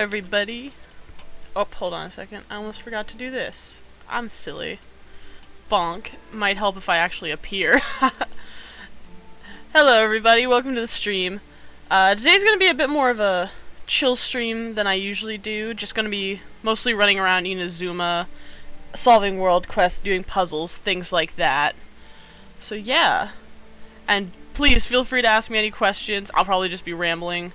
everybody. Oh, hold on a second. I almost forgot to do this. I'm silly. Bonk. Might help if I actually appear. Hello everybody, welcome to the stream. Today's gonna be a bit more of a chill stream than I usually do. Just gonna be mostly running around Inazuma, solving world quests, doing puzzles, things like that. So yeah. And please feel free to ask me any questions. I'll probably just be rambling.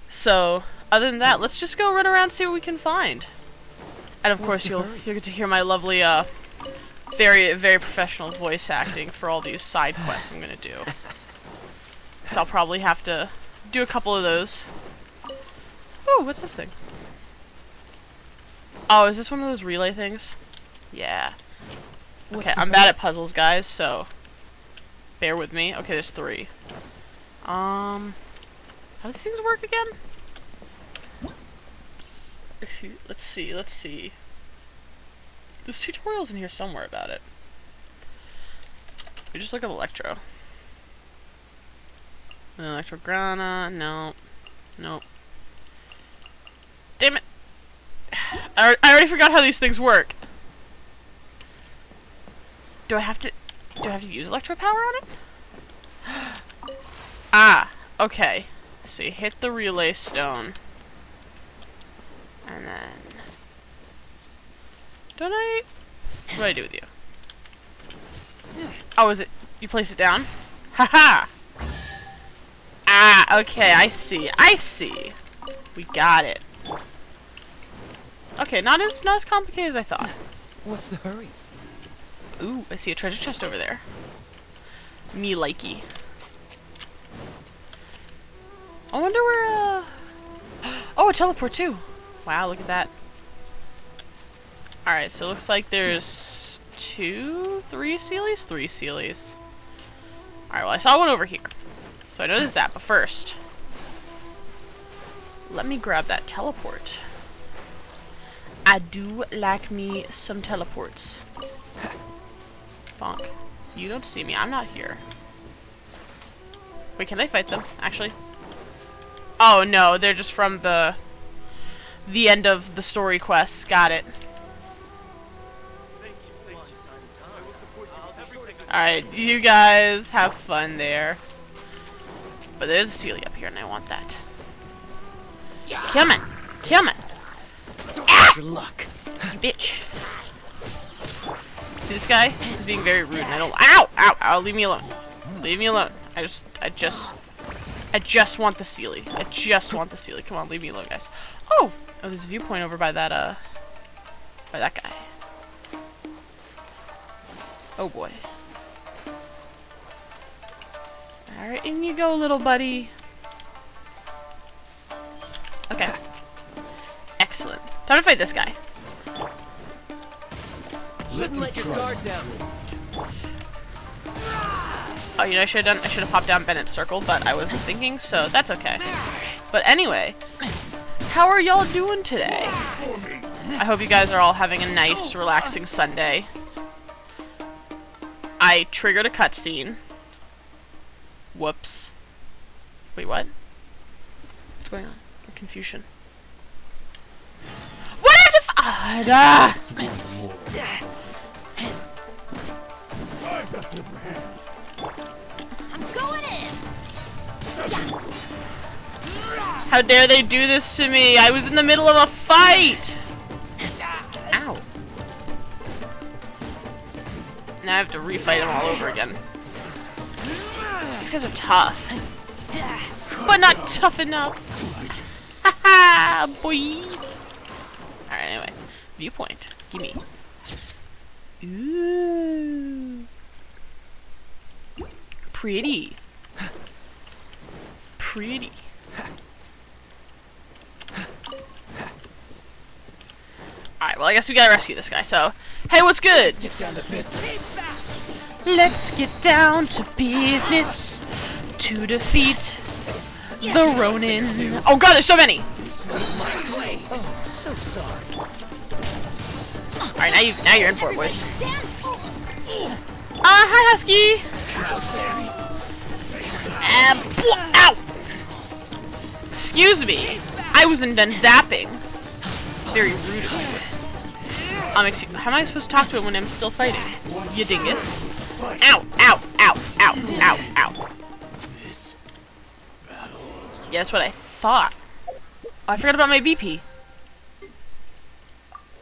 So, other than that, let's just go run around and see what we can find. And of course you'll get to hear my lovely very, very professional voice acting for all these side quests I'm gonna do. So I'll probably have to do a couple of those. Ooh, what's this thing? Oh, is this one of those relay things? Yeah. Okay, I'm bad at puzzles, guys, so bear with me. Okay, there's 3. How do these things work again? Let's see. There's tutorials in here somewhere about it. We just look at Electro. Electrograna, no. Nope. Damn it! I already forgot how these things work. Do I have to use electro power on it? Ah, okay. So you hit the relay stone. And then... What do I do with you? Oh, is it... You place it down? Haha! Ah, okay, I see. We got it. Okay, not as complicated as I thought. What's the hurry? Ooh, I see a treasure chest over there. Me likey. I wonder where, Oh, a teleport too! Wow, look at that. Alright, so it looks like there's 3 Sealies? 3 Sealies. Alright, well I saw one over here. So I know there's that, but first... let me grab that teleport. I do like me some teleports. Bonk. You don't see me, I'm not here. Wait, can I fight them, actually? Oh no, they're just from the end of the story quests. Got it. Alright, you guys have fun there. But there's a Sealy up here and I want that. Kill me! Kill me! Ah! Your luck. You bitch. See this guy? He's being very rude and I don't— Ow! Ow! Ow! Leave me alone. Leave me alone. I just want the Sealy. I just want the Sealy. Come on, leave me alone, guys. Oh! Oh, there's a viewpoint over by that, by that guy. Oh boy. Alright, in you go, little buddy. Okay. Excellent. Time to fight this guy. Shouldn't let your guard down. Oh, you know, I should have popped down Bennett's circle, but I wasn't thinking, so that's okay. But anyway, how are y'all doing today? I hope you guys are all having a nice, relaxing Sunday. I triggered a cutscene. Whoops. Wait, what? What's going on? Confusion. What I have to I'm going in. How dare they do this to me? I was in the middle of a fight! Ow. Now I have to refight them all over again. These guys are tough. But not tough enough. Haha, boy! Alright, anyway. Viewpoint. Gimme. Ooh. Pretty. Pretty. Alright, well I guess we gotta rescue this guy, so... Hey, what's good? Get down to business. Let's get down to business to defeat the Ronin. Oh god, there's so many! Oh, so sorry. Alright, now you're in for it, boys. Hi, Husky! Ow! Excuse me. I wasn't done zapping. Very rude of you. How am I supposed to talk to him when I'm still fighting? You dingus. Ow, ow, ow, ow, ow, ow. Yeah, that's what I thought. Oh, I forgot about my BP.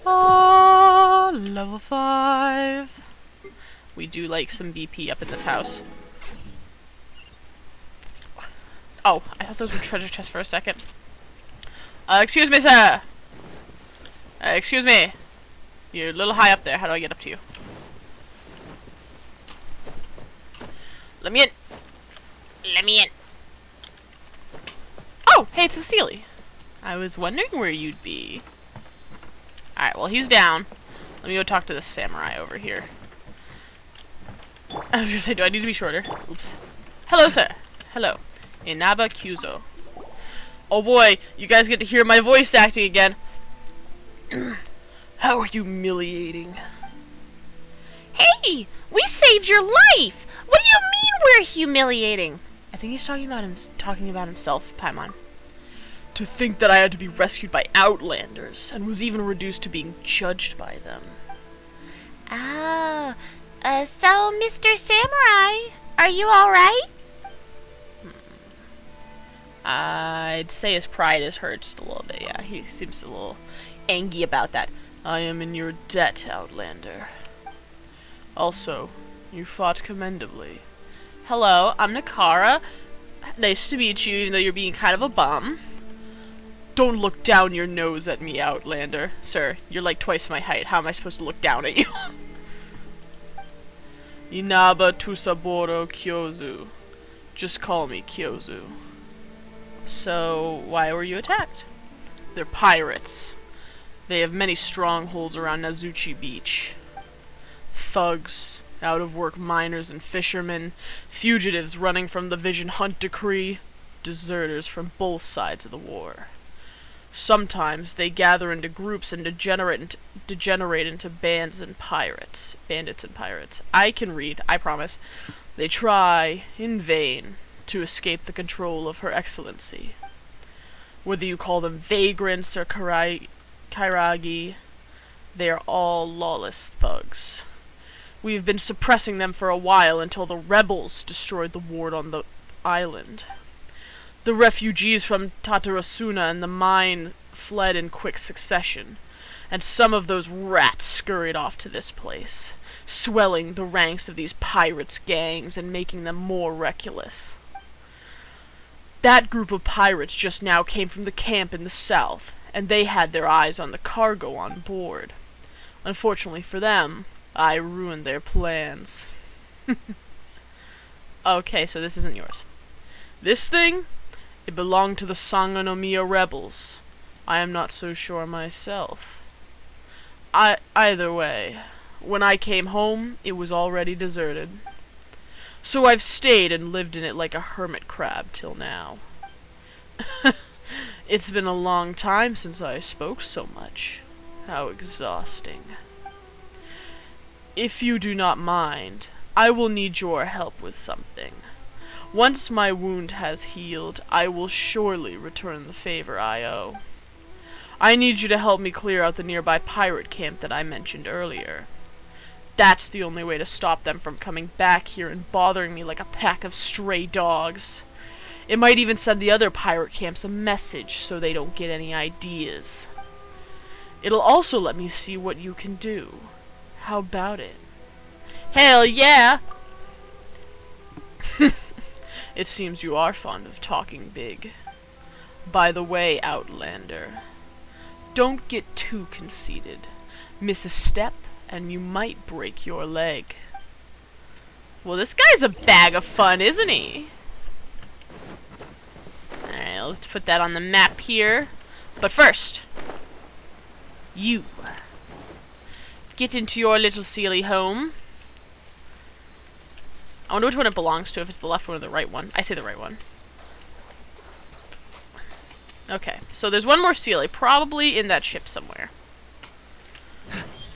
Oh, level 5. We do like some BP up in this house. Oh, I thought those were treasure chests for a second. Excuse me, sir. Excuse me. You're a little high up there. How do I get up to you? Let me in. Let me in. Oh, hey, it's Cecily. I was wondering where you'd be. Alright, well, he's down. Let me go talk to this samurai over here. I was gonna say, do I need to be shorter? Oops. Hello, sir. Hello. Inaba Kyuzo. Oh boy, you guys get to hear my voice acting again. How humiliating. Hey, we saved your life. What do you mean we're humiliating? I think he's talking about himself, Paimon. To think that I had to be rescued by outlanders, and was even reduced to being judged by them. Oh, so Mr. Samurai, are you alright? I'd say his pride is hurt just a little bit, yeah. He seems a little angry about that. I am in your debt, Outlander. Also, you fought commendably. Hello, I'm Nakara. Nice to meet you, even though you're being kind of a bum. Don't look down your nose at me, Outlander. Sir, you're like twice my height. How am I supposed to look down at you? Inaba Tusaburo Kyozu. Just call me Kyozu. So, why were you attacked? They're pirates. They have many strongholds around Nazuchi Beach. Thugs, out-of-work miners and fishermen, fugitives running from the Vision Hunt Decree, deserters from both sides of the war. Sometimes they gather into groups and degenerate into bandits and pirates. I can read, I promise. They try, in vain, to escape the control of Her Excellency. Whether you call them vagrants or kairagi, they are all lawless thugs. We have been suppressing them for a while until the rebels destroyed the ward on the island. The refugees from Tatarasuna and the mine fled in quick succession, and some of those rats scurried off to this place, swelling the ranks of these pirates' gangs and making them more reckless. That group of pirates just now came from the camp in the south, and they had their eyes on the cargo on board. Unfortunately for them, I ruined their plans. Okay, so this isn't yours. This thing? It belonged to the Sangonomiya rebels. I am not so sure myself. Either way, when I came home, it was already deserted. So I've stayed and lived in it like a hermit crab till now. It's been a long time since I spoke so much. How exhausting. If you do not mind, I will need your help with something. Once my wound has healed, I will surely return the favor I owe. I need you to help me clear out the nearby pirate camp that I mentioned earlier. That's the only way to stop them from coming back here and bothering me like a pack of stray dogs. It might even send the other pirate camps a message so they don't get any ideas. It'll also let me see what you can do. How about it? Hell yeah! It seems you are fond of talking big. By the way, Outlander, don't get too conceited. Miss a step, and you might break your leg. Well, this guy's a bag of fun, isn't he? Alright, let's put that on the map here. But first, you get into your little silly home. I wonder which one it belongs to, if it's the left one or the right one. I say the right one. Okay, so there's one more Sealy, probably in that ship somewhere.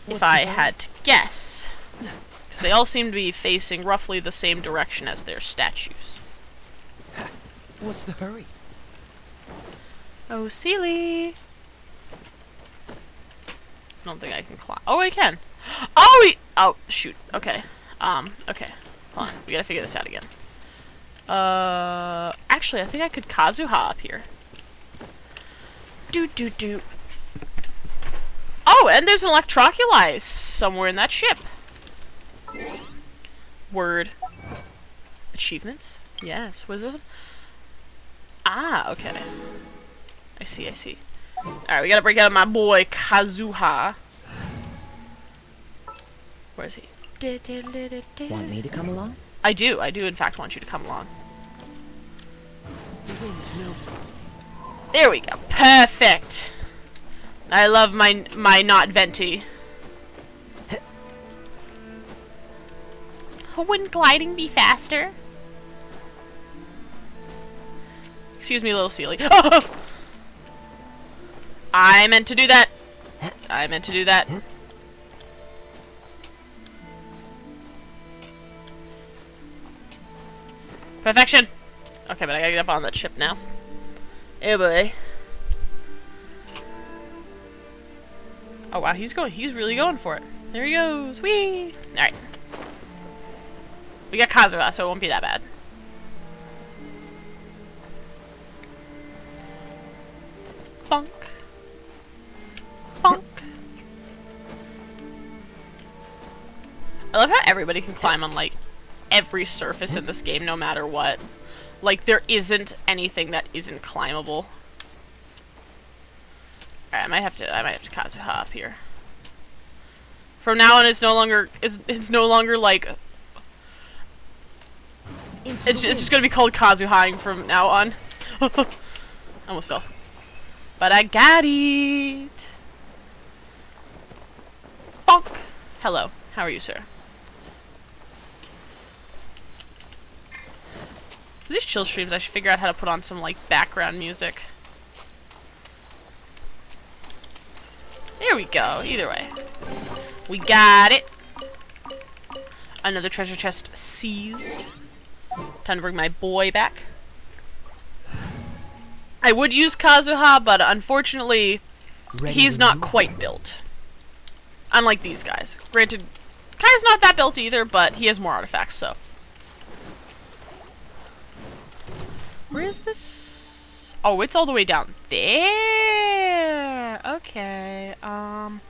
If I had to guess. Because they all seem to be facing roughly the same direction as their statues. What's the hurry? Oh, silly. I don't think I can climb. Oh, I can. Oh, oh, shoot. Okay. Okay. Hold on. We gotta figure this out again. Actually, I think I could Kazuha up here. Do. Oh, and there's an electroculi somewhere in that ship. Word. Achievements? Yes. What is this? Ah, okay. I see. Alright, we gotta break out of my boy Kazuha. Where is he? Want me to come along? I do in fact want you to come along. The wind knows me. There we go. Perfect. I love my not venti. Wouldn't gliding be faster? Excuse me, little Sealy. I meant to do that. Perfection. Okay, but I gotta get up on that ship now. Oh boy. Oh wow, he's really going for it. There he goes. Whee! Alright. We got Kazuha, so it won't be that bad. Bonk. Bonk. I love how everybody can climb on, like, every surface in this game, no matter what. Like, there isn't anything that isn't climbable. Alright, I might have to Kazuha up here. From now on, it's no longer like... It's just gonna be called Kazuhaing from now on. Almost fell. But I got it! Bonk! Hello. How are you, sir? For these chill streams, I should figure out how to put on some, like, background music. There we go. Either way. We got it! Another treasure chest seized. Time to bring my boy back. I would use Kazuha, but unfortunately, he's not quite built. Unlike these guys. Granted, Kai's not that built either, but he has more artifacts, so. Where is this? Oh, it's all the way down there. Okay, Alright.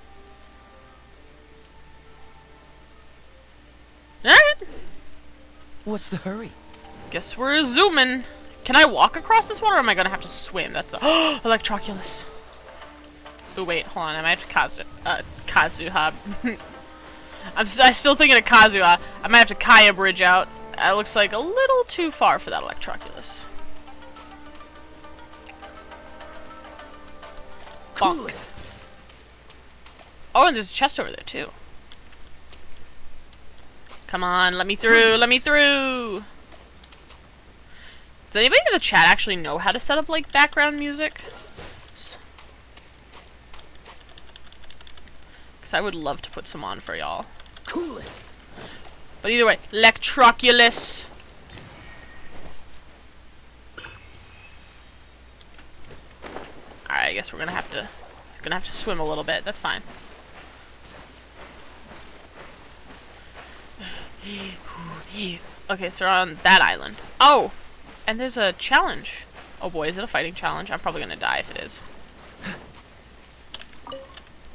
What's the hurry? Guess we're zooming. Can I walk across this water, or am I gonna have to swim? That's a Electroculus. Oh wait, hold on. I might have to Kazuha. I'm still thinking of Kazuha. I might have to Kaya bridge out. That looks like a little too far for that Electroculus. Bonk. Oh, and there's a chest over there too. Come on, let me through. Let me through. Does anybody in the chat actually know how to set up, like, background music? Because I would love to put some on for y'all. Cool it. But either way, Electroculus. Alright, I guess we're gonna have to swim a little bit. That's fine. Okay, so we're on that island. Oh! And there's a challenge. Oh boy, is it a fighting challenge? I'm probably gonna die if it is.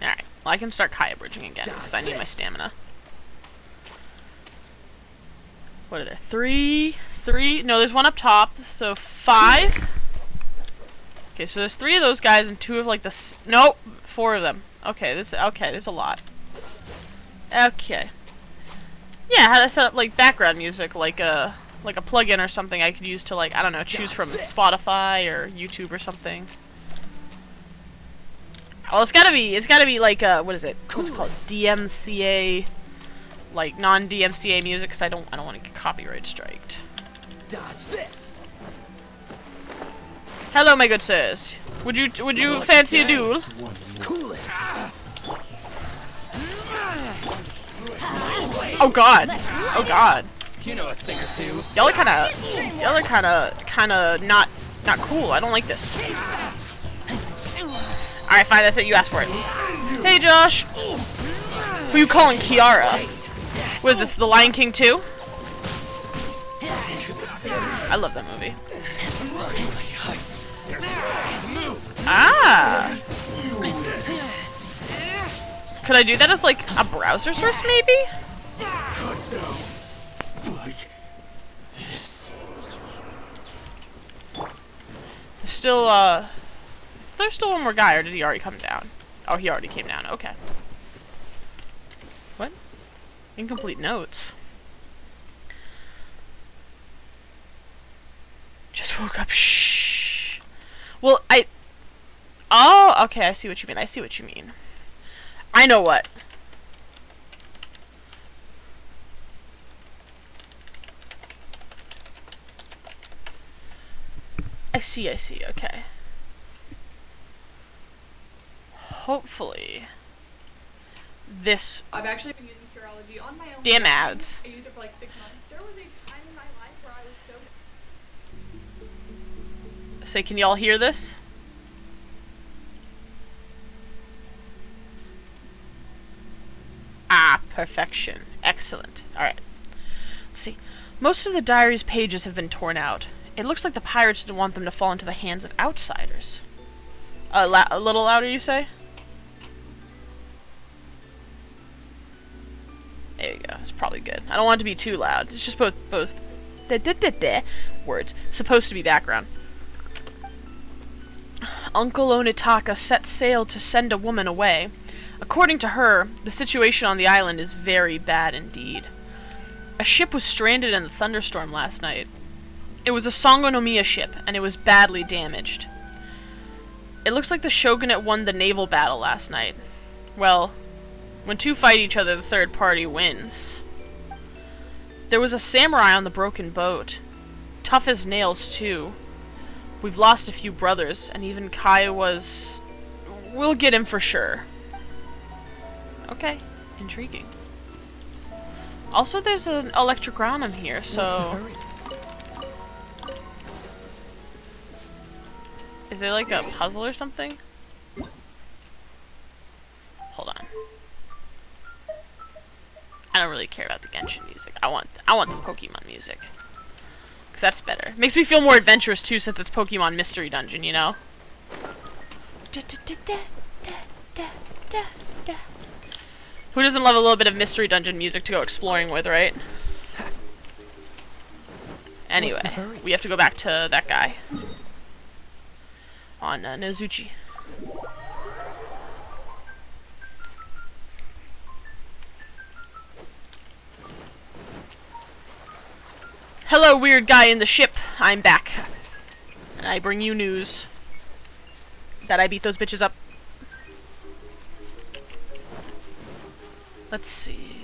Alright, well I can start Kaya bridging again, because I need my stamina. What are there? Three? No, there's one up top, so 5. Okay, so there's 3 of those guys and 2 of like the nope, 4 of them. Okay, there's a lot. Okay. Yeah, how to set up like background music, like a plugin or something I could use to, like, I don't know, choose from Spotify or YouTube or something. Well, it's gotta be like what is it? What's it called? DMCA, like non-DMCA music, because I don't want to get copyright striked. Dodge this. Hello, my good sirs. Would you fancy a duel? Cool it. Oh god. Oh god. You know a thing or two. Y'all are kinda not cool. I don't like this. Alright, fine, that's it. You asked for it. Hey, Josh. Who you calling Kiara? What is this, The Lion King 2? I love that movie. Ah! Could I do that as, like, a browser source, maybe? Still, there's still one more guy, or did he already come down? Oh, he already came down. Okay. What? Incomplete notes. Just woke up. Shh. Well, oh, okay. I see what you mean. I see what you mean. I know what. I see. Okay. Hopefully, this. I've actually been using Curology on my own. Damn ads. I used it for like 6 months. There was a time in my life where I was so. Say, can y'all hear this? Ah, perfection. Excellent. Alright. Let's see. Most of the diary's pages have been torn out. It looks like the pirates didn't want them to fall into the hands of outsiders. A little louder, you say? There you go. It's probably good. I don't want it to be too loud. It's just both words. Supposed to be background. Uncle Onitaka set sail to send a woman away. According to her, the situation on the island is very bad indeed. A ship was stranded in the thunderstorm last night. It was a Sangonomiya ship, and it was badly damaged. It looks like the shogunate won the naval battle last night. Well, when two fight each other, the third party wins. There was a samurai on the broken boat. Tough as nails, too. We've lost a few brothers, and even Kai was... We'll get him for sure. Okay. Intriguing. Also, there's an electrogranum here, so... Is there like a puzzle or something? Hold on. I don't really care about the Genshin music. I want the Pokemon music. Cause that's better. Makes me feel more adventurous too, since it's Pokemon Mystery Dungeon, you know? Who doesn't love a little bit of Mystery Dungeon music to go exploring with, right? Anyway, we have to go back to that guy. On Nezuchi. Hello, weird guy in the ship. I'm back. And I bring you news that I beat those bitches up. Let's see.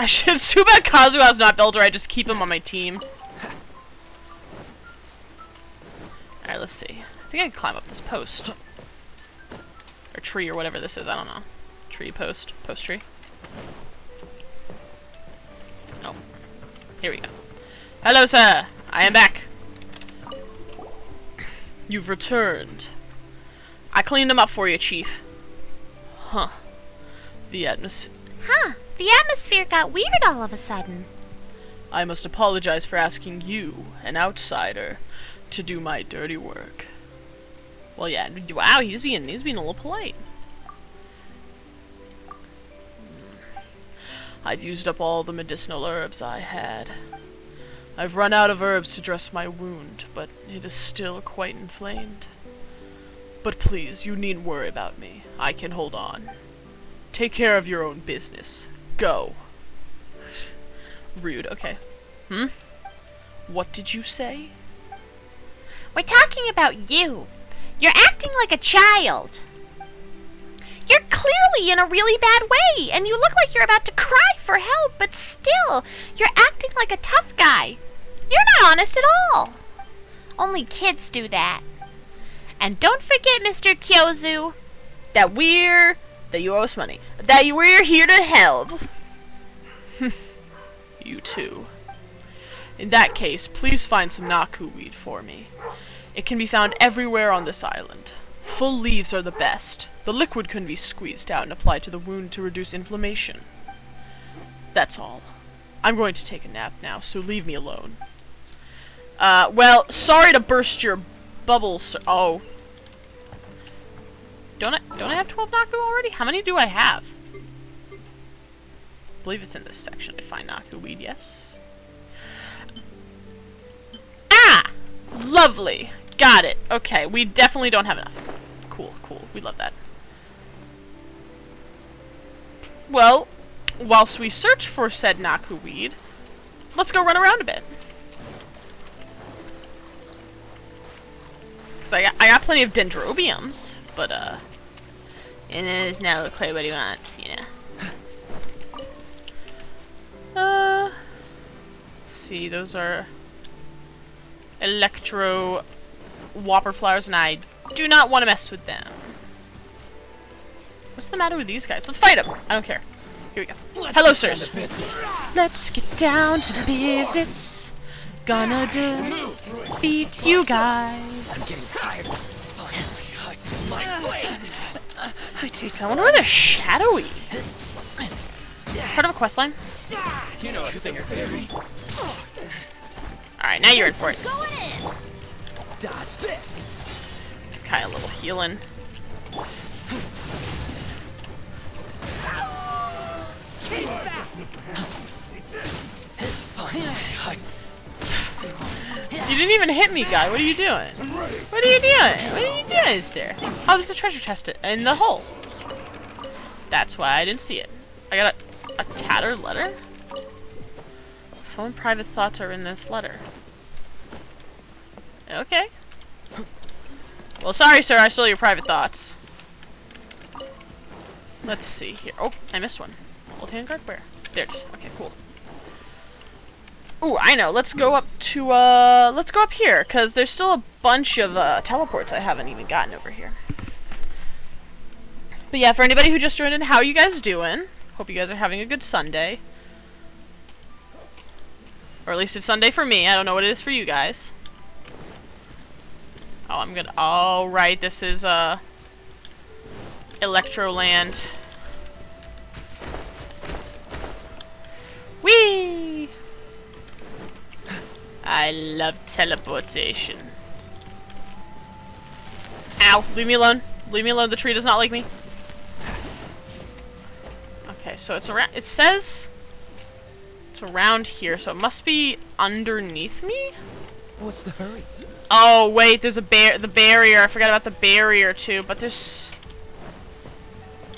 It's too bad Kazuha's not built, or I just keep him on my team. Alright, let's see. I think I can climb up this post. Or tree, or whatever this is, I don't know. Tree, post. Post tree. Oh. Here we go. Hello, sir! I am back! You've returned. I cleaned them up for you, Chief. Huh. The atmosphere... Huh. The atmosphere got weird all of a sudden. I must apologize for asking you, an outsider, to do my dirty work. Well, yeah. Wow, he's being a little polite. I've used up all the medicinal herbs I had. I've run out of herbs to dress my wound, but it is still quite inflamed. But please, you needn't worry about me. I can hold on. Take care of your own business. Go. Rude, okay. What did you say? We're talking about you. You're acting like a child. You're clearly in a really bad way, and you look like you're about to cry for help, but still, you're acting like a tough guy. You're not honest at all. Only kids do that. And don't forget, Mr. Kyozu, that you owe us money. That we're here to help. You too. In that case, please find some Naku weed for me. It can be found everywhere on this island. Full leaves are the best. The liquid can be squeezed out and applied to the wound to reduce inflammation. That's all. I'm going to take a nap now, so leave me alone. Well, sorry to burst your bubble, sir. Oh. Don't I have 12 Naku already? How many do I have? I believe it's in this section. I find Naku weed, yes. Ah! Lovely. Got it. Okay, we definitely don't have enough. Cool, cool. We love that. Well, whilst we search for said Naku weed, let's go run around a bit. Because I got plenty of dendrobiums, but, and it's not quite what he wants, you know. Let's see, those are electro whopper flowers, and I do not want to mess with them. What's the matter with these guys? Let's fight them. I don't care. Here we go. Hello, sirs. Let's get down to business. Gonna defeat you guys. I'm getting tired of this. My blade. I wonder where they're shadowy. Is this part of a quest line? You know a thing or two. Alright, now you're in for it. Dodge this. Give Kai a little healing. You didn't even hit me, guy. What are you doing? What are you doing? What are you doing, sir? Oh, there's a treasure chest in the hole. That's why I didn't see it. I got a tattered letter? Someone's private thoughts are in this letter. Okay. Well, sorry, sir. I stole your private thoughts. Let's see here. Oh, I missed one. Old handguard? Where? There it is. Okay, cool. Ooh, I know. Let's go up to, let's go up here, because there's still a bunch of, teleports I haven't even gotten over here. But yeah, for anybody who just joined in, how you guys doing? Hope you guys are having a good Sunday. Or at least it's Sunday for me. I don't know what it is for you guys. Oh, I'm gonna... Oh, right. This is, Electroland. Whee! I love teleportation. Ow! Leave me alone. Leave me alone. The tree does not like me. Okay, so it's around... It says... It's around here, so it must be underneath me? What's the hurry? Oh, wait, there's a the barrier. I forgot about the barrier, too, but there's...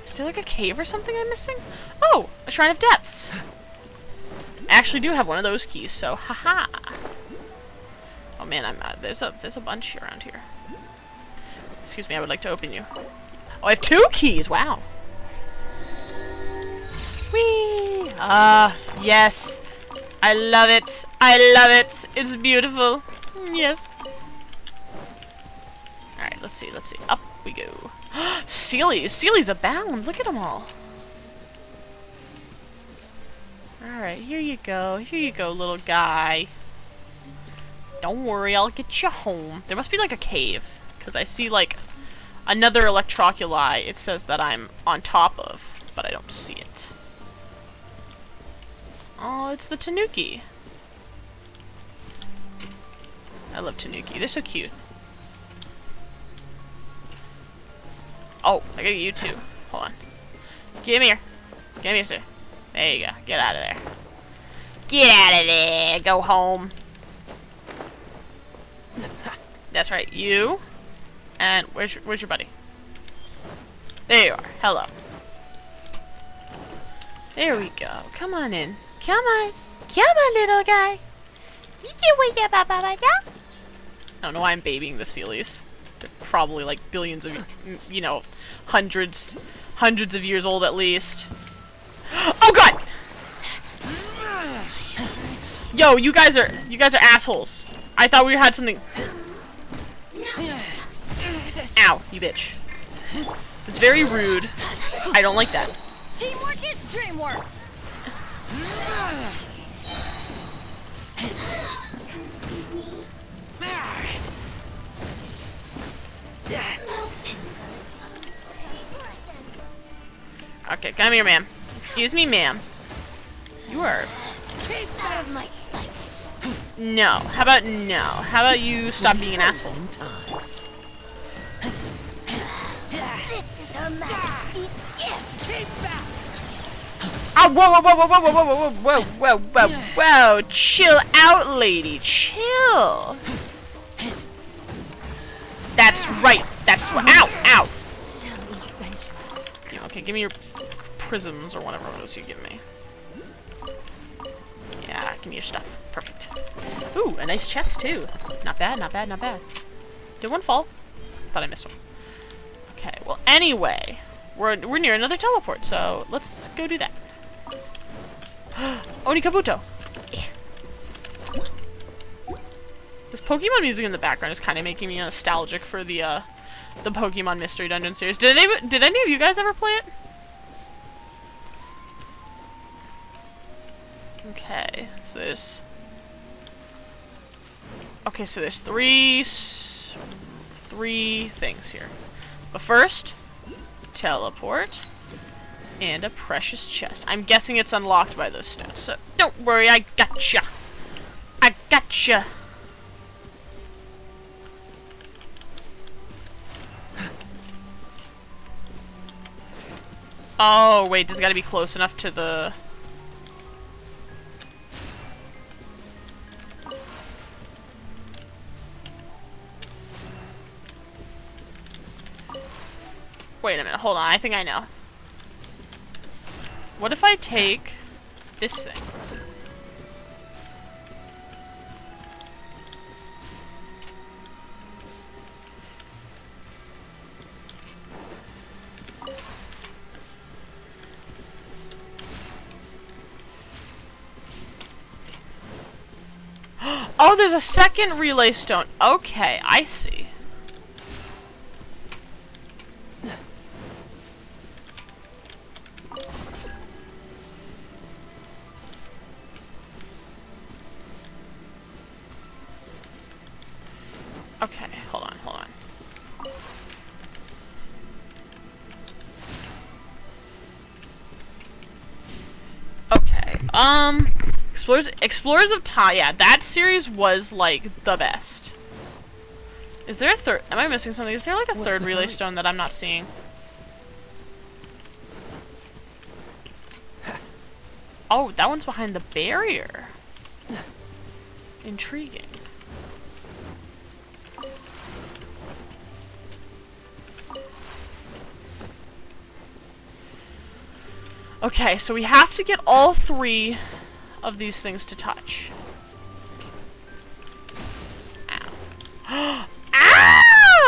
Is there, like, a cave or something I'm missing? Oh! A Shrine of Depths! I actually do have one of those keys, so haha. Oh man, I'm there's a bunch around here. Excuse me, I would like to open you. Oh, I have 2 keys. Wow. Whee! Yes. I love it. I love it. It's beautiful. Yes. All right, let's see. Let's see. Up we go. Sealies. Sealies abound. Look at them all. Alright, here you go. Here you go, little guy. Don't worry, I'll get you home. There must be, like, a cave. Because I see, like, another electroculi it says that I'm on top of. But I don't see it. Oh, it's the Tanuki. I love Tanuki. They're so cute. Oh, I got you too. Hold on. Get me here. Get me here, sir. There you go. Get out of there. Get out of there. Go home. That's right. You. And where's your buddy? There you are. Hello. There we go. Come on in. Come on. Come on, little guy. I don't know why I'm babying the Sealies. They're probably like billions of, you know, hundreds of years old at least. Oh god! Yo, you guys are assholes. I thought we had something. Ow, you bitch. It's very rude. I don't like that. Teamwork is dreamwork. Okay, come here, ma'am. Excuse me, ma'am. You are... Keep out of my sight. No. How about no? How about you stop being an asshole? In time. This is Her Majesty's gift. Keep back! Oh, whoa, whoa, whoa, whoa, whoa, whoa, whoa, whoa, whoa, whoa, whoa. Chill out, lady. Chill. That's right. That's what. Ow, ow. Shall we venture? Yeah, okay, give me your prisms or whatever it is you give me. Yeah, give me your stuff. Perfect. Ooh, a nice chest too. Not bad, not bad, not bad. Did one fall? Thought I missed one. Okay, well anyway, we're near another teleport, so let's go do that. Oni Kabuto! This Pokemon music in the background is kind of making me nostalgic for the Pokemon Mystery Dungeon series. Did any of you guys ever play it? Okay, so there's... Okay, so there's three things here. But first, teleport, and a precious chest. I'm guessing it's unlocked by those stones, so don't worry, I gotcha. I gotcha. Oh, wait, does it gotta be close enough to the... Wait a minute, hold on, I think I know. What if I take this thing? Oh, there's a second relay stone. Okay, I see. Okay, hold on, hold on. Okay, Explorers of Time, yeah, that series was, like, the best. Is there a third, am I missing something? Is there, like, a third relay stone that I'm not seeing? Oh, that one's behind the barrier. Intriguing. Okay, so we have to get all three of these things to touch. Ow. Ah,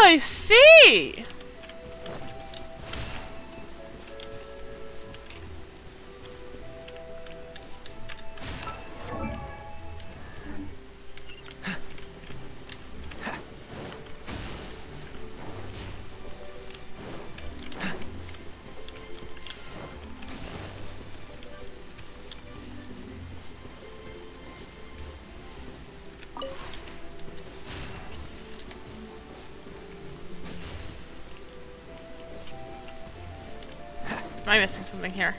I see! Am I missing something here?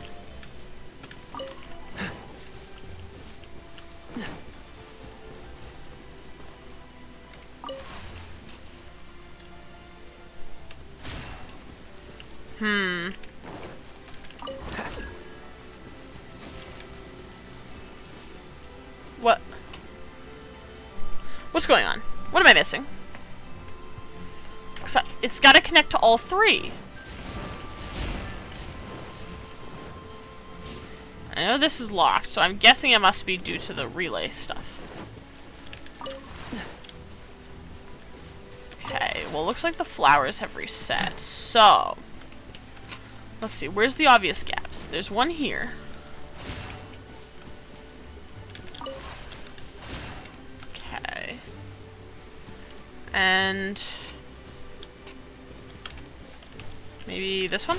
What? What's going on? What am I missing? It's gotta connect to all three. I know this is locked, so I'm guessing it must be due to the relay stuff. Okay, well, looks like the flowers have reset. So, let's see, where's the obvious gaps? There's one here. Okay. And maybe this one?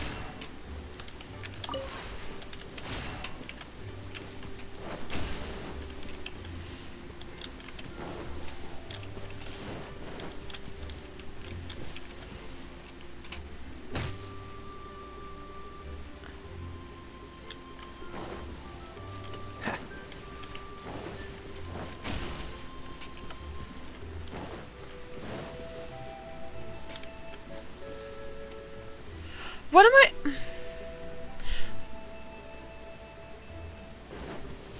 What am I...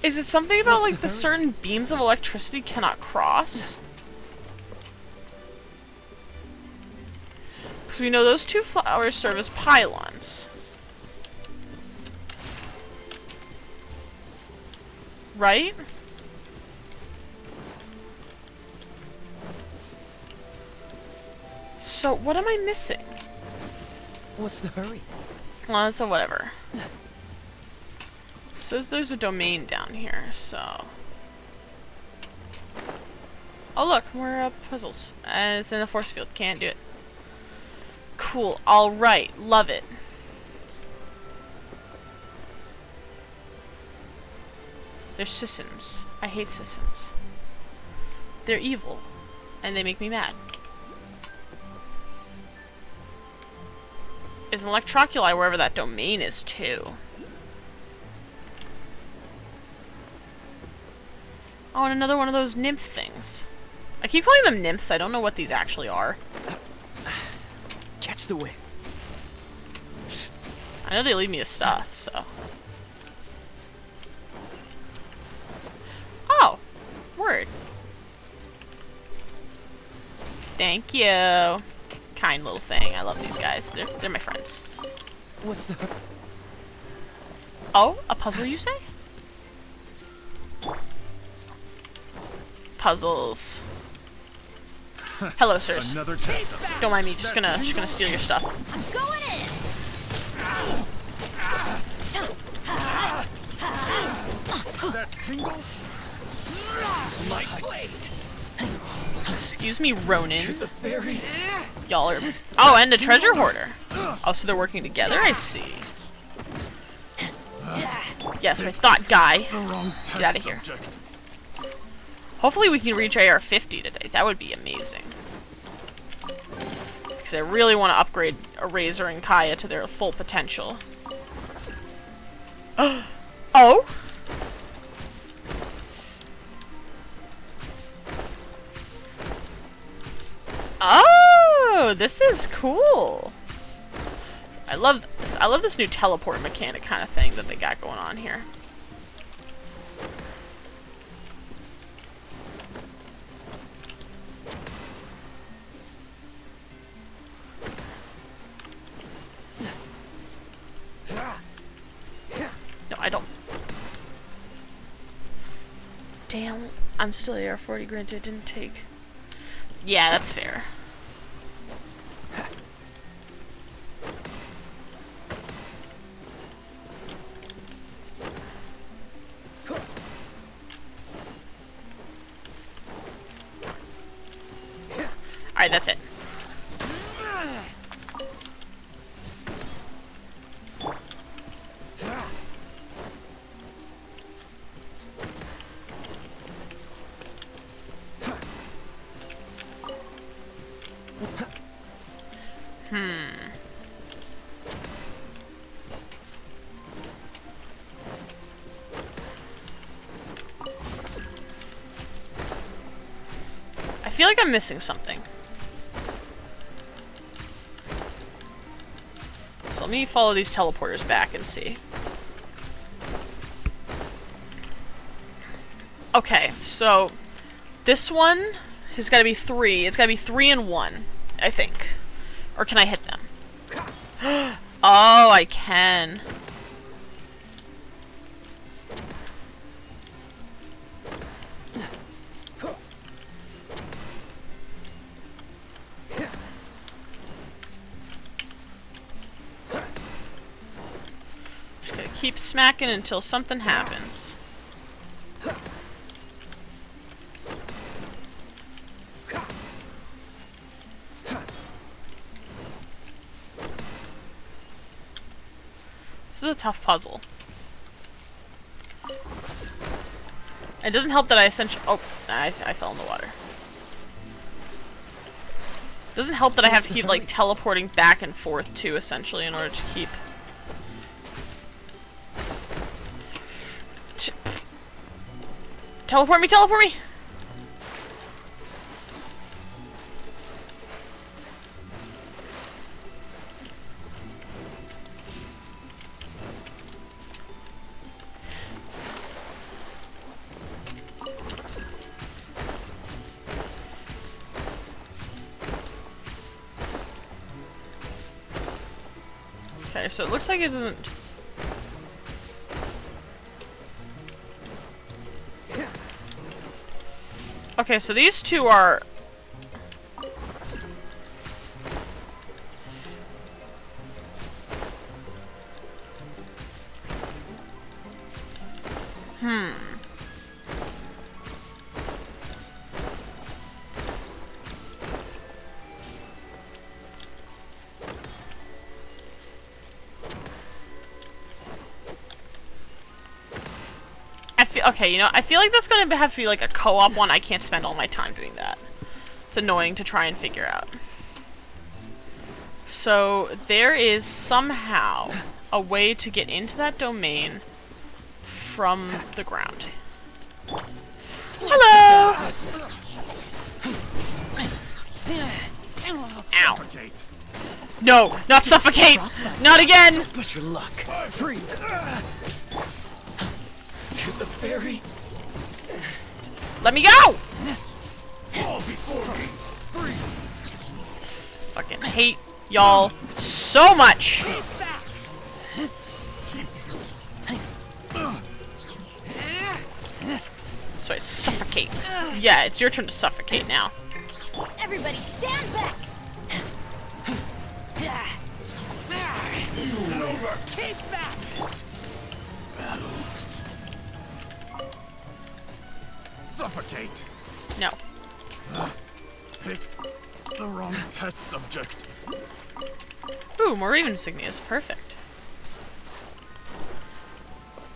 Is it something about, What's like, the the hurry? certain beams of electricity cannot cross? Because we know those two flowers serve as pylons. Right? So, what am I missing? What's the hurry? Well, so whatever. Says there's a domain down here, so... Oh look, more puzzles. It's in the force field, can't do it. Cool, alright, love it. They're Sissons. I hate Sissons. They're evil, and they make me mad. There's an electroculi wherever that domain is, too. Oh, and another one of those nymph things. I keep calling them nymphs. I don't know what these actually are. Catch the wind. I know they leave me with stuff, so... Oh! Word. Thank you. Kind little thing. I love these guys. They're my friends. What's the hurry? Oh, a puzzle you say? Puzzles. Hello, sirs. Another test. Don't mind me. Just gonna steal your stuff. Going in. That tingle? My blade. Excuse me, Ronin. The fairy. Y'all are... Oh, and a treasure hoarder. Oh, so they're working together? I see. Yes, I thought, guy. The wrong test Get out of here. subject. Hopefully we can reach AR-50 today. That would be amazing. Because I really want to upgrade Eraser and Kaya to their full potential. Oh? Oh, this is cool. I love this new teleport mechanic kind of thing that they got going on here. No, I don't. Damn, I'm still AR-40 granted, didn't take. Yeah, that's fair. Alright, that's it. I feel like I'm missing something. So let me follow these teleporters back and see. Okay, so this one has got to be 3. It's got to be 3 and 1, I think. Or can I hit them? Oh, I can. Just gotta keep smacking until something happens. This is a tough puzzle. It doesn't help that I essentially... Oh, I fell in the water. Doesn't help that I have to keep, like, teleporting back and forth, too, essentially, in order to keep... Teleport me, teleport me! Okay, so it looks like it doesn't... Okay, so these two are... Okay, you know, I feel like that's gonna have to be like a co-op one. I can't spend all my time doing that. It's annoying to try and figure out. So, there is somehow a way to get into that domain from the ground. Hello! Ow. Suffocate. No, not suffocate! Not again! Push your luck. Free. The fairy. Let me go! Fall before me. Free. Fucking hate y'all so much! Keep yours. So it's suffocate. Yeah, it's your turn to suffocate now. Everybody stand back! Keep back. Suffocate. No. Picked the wrong test subject. Ooh, more Raven insignias. Perfect.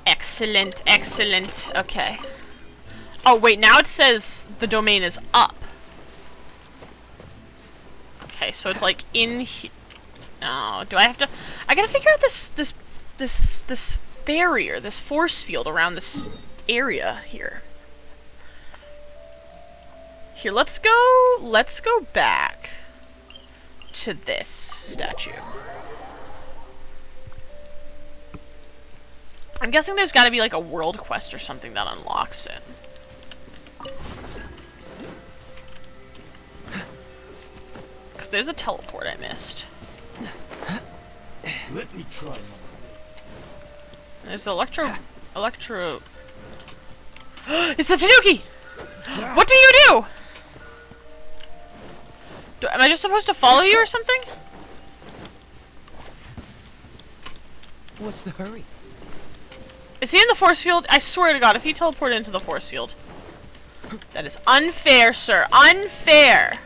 Excellent, excellent. Okay. Oh, wait, now it says the domain is up. Okay, so it's like in here. Oh, do I have to... I gotta figure out this barrier, this force field around this area here. Here, let's go back to this statue. I'm guessing there's gotta be like a world quest or something that unlocks it. Because there's a teleport I missed. Let me try. There's electro... It's the Tanuki! What do you do? Am I just supposed to follow you or something? What's the hurry? Is he in the force field? I swear to God, if he teleported into the force field. That is unfair, sir. Unfair!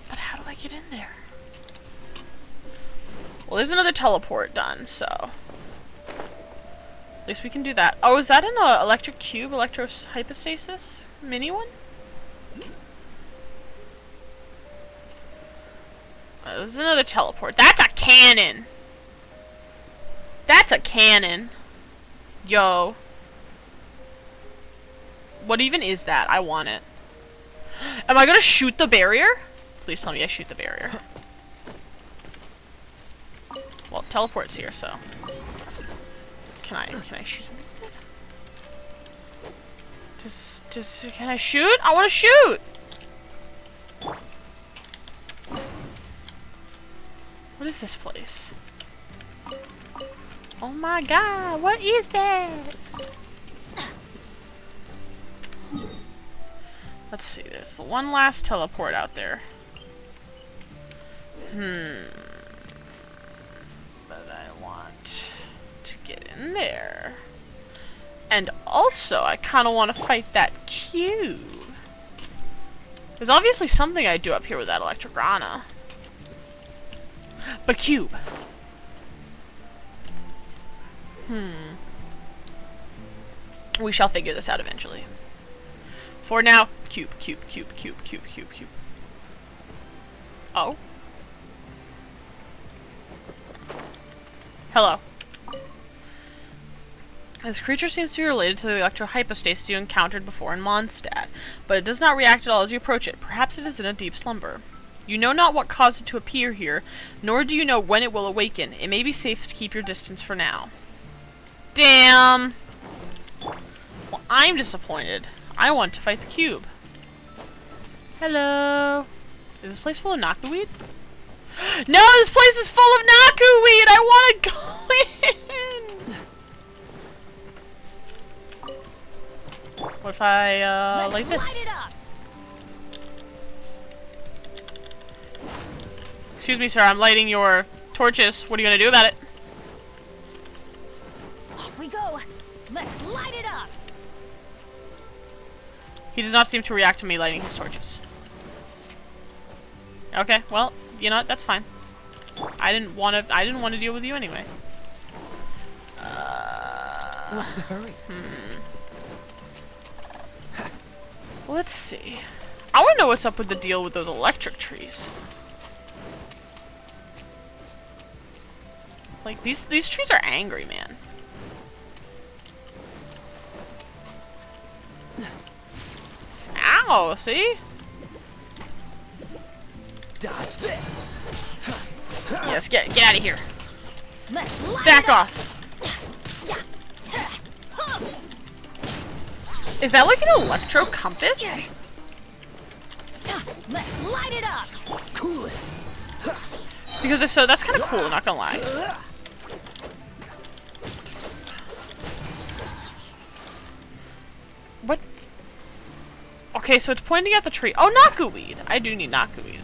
But how do I get in there? Well, there's another teleport done, so... At least we can do that. Oh, is that an electric cube? Electro hypostasis? Mini one? This is another teleport. That's a cannon! That's a cannon! Yo. What even is that? I want it. Am I gonna shoot the barrier? Please tell me I shoot the barrier. Well, teleport's here, so... Can I shoot something with it? Can I shoot? I wanna shoot! What is this place? Oh my god, what is that? Let's see, there's one last teleport out there. But I want to get in there. And also, I kind of want to fight that cube. There's obviously something I do up here with that Electrograna. But cube. We shall figure this out eventually. For now, cube. Oh. Hello. This creature seems to be related to the electrohypostasis you encountered before in Mondstadt, but it does not react at all as you approach it. Perhaps it is in a deep slumber. You know not what caused it to appear here, nor do you know when it will awaken. It may be safe to keep your distance for now. Damn! Well, I'm disappointed. I want to fight the cube. Hello? Is this place full of knockaweed? No, this place is full of Naku weed! I want to go in! What if I, like this? Light it up. Excuse me, sir, I'm lighting your torches. What are you gonna do about it? Off we go. Let's light it up. He does not seem to react to me lighting his torches. Okay, well, you know what? That's fine. I didn't want to deal with you anyway. What's the hurry? Let's see. I want to know what's up with the deal with those electric trees. Like, these trees are angry, man. Ow, see? Dodge this. Yes, get out of here. Let's light Back it up. off. Is that like an electro compass? Let's light it up. Cool it. Because if so, that's kind of cool, not gonna lie. What? Okay, so it's pointing at the tree. Oh, Naku weed. I do need Naku weed.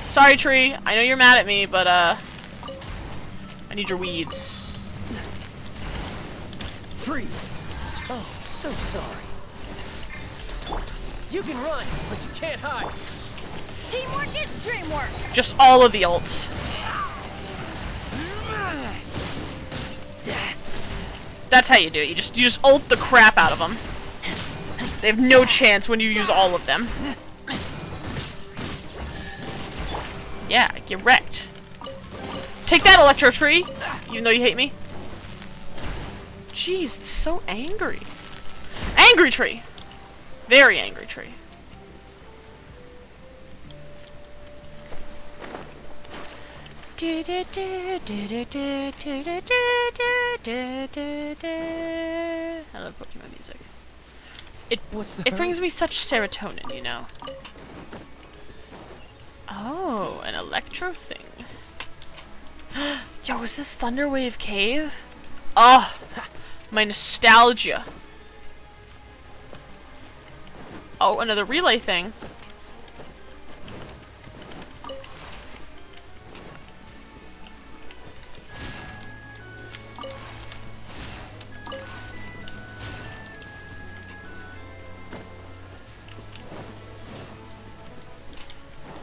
Sorry, tree. I know you're mad at me, but, I need your weeds. Freeze. Oh, so sorry. You can run, but you can't hide. Teamwork is dreamwork. Just all of the ults. That's how you do it. You just ult the crap out of them. They have no chance when you use all of them. Yeah, get wrecked. Take that, Electro Tree! Even though you hate me. Jeez, it's so angry. Angry Tree! Very angry Tree. I love Pokemon music. What's the It hurry? brings me such serotonin, you know. Oh, an electro thing. Yo, is this Thunderwave Cave? Oh, my nostalgia. Oh, another relay thing.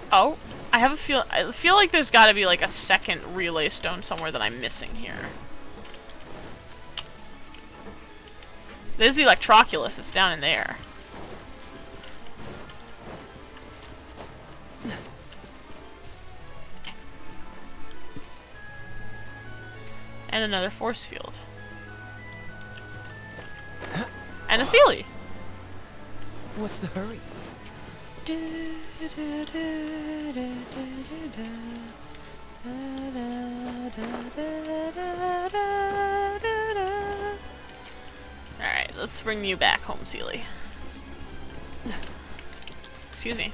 Oh, I feel like there's gotta be like a second relay stone somewhere that I'm missing here. There's the Electroculus, it's down in there. And another force field. And a Sealy. What's the hurry? Alright, let's bring you back home, Sealy. Excuse me.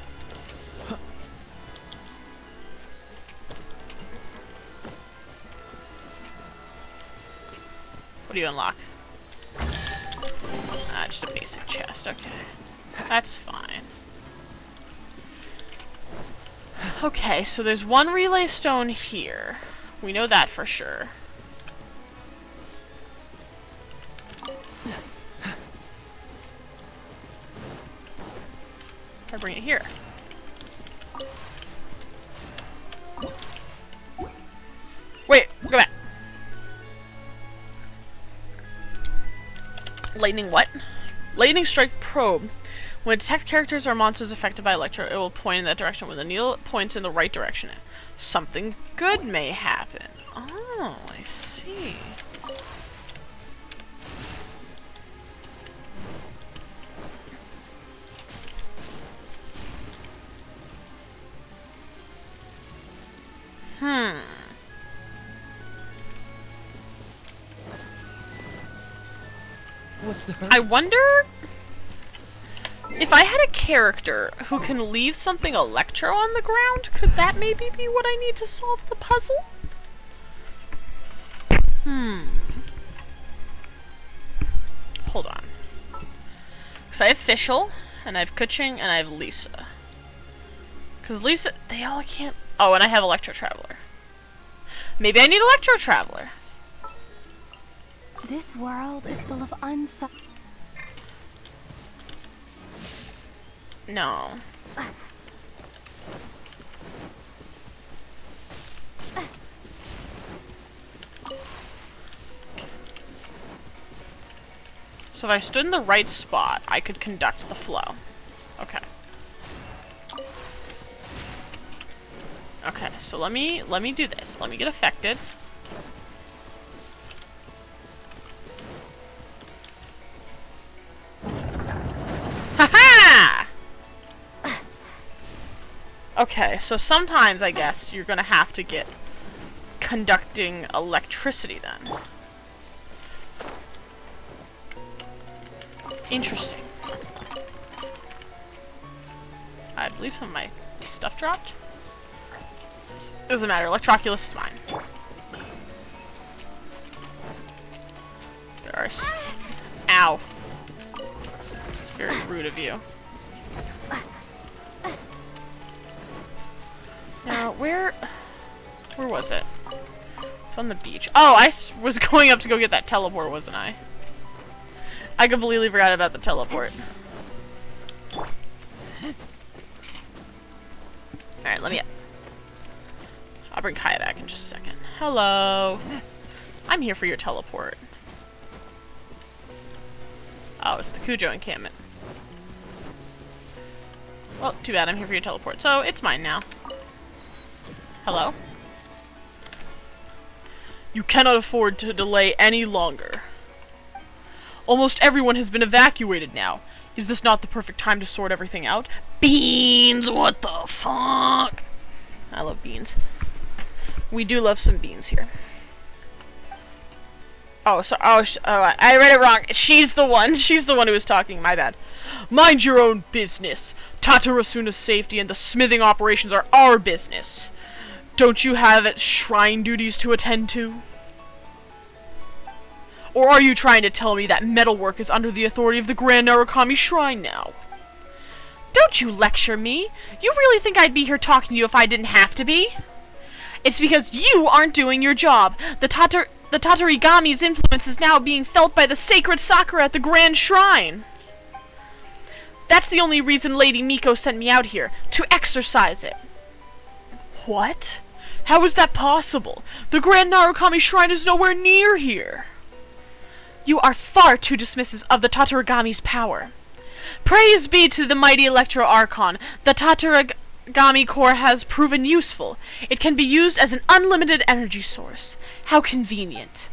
What do you unlock? Ah, just a basic chest, okay. That's fine. Okay, so there's one relay stone here. We know that for sure. I bring it here. Wait, go back. Lightning what? Lightning strike probe. When detect characters or monsters affected by electro, it will point in that direction. When the needle points in the right direction, something good may happen. Oh, I see. What's the hurry? I wonder If I had a character who can leave something electro on the ground, could that maybe be what I need to solve the puzzle? Hold on. Because I have Fischl, and I have Kuching, and I have Lisa. Because Lisa, they all can't... Oh, and I have Electro Traveler. Maybe I need Electro Traveler. This world is full of No. So if I stood in the right spot, I could conduct the flow. Okay. Okay, so let me do this. Let me get affected. Ha-ha! Okay, so sometimes I guess you're gonna have to get conducting electricity then. Interesting. I believe some of my stuff dropped. Doesn't matter. Electroculus is mine. There are ow. It's very rude of you. Now, where was it? It's on the beach. Oh, I was going up to go get that teleport, wasn't I? I completely forgot about the teleport. Alright, let me... I'll bring Kaya back in just a second. Hello. I'm here for your teleport. Oh, it's the Cujo encampment. Well, too bad I'm here for your teleport. So, it's mine now. Hello? You cannot afford to delay any longer. Almost everyone has been evacuated now. Is this not the perfect time to sort everything out? Beans! What the fuck? I love beans. We do love some beans here. Oh, so I read it wrong. She's the one. She's the one who was talking. My bad. Mind your own business. Tatarasuna's safety and the smithing operations are our business. Don't you have shrine duties to attend to? Or are you trying to tell me that metalwork is under the authority of the Grand Narukami Shrine now? Don't you lecture me. You really think I'd be here talking to you if I didn't have to be? It's because you aren't doing your job. The Tatarigami's influence is now being felt by the sacred Sakura at the Grand Shrine. That's the only reason Lady Miko sent me out here, to exercise it. What? How is that possible? The Grand Narukami Shrine is nowhere near here. You are far too dismissive of the Tatarigami's power. Praise be to the mighty Electro Archon. The Tatarigami core has proven useful. It can be used as an unlimited energy source. How convenient.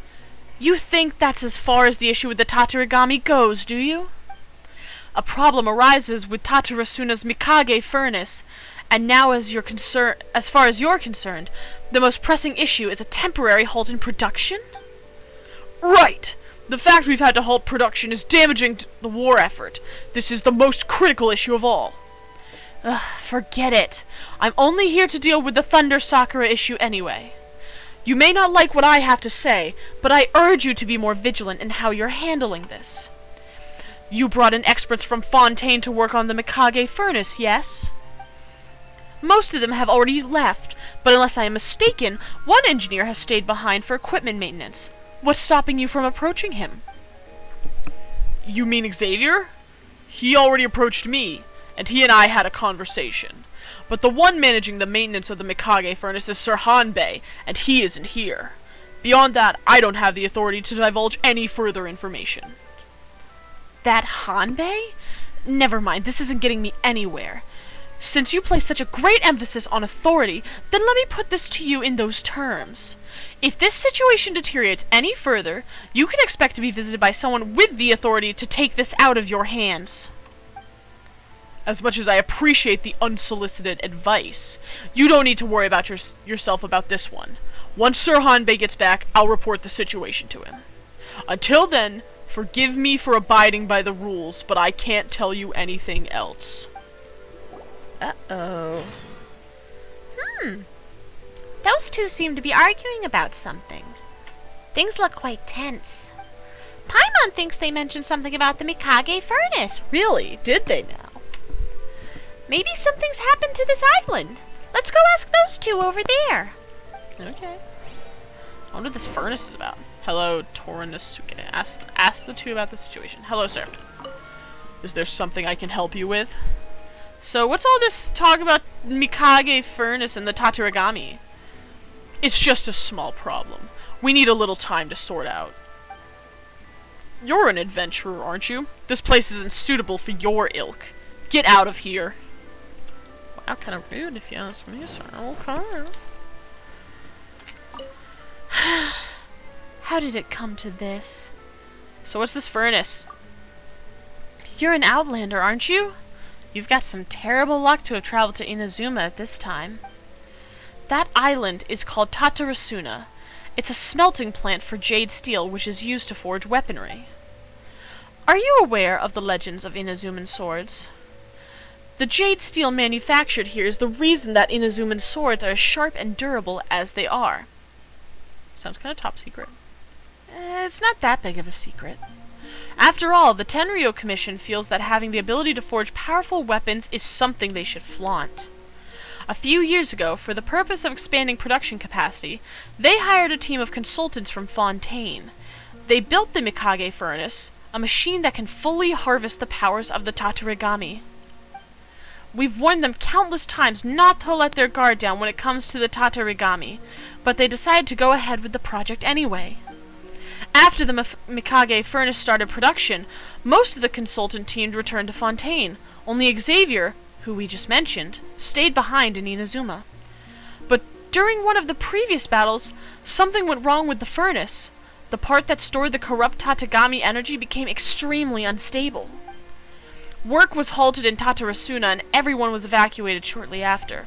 You think that's as far as the issue with the Tatarigami goes, do you? A problem arises with Tatarasuna's Mikage furnace, and now as far as you're concerned, the most pressing issue is a temporary halt in production? Right! The fact we've had to halt production is damaging the war effort. This is the most critical issue of all. Ugh, forget it. I'm only here to deal with the Thunder Sakura issue anyway. You may not like what I have to say, but I urge you to be more vigilant in how you're handling this. You brought in experts from Fontaine to work on the Mikage furnace, yes? Most of them have already left, but unless I am mistaken, one engineer has stayed behind for equipment maintenance. What's stopping you from approaching him? You mean Xavier? He already approached me, and he and I had a conversation. But the one managing the maintenance of the Mikage furnace is Sir Hanbei, and he isn't here. Beyond that, I don't have the authority to divulge any further information. That Hanbei? Never mind, this isn't getting me anywhere. Since you place such a great emphasis on authority, then let me put this to you in those terms. If this situation deteriorates any further, you can expect to be visited by someone with the authority to take this out of your hands. As much as I appreciate the unsolicited advice, you don't need to worry about yourself about this one. Once Sir Hanbei gets back, I'll report the situation to him. Until then, Forgive me for abiding by the rules, but I can't tell you anything else. Uh-oh. Those two seem to be arguing about something. Things look quite tense. Paimon thinks they mentioned something about the Mikage furnace. Really? Did they now? Maybe something's happened to this island. Let's go ask those two over there. Okay. I wonder what this furnace is about. Hello, Torinosuke. Ask the two about the situation. Hello, sir. Is there something I can help you with? So, what's all this talk about Mikage furnace and the Tatarigami? It's just a small problem. We need a little time to sort out. You're an adventurer, aren't you? This place isn't suitable for your ilk. Get out of here. Wow, kind of rude if you ask me, sir. Okay. How did it come to this? So what's this furnace? You're an outlander, aren't you? You've got some terrible luck to have traveled to Inazuma at this time. That island is called Tatarasuna. It's a smelting plant for jade steel which is used to forge weaponry. Are you aware of the legends of Inazuman swords? The jade steel manufactured here is the reason that Inazuman swords are as sharp and durable as they are. Sounds kind of top secret. It's not that big of a secret. After all, the Tenryo Commission feels that having the ability to forge powerful weapons is something they should flaunt. A few years ago, for the purpose of expanding production capacity, they hired a team of consultants from Fontaine. They built the Mikage furnace, a machine that can fully harvest the powers of the Tatarigami. We've warned them countless times not to let their guard down when it comes to the Tatarigami, but they decided to go ahead with the project anyway. After the Mikage furnace started production, most of the consultant team returned to Fontaine. Only Xavier, who we just mentioned, stayed behind in Inazuma. But during one of the previous battles, something went wrong with the furnace. The part that stored the corrupt Tatagami energy became extremely unstable. Work was halted in Tatarasuna and everyone was evacuated shortly after.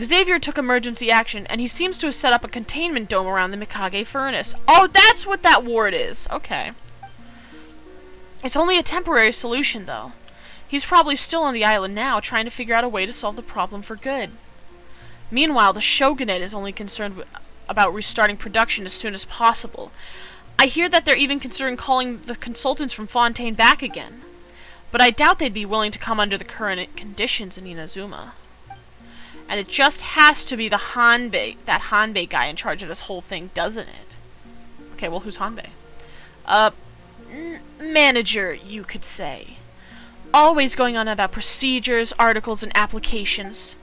Xavier took emergency action, and he seems to have set up a containment dome around the Mikage furnace. Oh, that's what that ward is! Okay. It's only a temporary solution, though. He's probably still on the island now, trying to figure out a way to solve the problem for good. Meanwhile, the Shogunate is only concerned about restarting production as soon as possible. I hear that they're even considering calling the consultants from Fontaine back again. But I doubt they'd be willing to come under the current conditions in Inazuma. And it just has to be the Hanbei, that Hanbei guy in charge of this whole thing, doesn't it? Okay, well, who's Hanbei? Manager, you could say. Always going on about procedures, articles, and applications.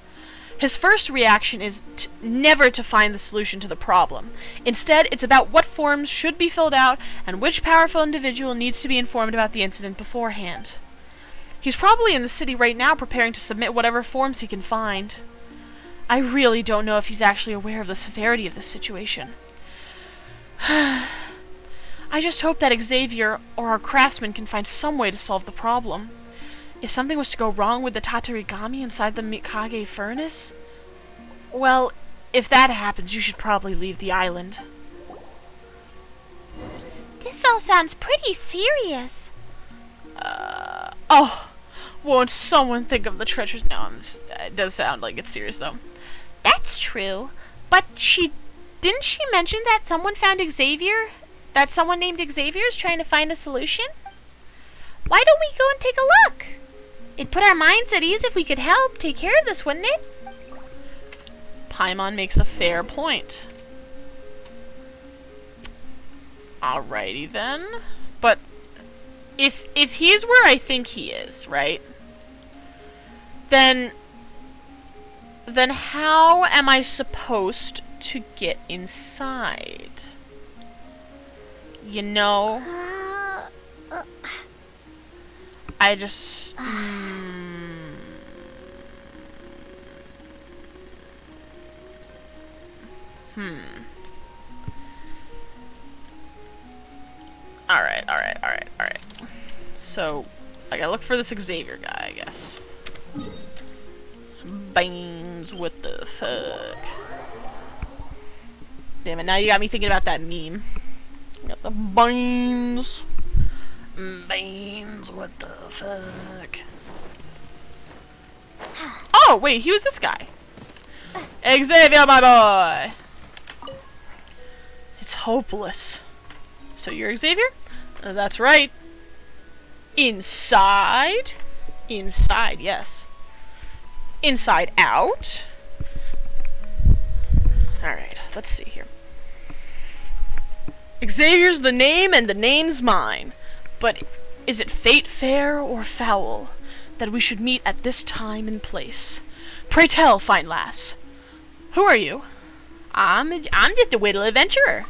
His first reaction is never to find the solution to the problem. Instead, it's about what forms should be filled out and which powerful individual needs to be informed about the incident beforehand. He's probably in the city right now preparing to submit whatever forms he can find. I really don't know if he's actually aware of the severity of this situation. I just hope that Xavier or our craftsmen can find some way to solve the problem. If something was to go wrong with the Tatarigami inside the Mikage furnace, well, if that happens, you should probably leave the island. This all sounds pretty serious. Oh, won't someone think of the treasures now? It does sound like it's serious, though. That's true, but didn't she mention that someone found Xavier? That someone named Xavier is trying to find a solution? Why don't we go and take a look? It'd put our minds at ease if we could help take care of this, wouldn't it? Paimon makes a fair point. Alrighty then. But if he's where I think he is, right? Then how am I supposed to get inside? You know? I just... Alright. So, I gotta look for this Xavier guy, I guess. Bangs, what the fuck? Damn it, now you got me thinking about that meme. You got the bangs. Beans, what the fuck? Oh, wait, he was this guy. Xavier, my boy! It's hopeless. So you're Xavier? That's right. Inside? Inside, yes. Inside out? Alright, let's see here. Xavier's the name, and the name's mine. But is it fate fair or foul that we should meet at this time and place? Pray tell, fine lass. Who are you? I'm just a little adventurer.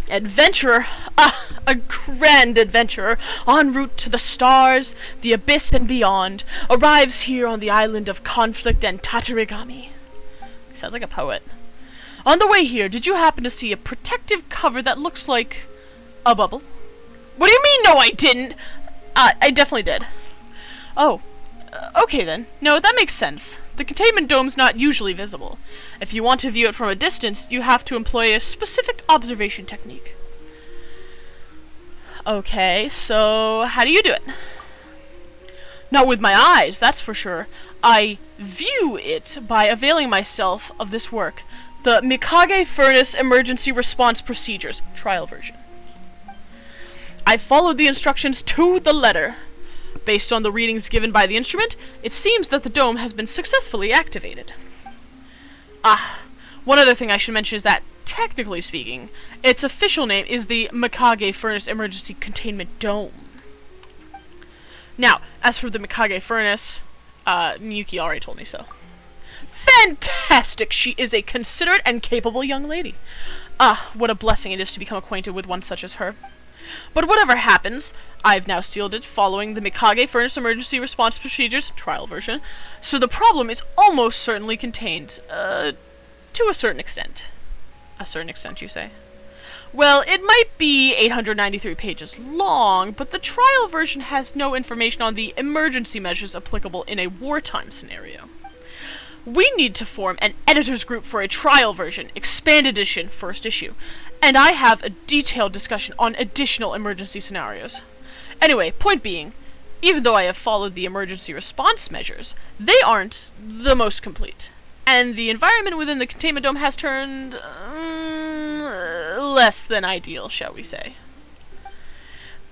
Adventurer? Ah, a grand adventurer, en route to the stars, the abyss and beyond, arrives here on the island of conflict and Tatarigami. Sounds like a poet. On the way here, did you happen to see a protective cover that looks like a bubble? What do you mean, no I didn't? I definitely did. Oh, okay then. No, that makes sense. The containment dome's not usually visible. If you want to view it from a distance, you have to employ a specific observation technique. Okay, so how do you do it? Not with my eyes, that's for sure. I view it by availing myself of this work. The Mikage Furnace Emergency Response Procedures, trial version. I followed the instructions to the letter. Based on the readings given by the instrument, it seems that the dome has been successfully activated. Ah, one other thing I should mention is that, technically speaking, its official name is the Mikage Furnace Emergency Containment Dome. Now, as for the Mikage Furnace, Miyuki already told me so. Fantastic! She is a considerate and capable young lady. Ah, what a blessing it is to become acquainted with one such as her. But whatever happens, I've now sealed it following the Mikage Furnace Emergency Response Procedures trial version, so the problem is almost certainly contained, to a certain extent. A certain extent, you say? Well, it might be 893 pages long, but the trial version has no information on the emergency measures applicable in a wartime scenario. We need to form an editor's group for a trial version, expanded edition, first issue, and I have a detailed discussion on additional emergency scenarios. Anyway, point being, even though I have followed the emergency response measures, they aren't the most complete, and the environment within the containment dome has turned less than ideal, shall we say.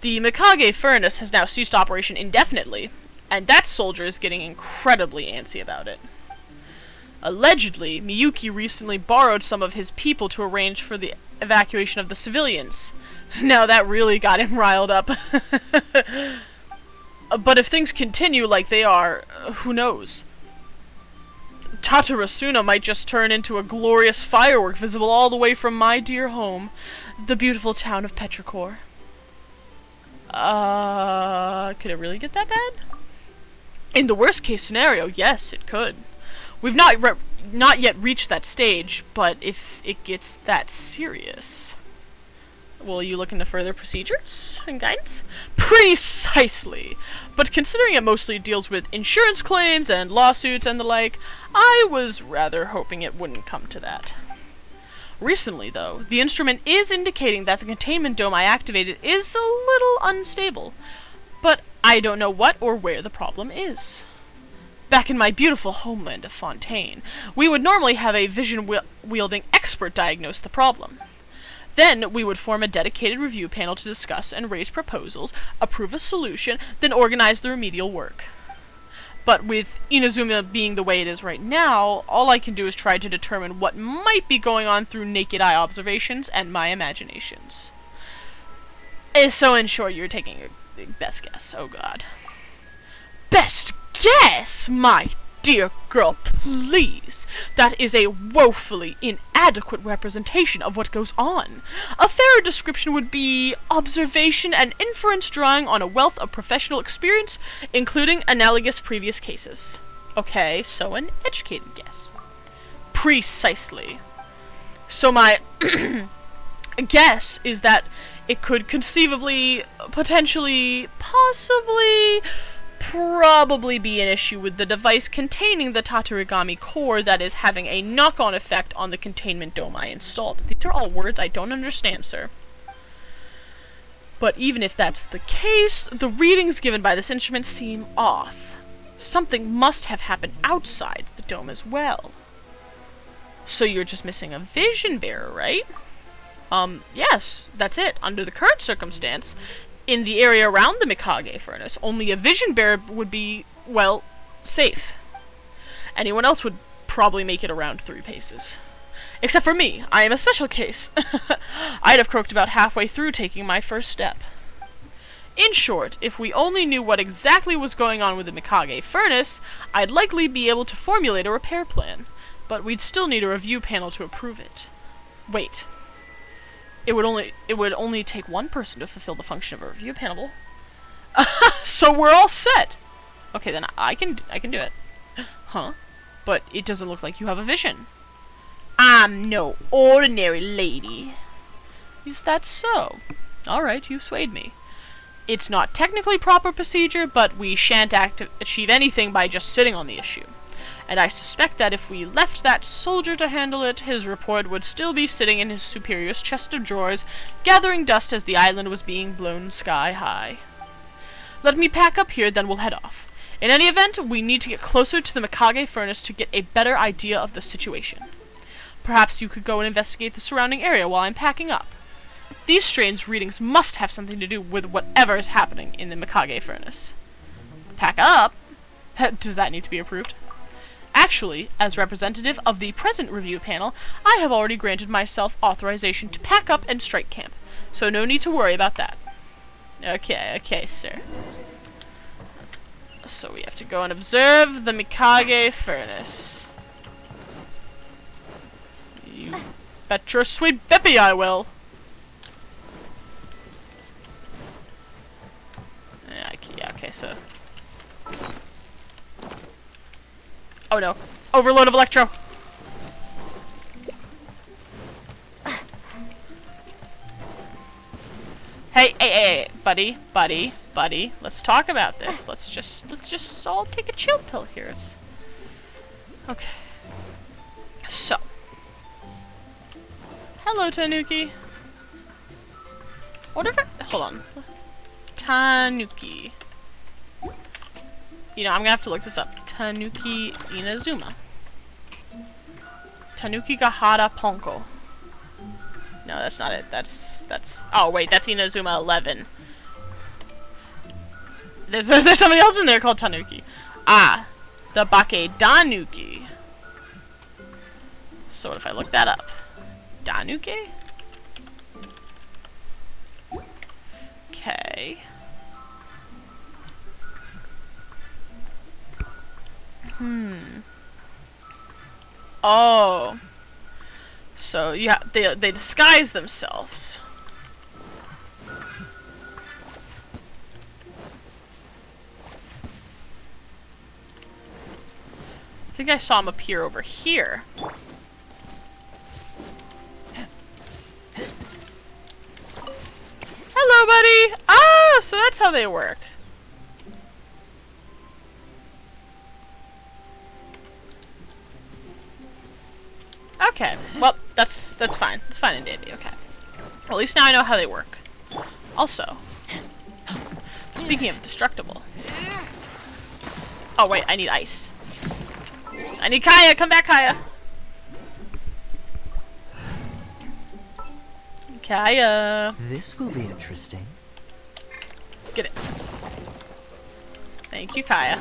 The Mikage Furnace has now ceased operation indefinitely, and that soldier is getting incredibly antsy about it. Allegedly, Miyuki recently borrowed some of his people to arrange for the evacuation of the civilians. Now that really got him riled up. But if things continue like they are, who knows? Tatarasuna might just turn into a glorious firework visible all the way from my dear home, the beautiful town of Petrichor. Could it really get that bad? In the worst case scenario, yes, it could. We've not yet reached that stage, but if it gets that serious... Will you look into further procedures and guidance? Precisely! But considering it mostly deals with insurance claims and lawsuits and the like, I was rather hoping it wouldn't come to that. Recently, though, the instrument is indicating that the containment dome I activated is a little unstable, but I don't know what or where the problem is. Back in my beautiful homeland of Fontaine, we would normally have a vision-wielding expert diagnose the problem. Then we would form a dedicated review panel to discuss and raise proposals, approve a solution, then organize the remedial work. But with Inazuma being the way it is right now, all I can do is try to determine what might be going on through naked eye observations and my imaginations. So in short, you're taking a best guess. Oh god. Best guess, my dear girl, please. That is a woefully inadequate representation of what goes on. A fairer description would be observation and inference drawing on a wealth of professional experience, including analogous previous cases. Okay, so an educated guess. Precisely. So my guess is that it could conceivably, potentially, possibly... probably be an issue with the device containing the Tatarigami core that is having a knock-on effect on the containment dome I installed. These are all words I don't understand, sir. But even if that's the case, the readings given by this instrument seem off. Something must have happened outside the dome as well. So you're just missing a vision bearer, right? Yes, that's it. Under the current circumstance, in the area around the Mikage furnace, only a vision bearer would be, well, safe. Anyone else would probably make it around 3 paces. Except for me. I am a special case. I'd have croaked about halfway through taking my first step. In short, if we only knew what exactly was going on with the Mikage furnace, I'd likely be able to formulate a repair plan. But we'd still need a review panel to approve it. Wait. It would only take one person to fulfill the function of a review panel. So we're all set. Okay, then I can do it. Huh? But it doesn't look like you have a vision. I'm no ordinary lady. Is that so? Alright, you've swayed me. It's not technically proper procedure, but we shan't achieve anything by just sitting on the issue. And I suspect that if we left that soldier to handle it, his report would still be sitting in his superior's chest of drawers, gathering dust as the island was being blown sky high. Let me pack up here, then we'll head off. In any event, we need to get closer to the Mikage furnace to get a better idea of the situation. Perhaps you could go and investigate the surrounding area while I'm packing up. These strange readings must have something to do with whatever is happening in the Mikage furnace. Pack up? Does that need to be approved? Actually, as representative of the present review panel, I have already granted myself authorization to pack up and strike camp, so no need to worry about that. Okay, sir. So we have to go and observe the Mikage furnace. You bet your sweet Beppy I will. Yeah, okay, so... Oh no. Overload of electro! Hey, buddy. Let's talk about this. Let's just all take a chill pill here. Okay. So. Hello, Tanuki. Hold on. Tanuki. You know, I'm gonna have to look this up. Tanuki Inazuma. Tanuki Gahara Ponko. No, that's not it. That's oh wait, that's Inazuma 11. There's somebody else in there called Tanuki. Ah, the Bake Danuki. So what if I look that up? Danuki? Okay. Oh. So yeah, they disguise themselves. I think I saw him appear over here. Hello, buddy! Oh, so that's how they work. Okay, well, that's fine. That's fine and dandy, okay. Well, at least now I know how they work. Also, speaking of destructible. Oh, wait, I need ice. I need Kaya! Come back, Kaya! Kaya! This will be interesting. Get it. Thank you, Kaya.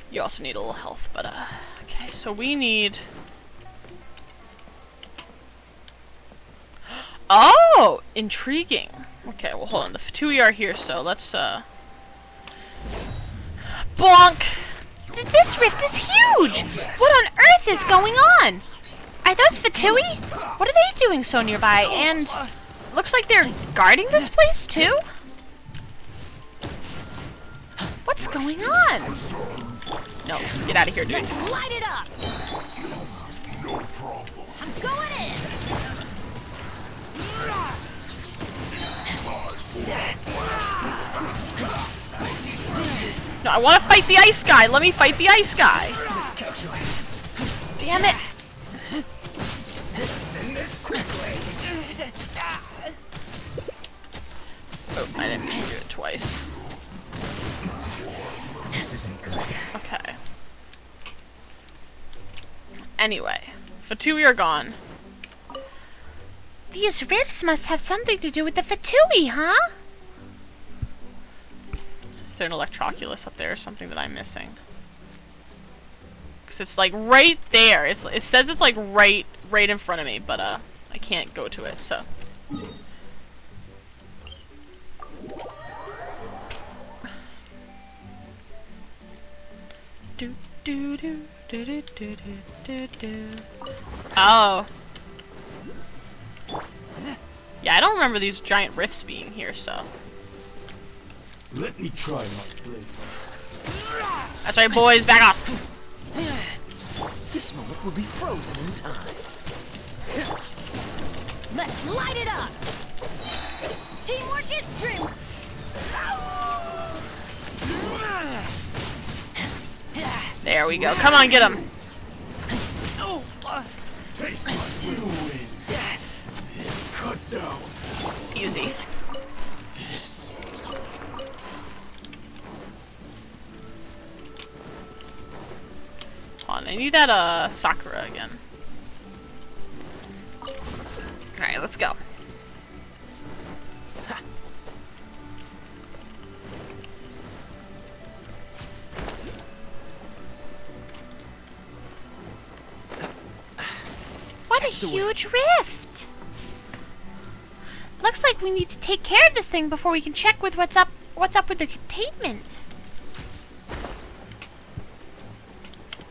You also need a little health, but, okay, so we need... Oh! Intriguing. Okay, well, hold on. The Fatui are here, so let's, Bonk! This rift is huge! What on earth is going on? Are those Fatui? What are they doing so nearby? And looks like they're guarding this place, too? What's going on? No, get out of here, dude. Light it up! I'm going in! No, I want to fight the ice guy. Let me fight the ice guy. Damn it! Oop, I didn't mean to do it twice. This isn't good. Okay. Anyway, Fatui are gone. These rifts must have something to do with the Fatui, huh? Is there an Electroculus up there or something that I'm missing? Because it's like right there. It says it's like right in front of me, but I can't go to it, so. Do do do do do do do do. Oh. Yeah, I don't remember these giant rifts being here, so. Let me try my blade. That's right, boys, back off. This moment will be frozen in time. Let's light it up! Teamwork is true! There we go. Come on, get him. Taste my ruins. This cut down. Easy. This. Hold on, I need that Sakura again. Alright, let's go. What a huge rift! Looks like we need to take care of this thing before we can check with what's up with the containment.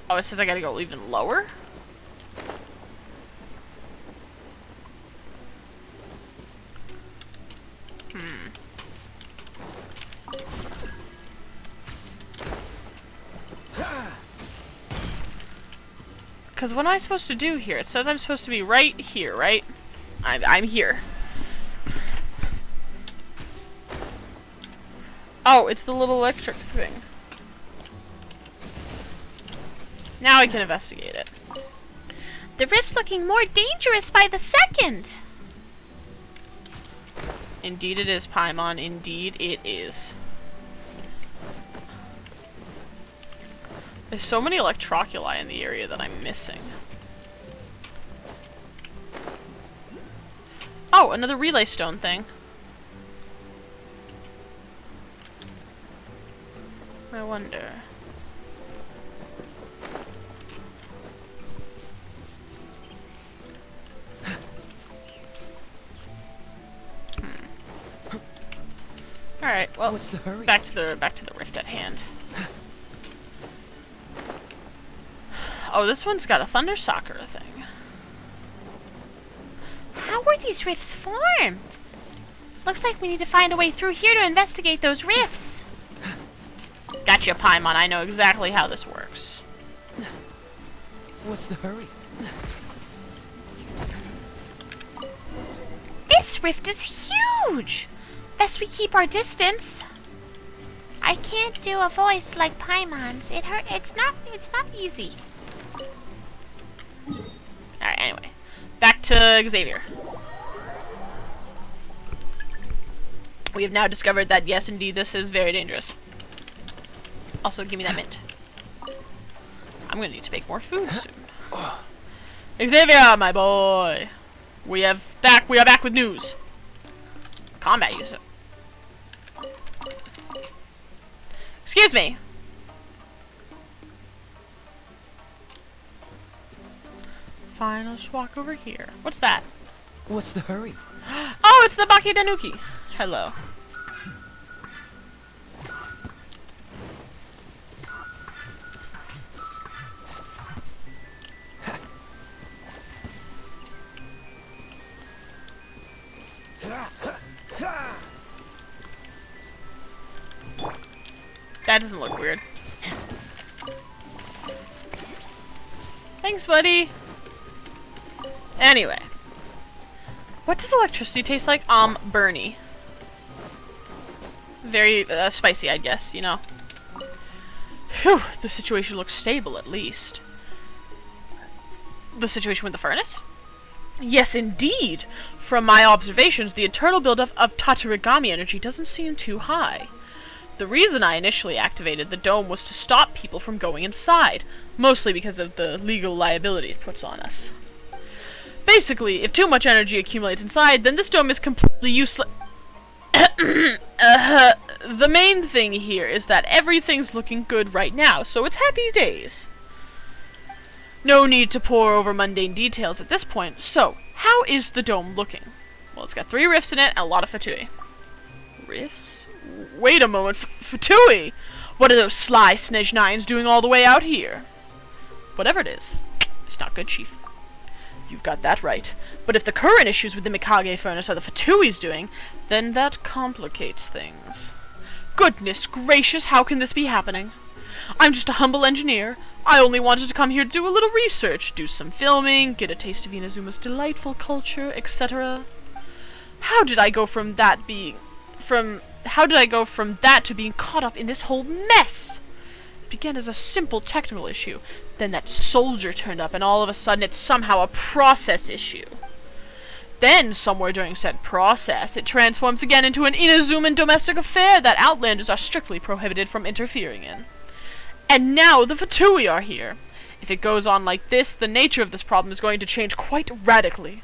Oh, it says I gotta go even lower? Because what am I supposed to do here? It says I'm supposed to be right here, right? I'm here. Oh, it's the little electric thing. Now I can investigate it. The rift's looking more dangerous by the second. Indeed it is, Paimon. Indeed it is. There's so many electroculi in the area that I'm missing. Oh, another relay stone thing. I wonder. Alright, well, What's the hurry? back to the rift at hand. Oh, this one's got a Thunder Sakura thing. How were these rifts formed? Looks like we need to find a way through here to investigate those rifts. Gotcha, Paimon. I know exactly how this works. What's the hurry? This rift is huge! Best we keep our distance. I can't do a voice like Paimon's. It's not easy. Alright, anyway. Back to Xavier. We have now discovered that, yes, indeed, this is very dangerous. Also, give me that mint. I'm gonna need to make more food soon. Xavier, my boy! We are back with news. Combat user. Excuse me. Fine, I'll just walk over here. What's that? What's the hurry? Oh, it's the Baki Danuki. Hello. That doesn't look weird. Thanks, buddy. Anyway. What does electricity taste like? Burny. Very spicy, I guess, you know. Phew, the situation looks stable, at least. The situation with the furnace? Yes, indeed. From my observations, the internal buildup of Tatarigami energy doesn't seem too high. The reason I initially activated the dome was to stop people from going inside, mostly because of the legal liability it puts on us. Basically, if too much energy accumulates inside, then this dome is completely useless. The main thing here is that everything's looking good right now, so it's happy days. No need to pore over mundane details at this point, so how is the dome looking? Well, it's got 3 rifts in it and a lot of fatui. Rifts? Wait a moment, fatui! What are those sly Snezhnines doing all the way out here? Whatever it is, it's not good, Chief. You've got that right. But if the current issues with the Mikage furnace are the Fatui's doing, then that complicates things. Goodness gracious, how can this be happening? I'm just a humble engineer. I only wanted to come here to do a little research, do some filming, get a taste of Inazuma's delightful culture, etc. How did I go from that to being caught up in this whole mess? It began as a simple technical issue. Then that soldier turned up, and all of a sudden it's somehow a process issue. Then, somewhere during said process, it transforms again into an Inazuman domestic affair that Outlanders are strictly prohibited from interfering in. And now the Fatui are here. If it goes on like this, the nature of this problem is going to change quite radically.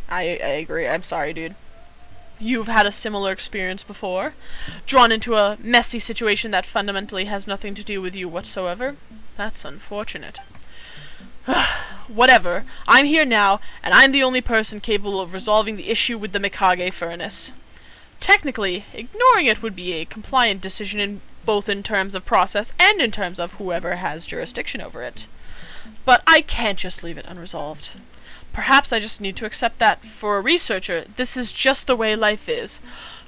I agree. I'm sorry, dude. You've had a similar experience before? Drawn into a messy situation that fundamentally has nothing to do with you whatsoever? That's unfortunate. Whatever. I'm here now, and I'm the only person capable of resolving the issue with the Mikage furnace. Technically, ignoring it would be a compliant decision both in terms of process and in terms of whoever has jurisdiction over it. But I can't just leave it unresolved. Perhaps I just need to accept that, for a researcher, this is just the way life is.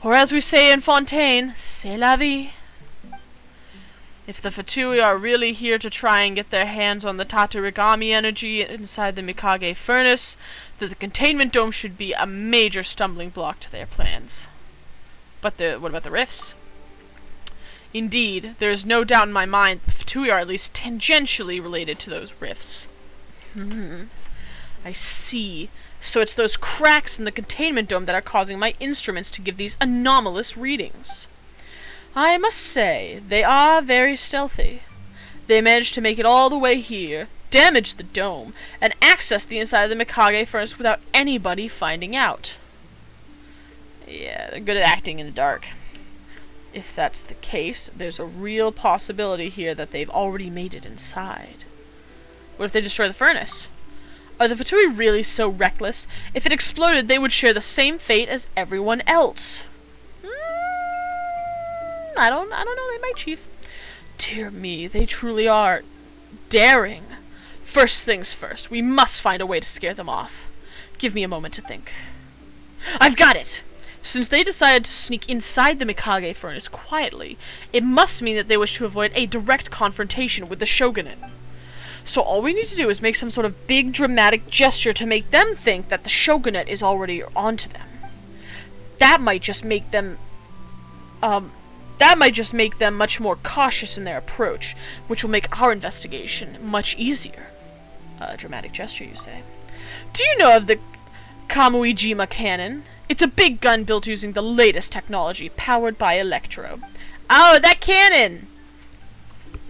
Or as we say in Fontaine, c'est la vie. If the Fatui are really here to try and get their hands on the Tatarigami energy inside the Mikage furnace, then the containment dome should be a major stumbling block to their plans. But what about the rifts? Indeed, there is no doubt in my mind that the Fatui are at least tangentially related to those rifts. I see. So it's those cracks in the containment dome that are causing my instruments to give these anomalous readings. I must say, they are very stealthy. They managed to make it all the way here, damage the dome, and access the inside of the Mikage furnace without anybody finding out. Yeah, they're good at acting in the dark. If that's the case, there's a real possibility here that they've already made it inside. What if they destroy the furnace? Are the Fatui really so reckless? If it exploded, they would share the same fate as everyone else. I don't know, they might, Chief. Dear me, they truly are daring. First things first, we must find a way to scare them off. Give me a moment to think. I've got it! Since they decided to sneak inside the Mikage furnace quietly, it must mean that they wish to avoid a direct confrontation with the shogunate. So all we need to do is make some sort of big dramatic gesture to make them think that the shogunate is already onto them. That might just make them much more cautious in their approach, which will make our investigation much easier. A dramatic gesture, you say? Do you know of the Kamuijima cannon? It's a big gun built using the latest technology, powered by electro. Oh, that cannon!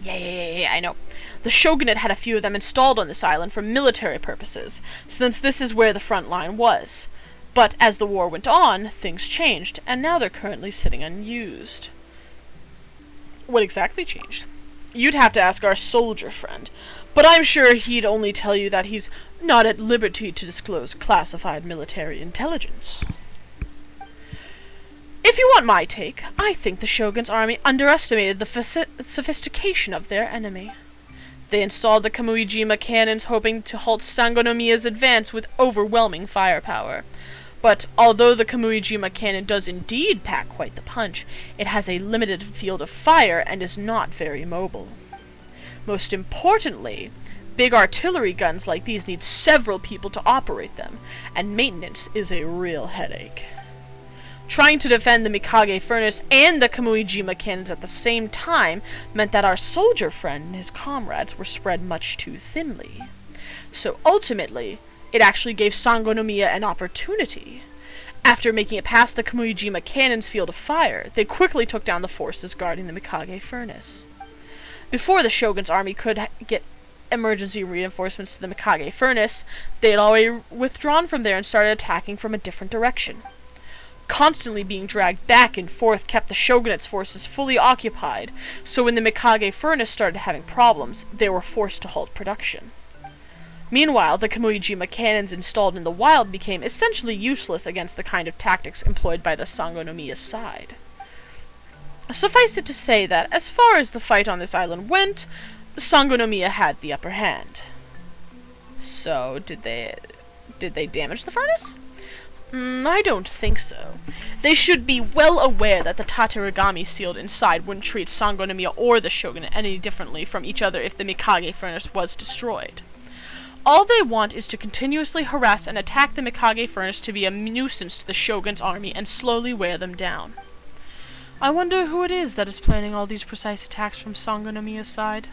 Yeah, I know. The shogunate had a few of them installed on this island for military purposes, since this is where the front line was. But as the war went on, things changed, and now they're currently sitting unused. What exactly changed? You'd have to ask our soldier friend, but I'm sure he'd only tell you that he's not at liberty to disclose classified military intelligence. If you want my take, I think the Shogun's army underestimated the sophistication of their enemy. They installed the Kamuijima cannons hoping to halt Sangonomiya's advance with overwhelming firepower. But although the Kamuijima cannon does indeed pack quite the punch, it has a limited field of fire and is not very mobile. Most importantly, big artillery guns like these need several people to operate them, and maintenance is a real headache. Trying to defend the Mikage furnace and the Kamuijima cannons at the same time meant that our soldier friend and his comrades were spread much too thinly. So ultimately, It actually gave Sangonomiya an opportunity. After making it past the Kamui-jima cannon's field of fire, they quickly took down the forces guarding the Mikage furnace. Before the Shogun's army could get emergency reinforcements to the Mikage furnace, they had already withdrawn from there and started attacking from a different direction. Constantly being dragged back and forth kept the Shogunate's forces fully occupied, so when the Mikage furnace started having problems, they were forced to halt production. Meanwhile, the Kamui-jima cannons installed in the wild became essentially useless against the kind of tactics employed by the Sangonomiya side. Suffice it to say that, as far as the fight on this island went, Sangonomiya had the upper hand. So, did they damage the furnace? I don't think so. They should be well aware that the Tatarigami sealed inside wouldn't treat Sangonomiya or the Shogunate any differently from each other if the Mikage furnace was destroyed. All they want is to continuously harass and attack the Mikage furnace to be a nuisance to the Shogun's army and slowly wear them down. I wonder who it is that is planning all these precise attacks from Sangonomiya's side.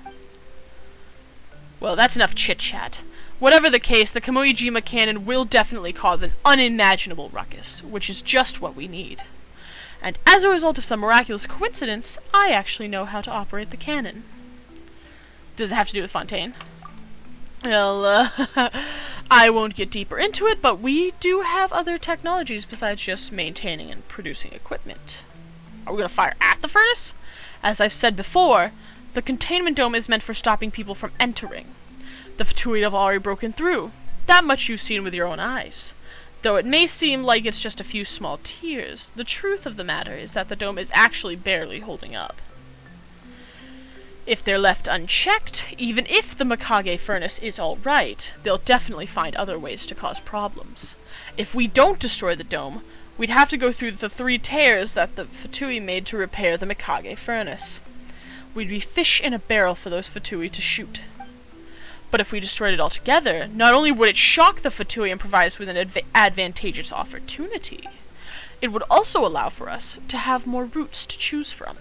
Well, that's enough chit-chat. Whatever the case, the Kamui-jima cannon will definitely cause an unimaginable ruckus, which is just what we need. And as a result of some miraculous coincidence, I actually know how to operate the cannon. Does it have to do with Fontaine? Well, I won't get deeper into it, but we do have other technologies besides just maintaining and producing equipment. Are we going to fire at the furnace? As I've said before, the containment dome is meant for stopping people from entering. The Fatui have already broken through. That much you've seen with your own eyes. Though it may seem like it's just a few small tears, the truth of the matter is that the dome is actually barely holding up. If they're left unchecked, even if the Mikage furnace is alright, they'll definitely find other ways to cause problems. If we don't destroy the dome, we'd have to go through the 3 tears that the Fatui made to repair the Mikage furnace. We'd be fish in a barrel for those Fatui to shoot. But if we destroyed it altogether, not only would it shock the Fatui and provide us with an advantageous opportunity, it would also allow for us to have more routes to choose from.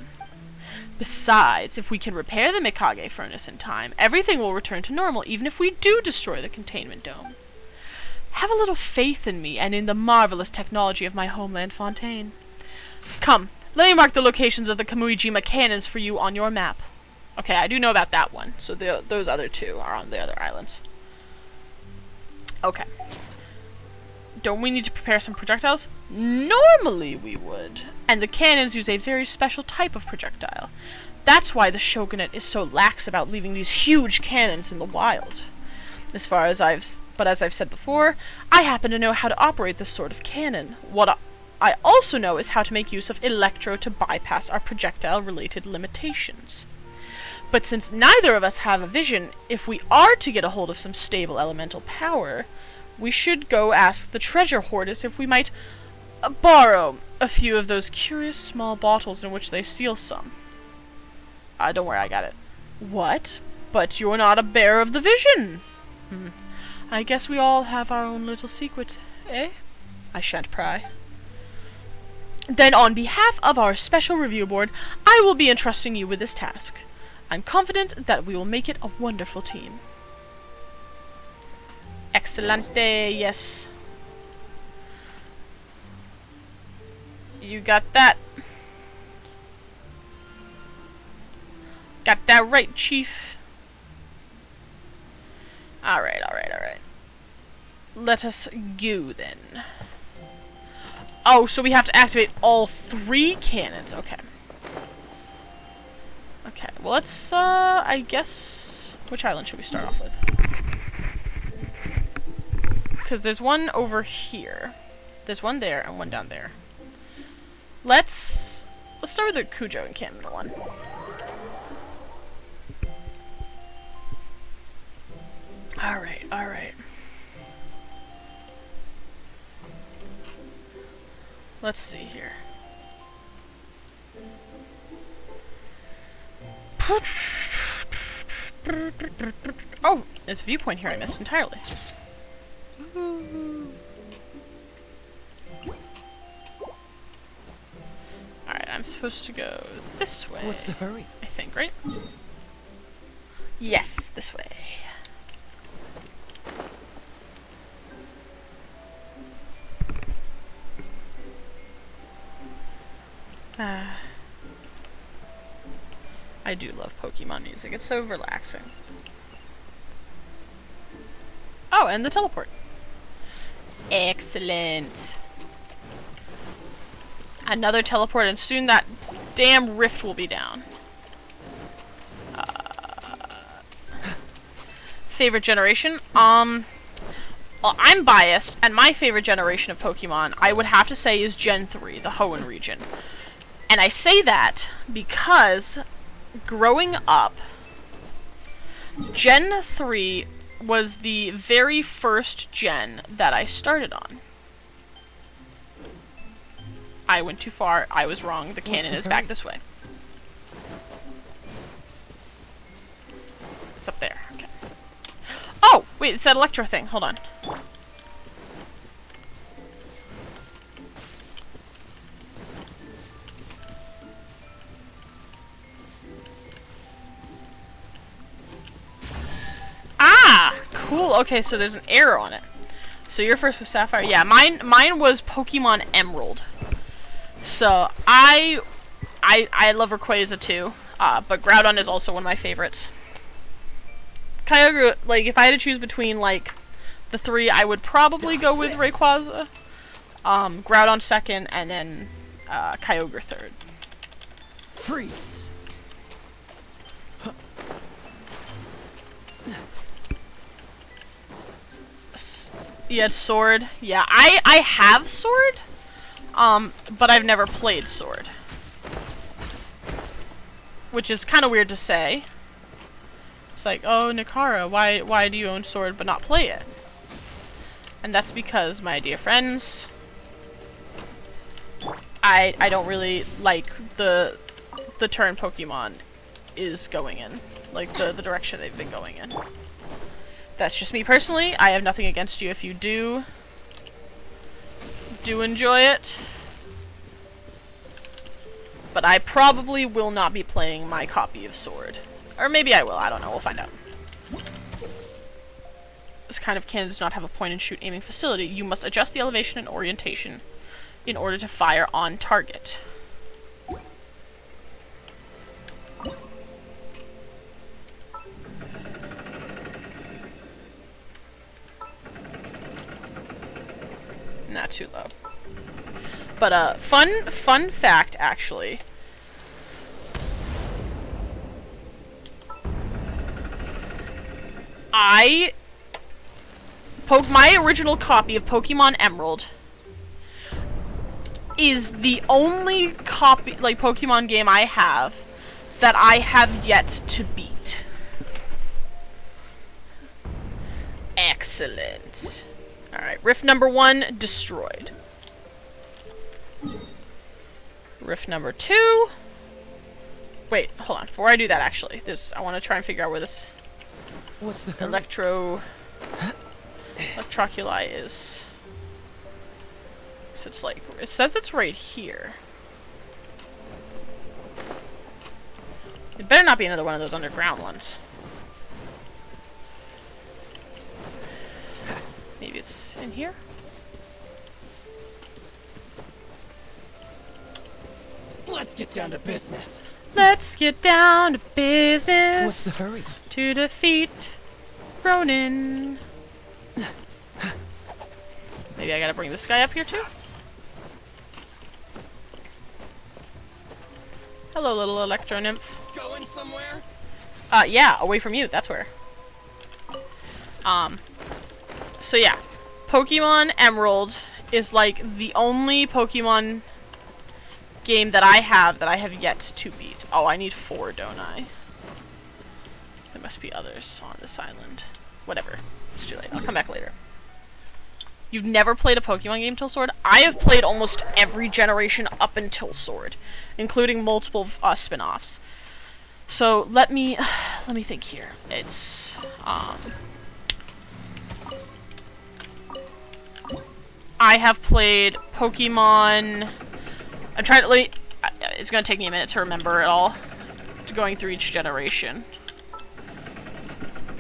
Besides, if we can repair the Mikage furnace in time, everything will return to normal even if we do destroy the containment dome. Have a little faith in me and in the marvelous technology of my homeland Fontaine. Come, let me mark the locations of the Kamui-jima cannons for you on your map. Okay, I do know about that one, so those other 2 are on the other islands. Okay. Don't we need to prepare some projectiles? Normally we would. And the cannons use a very special type of projectile. That's why the Shogunate is so lax about leaving these huge cannons in the wild. As I've said before, I happen to know how to operate this sort of cannon. What I also know is how to make use of electro to bypass our projectile-related limitations. But since neither of us have a vision, if we are to get a hold of some stable elemental power, we should go ask the treasure hoarders if we might borrow a few of those curious small bottles in which they seal some. Don't worry, I got it. What? But you're not a bearer of the vision! I guess we all have our own little secrets, eh? I shan't pry. Then on behalf of our special review board, I will be entrusting you with this task. I'm confident that we will make it a wonderful team. Excelente, yes. You got that. Got that right, Chief. Alright. Let us go, then. Oh, so we have to activate all 3 cannons. Okay. Okay, well let's, I guess... Which island should we start off with? Because there's one over here. There's one there and one down there. Let's start with the Kujo encampment one. Alright. Let's see here. Oh, there's a viewpoint here I missed entirely. Alright, I'm supposed to go this way. What's the hurry? I think, right? Yes, this way. I do love Pokemon music. It's so relaxing. Oh, and the teleport. Excellent. Another teleport, and soon that damn rift will be down. Favorite generation? Well, I'm biased, and my favorite generation of Pokemon, I would have to say, is Gen 3, the Hoenn region. And I say that because growing up, Gen 3 was the very first gen that I started on. I went too far. I was wrong. The cannon is back this way. It's up there. Okay. Oh! Wait, it's that Electro thing. Hold on. Ah! Cool. Okay, so there's an arrow on it. So your first was Sapphire. Yeah, mine was Pokemon Emerald. So I love Rayquaza too, but Groudon is also one of my favorites. Kyogre, like, if I had to choose between, like, the three, I would probably go with Rayquaza, Groudon second, and then Kyogre third. Freeze. You had Sword. Yeah, I have Sword, but I've never played Sword. Which is kind of weird to say. It's like, oh, Nikara, why do you own Sword but not play it? And that's because, my dear friends, I don't really like the turn Pokemon is going in. Like, the direction they've been going in. That's just me personally. I have nothing against you if you do enjoy it. But I probably will not be playing my copy of Sword. Or maybe I will, I don't know, we'll find out. This kind of cannon does not have a point-and-shoot aiming facility. You must adjust the elevation and orientation in order to fire on target. Not too low. But fun fact actually. My original copy of Pokemon Emerald is the only copy, like, Pokemon game I have that I have yet to beat. Excellent. Alright, Rift number 1 destroyed. Rift number 2. Wait, hold on. Before I do that, actually, I want to try and figure out where this What's the hurry? Electroculi is. So it's like, it says it's right here. It better not be another one of those underground ones. Maybe it's in here? Let's get down to business. Let's get down to business. What's the hurry? To defeat Ronin. Maybe I gotta bring this guy up here too? Hello, little electro nymph. Going somewhere? Yeah, away from you, that's where. So yeah. Pokemon Emerald is like the only Pokemon game that I have yet to beat. Oh, I need 4, don't I? There must be others on this island. Whatever. It's too late. I'll come back later. You've never played a Pokemon game till Sword? I have played almost every generation up until Sword, including multiple spin-offs. So let me think here. It's I have played Pokemon. I'm trying to it's gonna take me a minute to remember it all. Going through each generation.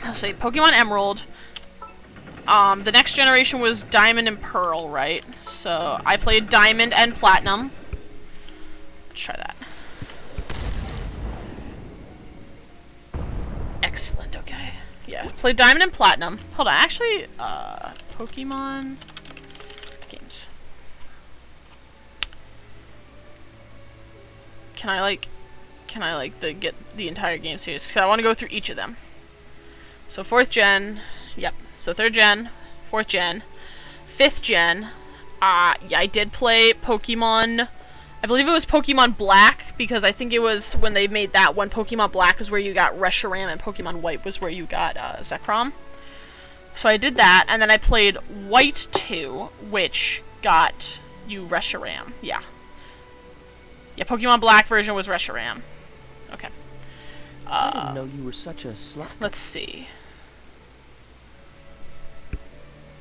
I'll say Pokemon Emerald. The next generation was Diamond and Pearl, right? So I played Diamond and Platinum. Let's try that. Excellent, okay. Yeah, play Diamond and Platinum. Hold on, actually, Pokemon games. Can I get the entire game series? Because I want to go through each of them. So 4th gen, yep. So 3rd gen, 4th gen, 5th gen. Yeah, I did play Pokemon. I believe it was Pokemon Black, because I think it was when they made that one. Pokemon Black was where you got Reshiram, and Pokemon White was where you got Zekrom. So I did that, and then I played White 2, which got you Reshiram. Yeah. Yeah, Pokemon Black version was Reshiram. Okay. I didn't know you were such a slacker. Let's see.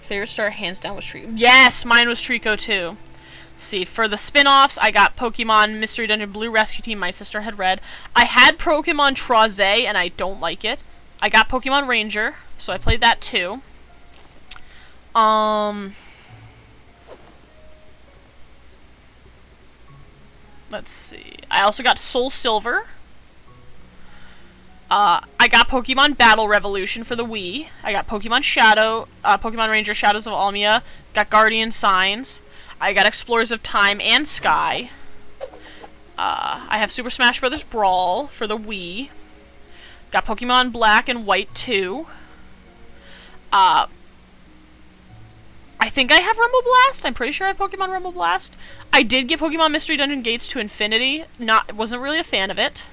Favorite star, hands down, was Trico. Yes, mine was Trico too. See, for the spin-offs, I got Pokemon Mystery Dungeon Blue Rescue Team, my sister had red. I had Pokemon Troze, and I don't like it. I got Pokemon Ranger, so I played that too. Let's see. I also got Soul Silver. I got Pokemon Battle Revolution for the Wii. I got Pokemon Shadow, Pokemon Ranger Shadows of Almia. Got Guardian Signs. I got Explorers of Time and Sky. I have Super Smash Bros. Brawl for the Wii. Got Pokemon Black and White 2. I think I have Rumble Blast. I'm pretty sure I have Pokemon Rumble Blast. I did get Pokemon Mystery Dungeon Gates to Infinity. Wasn't really a fan of it.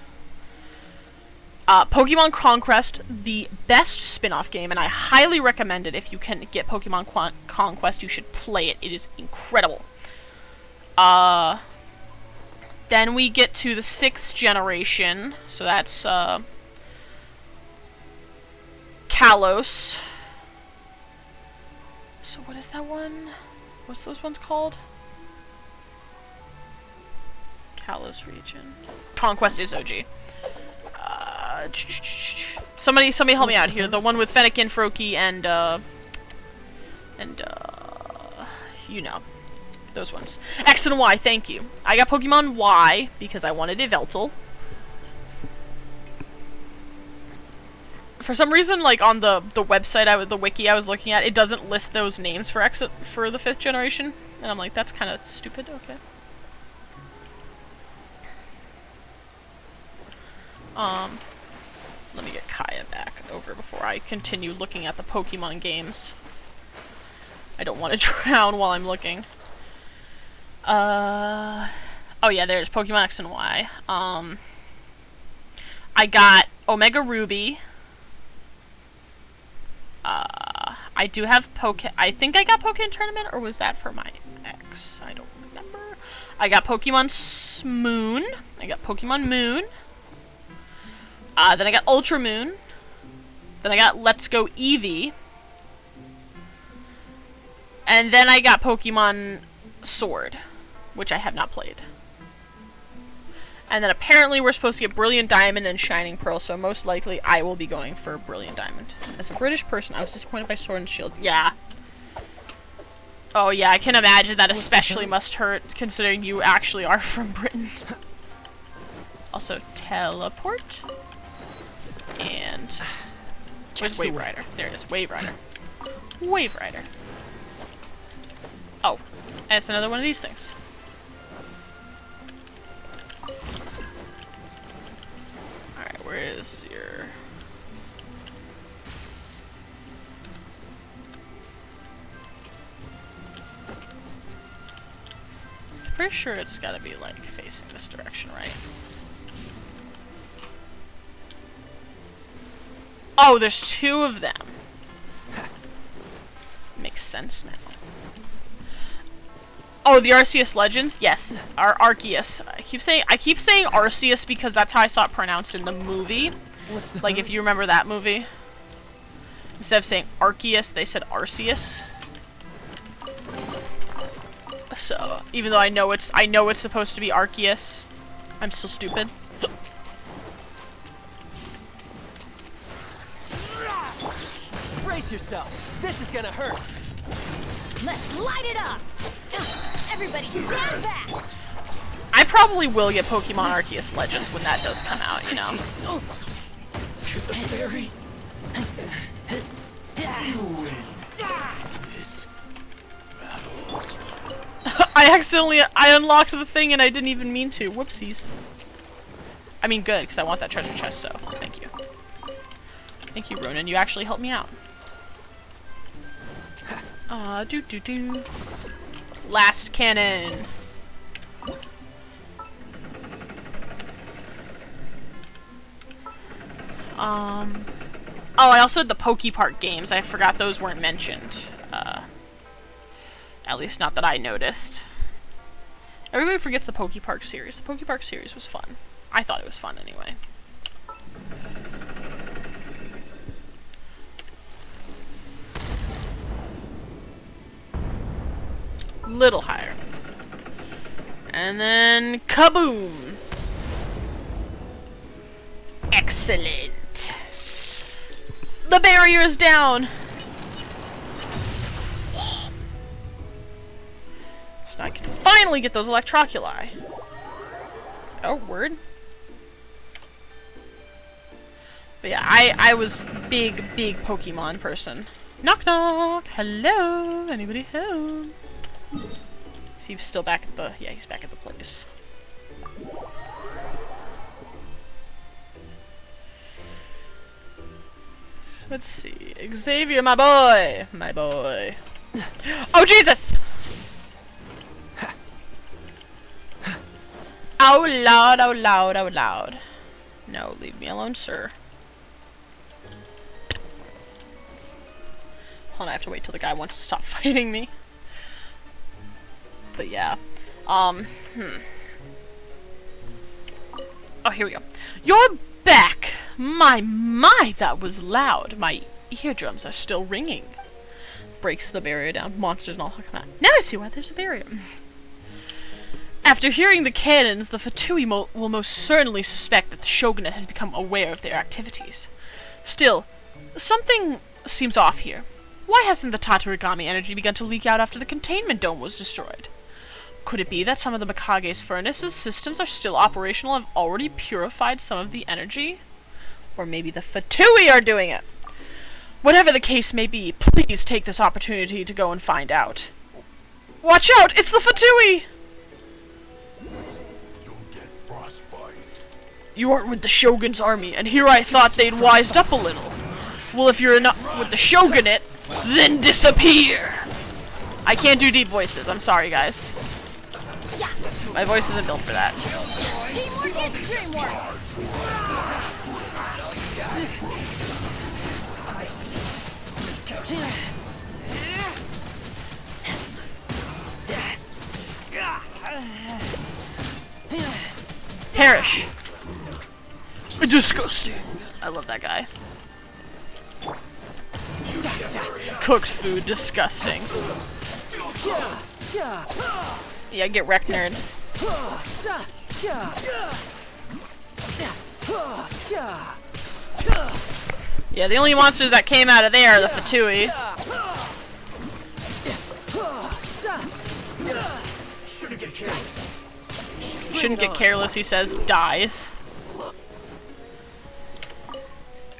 Pokemon Conquest, the best spin-off game, and I highly recommend it. If you can get Pokemon Conquest, you should play it. It is incredible. Then we get to the 6th generation, so that's Kalos. So what is that one? What's those ones called? Kalos region. Conquest is OG. Somebody help me out here. The one with Fennekin, Froakie, and you know, those ones. X and Y, thank you. I got Pokemon Y because I wanted Yveltal. For some reason, like on the website, the wiki I was looking at, it doesn't list those names for the 5th generation, and I'm like, that's kind of stupid. Okay. Let me get Kaya back over before I continue looking at the Pokemon games. I don't want to drown while I'm looking. Oh yeah, there's Pokemon X and Y. I got Omega Ruby. I do have I think I got Pokemon Tournament, or was that for my ex? I don't remember. I got Pokemon Moon. I got Pokemon Moon. Then I got Ultra Moon. Then I got Let's Go Eevee. And then I got Pokemon Sword, which I have not played. And then apparently we're supposed to get Brilliant Diamond and Shining Pearl, so most likely I will be going for Brilliant Diamond. As a British person, I was disappointed by Sword and Shield. Yeah. Oh yeah, I can imagine that especially must hurt, considering you actually are from Britain. Also, Teleport. And where's Wave Rider? There it is, Wave Rider. Wave Rider. Oh, and it's another one of these things. Alright, where is your... Pretty sure it's gotta be, like, facing this direction, right? Oh, there's 2 of them. Makes sense now. Oh, the Arceus Legends? Yes, Arceus. I keep saying Arceus because that's how I saw it pronounced in the movie. Like if you remember that movie. Instead of saying Arceus, they said Arceus. So, even though I know it's supposed to be Arceus, I'm still stupid. Brace yourself. This is gonna hurt. Let's light it up! Everybody stand back! probably will get Pokemon Arceus Legends when that does come out, you know. You win. This I unlocked the thing and I didn't even mean to. Whoopsies. I mean, good, because I want that treasure chest, so thank you. Thank you, Ronan. You actually helped me out. Last cannon. Oh, I also had the Poke Park games. I forgot those weren't mentioned. At least not that I noticed. Everybody forgets the Poke Park series. The Poke Park series was fun. I thought it was fun anyway. Little higher. And then kaboom! Excellent. The barrier's down. So now I can finally get those Electroculi. Oh, word. But yeah, I was big Pokemon person. Knock knock. Hello. Anybody home? Is he still back at the? Yeah, he's back at the place. Let's see. Xavier, my boy! My boy. Oh, Jesus! Oh, loud, oh, loud, oh, loud. No, leave me alone, sir. Hold on, I have to wait till the guy wants to stop fighting me. But yeah. Oh, here we go. You're back! My, that was loud. My eardrums are still ringing. Breaks the barrier down. Monsters and all come out. Now I see why there's a barrier. After hearing the cannons, the Fatui will most certainly suspect that the Shogunate has become aware of their activities. Still, something seems off here. Why hasn't the Tatarigami energy begun to leak out after the containment dome was destroyed? Could it be that some of the Mikage's furnaces systems are still operational and have already purified some of the energy? Or maybe the Fatui are doing it. Whatever the case may be, please take this opportunity to go and find out. Watch out! It's the Fatui! you'll get frostbite. You aren't with the Shogun's army, and here I thought they'd wised up a little. Well, if you're not with the Shogunate, then disappear! I can't do deep voices. I'm sorry, guys. My voice isn't built for that. Teamwork is dreamwork. Perish. Disgusting. I love that guy. Cooked food, disgusting. Yeah, get wrecked, nerd. Yeah, the only monsters that came out of there are the Fatui. Shouldn't get careless, he says. Dies.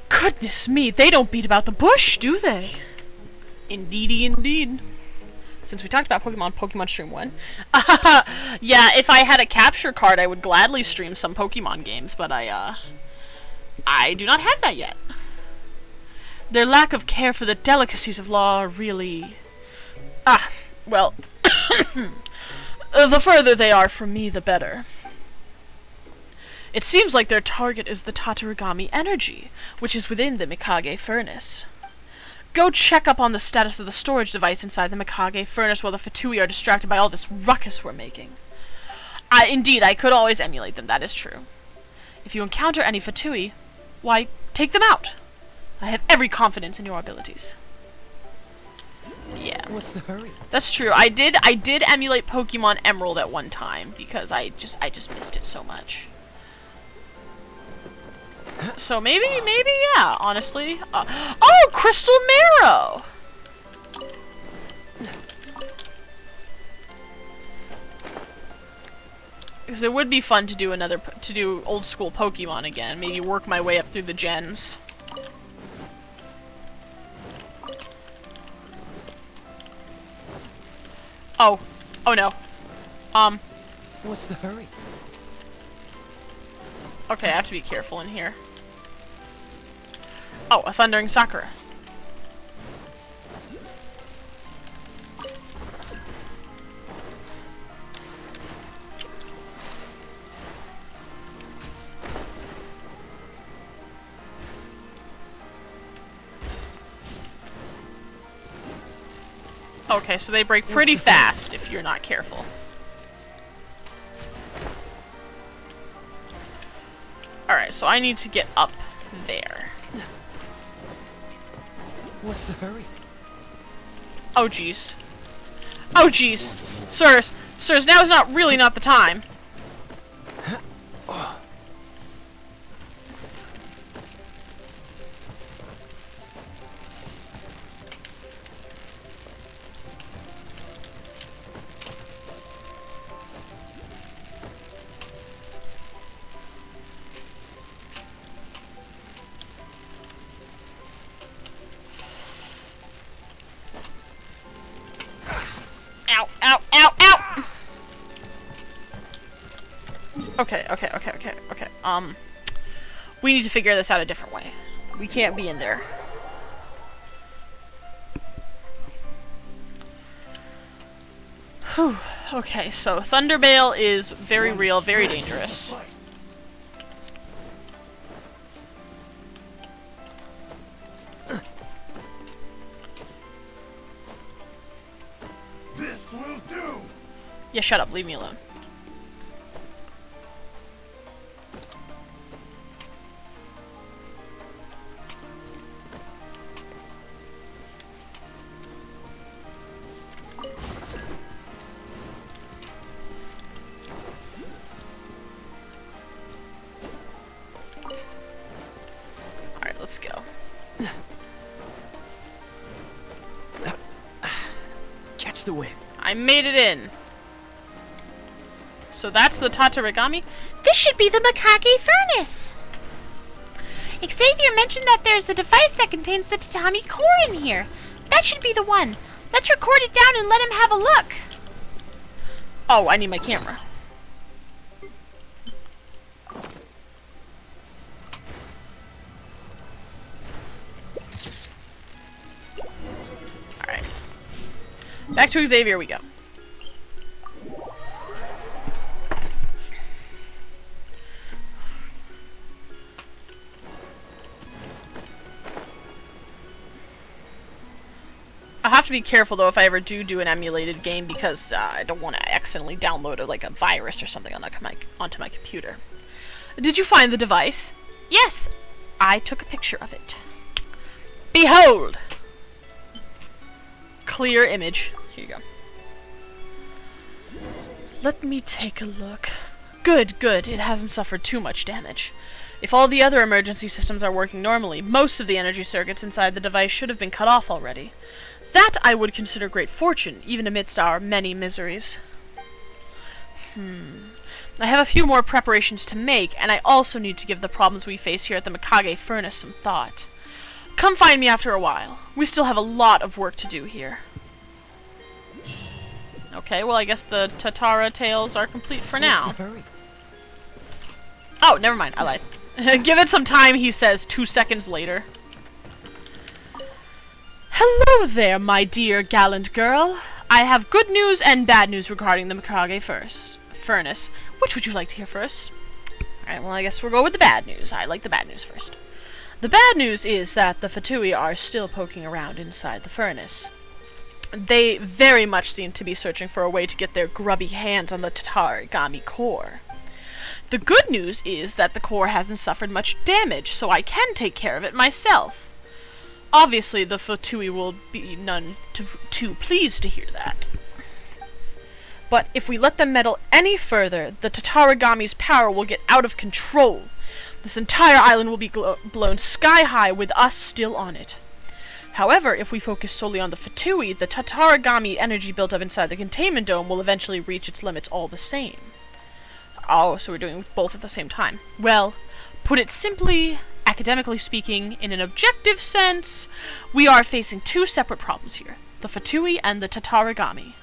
Goodness me, they don't beat about the bush, do they? Indeedy, indeed. Since we talked about Pokemon Stream 1. Yeah, if I had a capture card, I would gladly stream some Pokemon games, but I do not have that yet. Their lack of care for the delicacies of law are really... well... the further they are from me, the better. It seems like their target is the Tatarigami energy, which is within the Mikage furnace. Go check up on the status of the storage device inside the Mikage furnace while the Fatui are distracted by all this ruckus we're making. Indeed, I could always emulate them, that is true. If you encounter any Fatui, why, take them out. I have every confidence in your abilities. Yeah. What's the hurry? That's true. I did emulate Pokemon Emerald at one time because I just missed it so much. So maybe, yeah, honestly. Oh, Crystal Marrow! Because it would be fun to do old school Pokemon again. Maybe work my way up through the gens. Oh. Oh no. What's the hurry? Okay, I have to be careful in here. Oh, a Thundering Sakura. Okay, so they break pretty fast if you're not careful. Alright, so I need to get up there. What's the hurry? Oh jeez. Oh jeez. Sirs, now is really not the time. Ow, ow, ow, ow! Okay. We need to figure this out a different way. We can't be in there. Whew. Okay, so Thunderbale is very real, very dangerous. This will do. Yeah, shut up, leave me alone. Alright, let's go. Catch the wind. I made it in. So that's the Tatarigami? This should be the Mikage furnace. Xavier mentioned that there's a device that contains the tatami core in here. That should be the one. Let's record it down and let him have a look. Oh, I need my camera. Alright. Back to Xavier we go. I'll have to be careful though if I ever do an emulated game because I don't want to accidentally download a virus or something onto my computer. Did you find the device? Yes. I took a picture of it. Behold! Clear image. Here you go. Let me take a look. Good. It hasn't suffered too much damage. If all the other emergency systems are working normally, most of the energy circuits inside the device should have been cut off already. That I would consider great fortune, even amidst our many miseries. I have a few more preparations to make, and I also need to give the problems we face here at the Mikage Furnace some thought. Come find me after a while. We still have a lot of work to do here. Okay, well I guess the Tatara tales are complete for now. What's the hurry? Oh, never mind, I lied. Give it some time, he says 2 seconds later. Hello there, my dear gallant girl. I have good news and bad news regarding the Mikage Furnace. Which would you like to hear first? Alright, well I guess we'll go with the bad news. I like the bad news first. The bad news is that the Fatui are still poking around inside the furnace. They very much seem to be searching for a way to get their grubby hands on the Tatarigami core. The good news is that the core hasn't suffered much damage, so I can take care of it myself. Obviously, the Fatui will be none too pleased to hear that. But if we let them meddle any further, the Tatarigami's power will get out of control. This entire island will be blown sky high with us still on it. However, if we focus solely on the Fatui, the Tatarigami energy built up inside the containment dome will eventually reach its limits all the same. Oh, so we're doing both at the same time. Well, put it simply, academically speaking, in an objective sense, we are facing two separate problems here. The Fatui and the Tatarigami.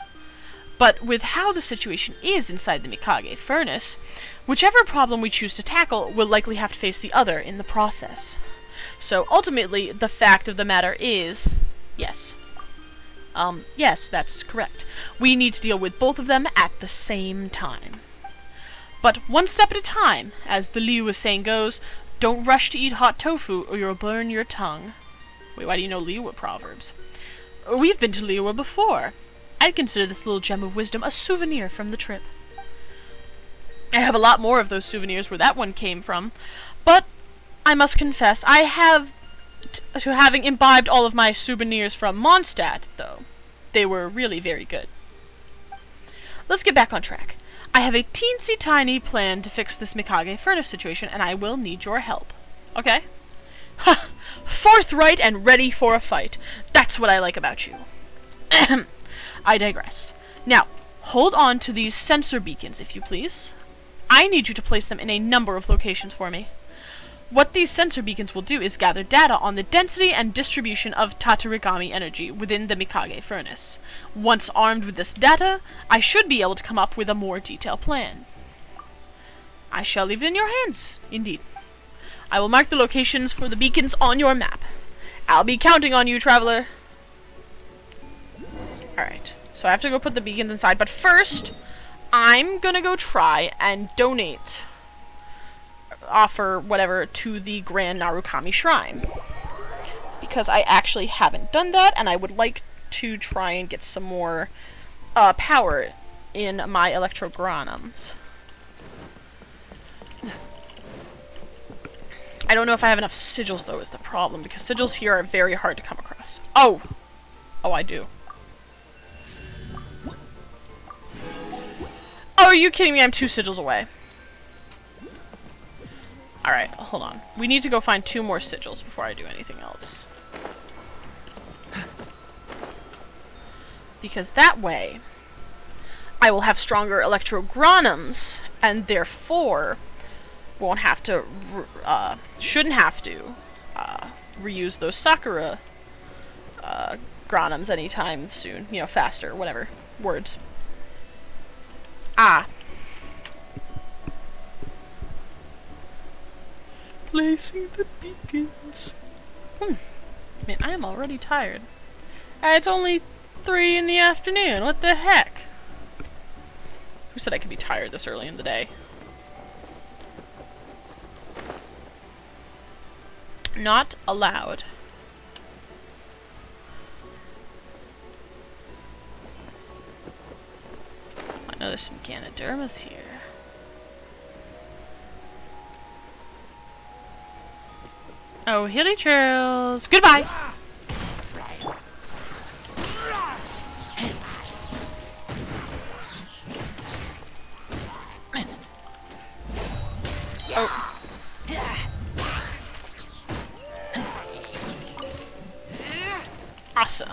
But with how the situation is inside the Mikage furnace, whichever problem we choose to tackle will likely have to face the other in the process. So ultimately, the fact of the matter is, yes. Yes, that's correct. We need to deal with both of them at the same time. But one step at a time, as the Liyue saying goes, don't rush to eat hot tofu or you'll burn your tongue. Wait, why do you know Liyue proverbs? We've been to Liyue before. I'd consider this little gem of wisdom a souvenir from the trip. I have a lot more of those souvenirs where that one came from, but I must confess, I have to having imbibed all of my souvenirs from Mondstadt, though. They were really very good. Let's get back on track. I have a teensy tiny plan to fix this Mikage furnace situation, and I will need your help. Okay? Ha! Forthright and ready for a fight. That's what I like about you. I digress. Now, hold on to these sensor beacons, if you please. I need you to place them in a number of locations for me. What these sensor beacons will do is gather data on the density and distribution of Tatarigami energy within the Mikage furnace. Once armed with this data, I should be able to come up with a more detailed plan. I shall leave it in your hands, indeed. I will mark the locations for the beacons on your map. I'll be counting on you, traveler. Alright, so I have to go put the beacons inside, but first, I'm gonna go try and offer whatever to the Grand Narukami Shrine. Because I actually haven't done that, and I would like to try and get some more power in my Electrogranums. I don't know if I have enough sigils, though, is the problem, because sigils here are very hard to come across. Oh! Oh, I do. Oh, are you kidding me? I'm 2 sigils away. Alright, hold on. We need to go find 2 more sigils before I do anything else. Because that way, I will have stronger Electrogranums, and therefore won't have to, shouldn't have to, reuse those Sakura, Granums anytime soon. You know, faster, whatever. Words. Ah. Placing the beacons. Man, I am already tired. It's only 3 in the afternoon. What the heck? Who said I could be tired this early in the day? Not allowed. I know there's some Ganodermas here. Oh, hilly trails. Goodbye! Oh. Awesome.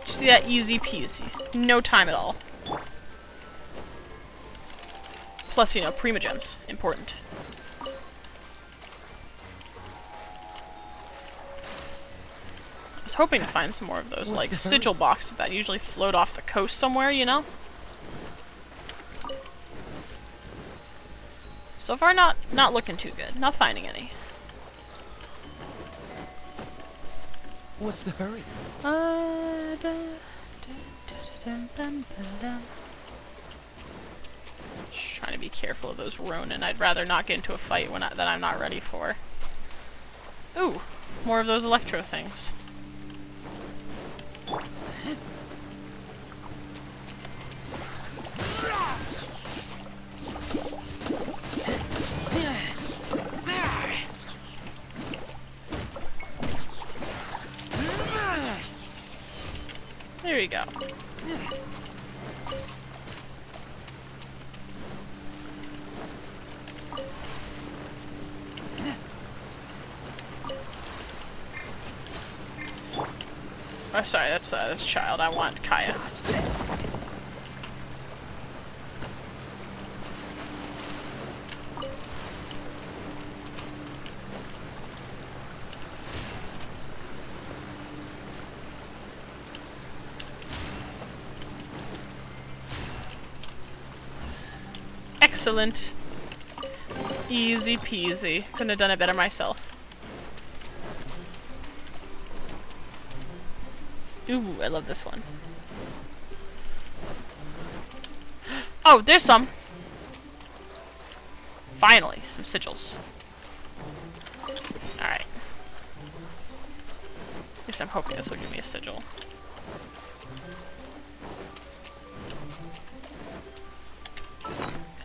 See that? Easy peasy. No time at all. Plus, you know, Primogems. Important. I was hoping to find some more of those, like, sigil boxes that usually float off the coast somewhere, you know? So far, not looking too good. Not finding any. What's the hurry? Just trying to be careful of those Ronin. I'd rather not get into a fight that I'm not ready for. Ooh, more of those electro things. There you go. Oh, sorry, that's Child. I want Kaya. Excellent. Easy peasy. Couldn't have done it better myself. Ooh, I love this one. Oh, there's some. Finally, some sigils. Alright. At least I'm hoping this will give me a sigil.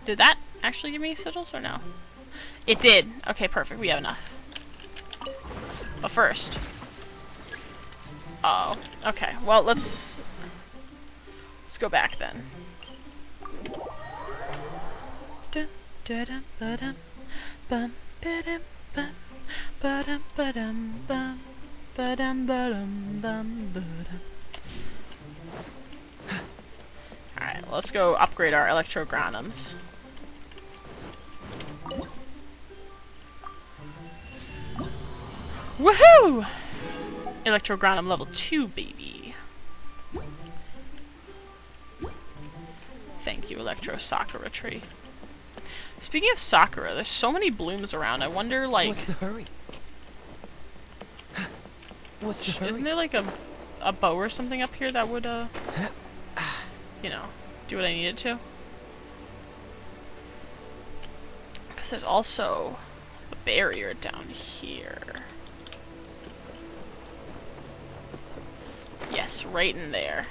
Did that actually give me sigils or no? It did. Okay, perfect. We have enough. But first. Oh. Okay. Well, let's go back then. Alright, let's go upgrade our electrogranums. Woohoo! Electrogranum level 2, baby. Thank you, Electro Sakura tree. Speaking of Sakura, there's so many blooms around. I wonder, like... What's the hurry? What's the hurry? Isn't there, like, a bow or something up here that would, you know, do what I needed to? Because there's also a barrier down here. Yes, right in there.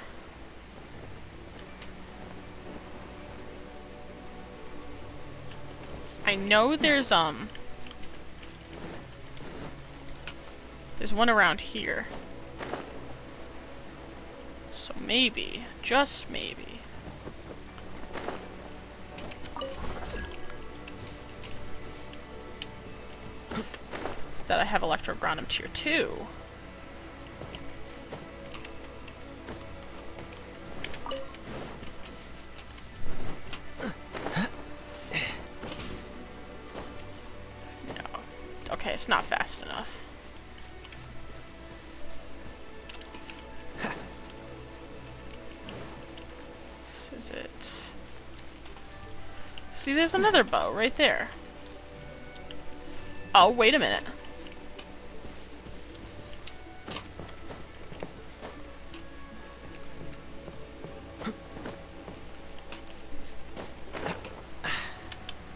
I know there's one around here. So maybe, just maybe. That I have Electrogranum tier 2. Okay, it's not fast enough. This is it. See, there's another bow right there. Oh, wait a minute.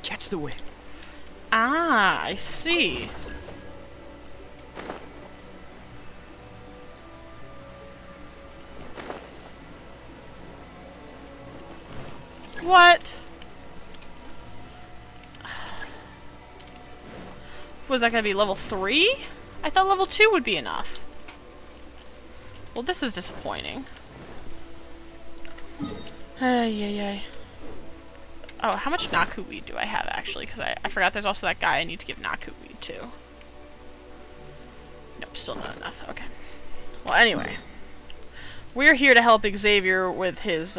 Catch the wind. Ah, I see. What? Was that gonna be level 3? I thought level 2 would be enough. Well, this is disappointing. Ay. Oh, how much Naku weed do I have, actually? Because I forgot there's also that guy I need to give Naku weed to. Nope, still not enough. Okay. Well, anyway. We're here to help Xavier with his,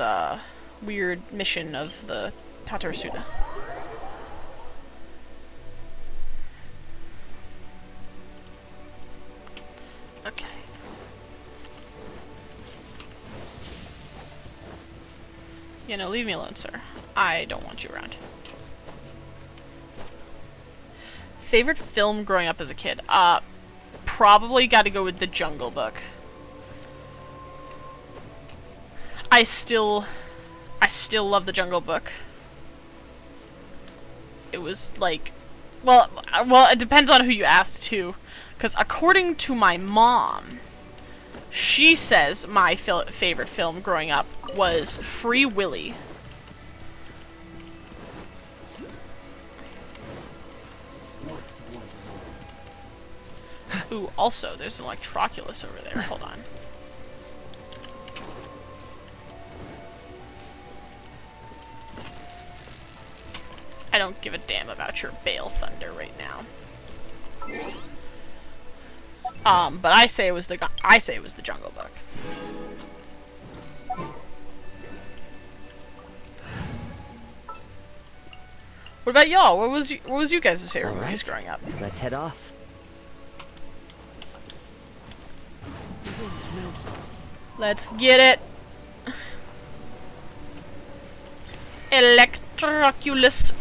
weird mission of the Tatarasuda. Okay. Yeah, no, leave me alone, sir. I don't want you around. Favorite film growing up as a kid? Probably gotta go with The Jungle Book. I still love The Jungle Book. It was like, well, it depends on who you asked too, because according to my mom, she says my favorite film growing up was Free Willy. Ooh, also, there's an Electroculus over there. Hold on. I don't give a damn about your Bale Thunder right now. But I say it was the Jungle Book. What about y'all? What was you guys' favorite movies growing up? Let's head off. Let's get it. Electroculus.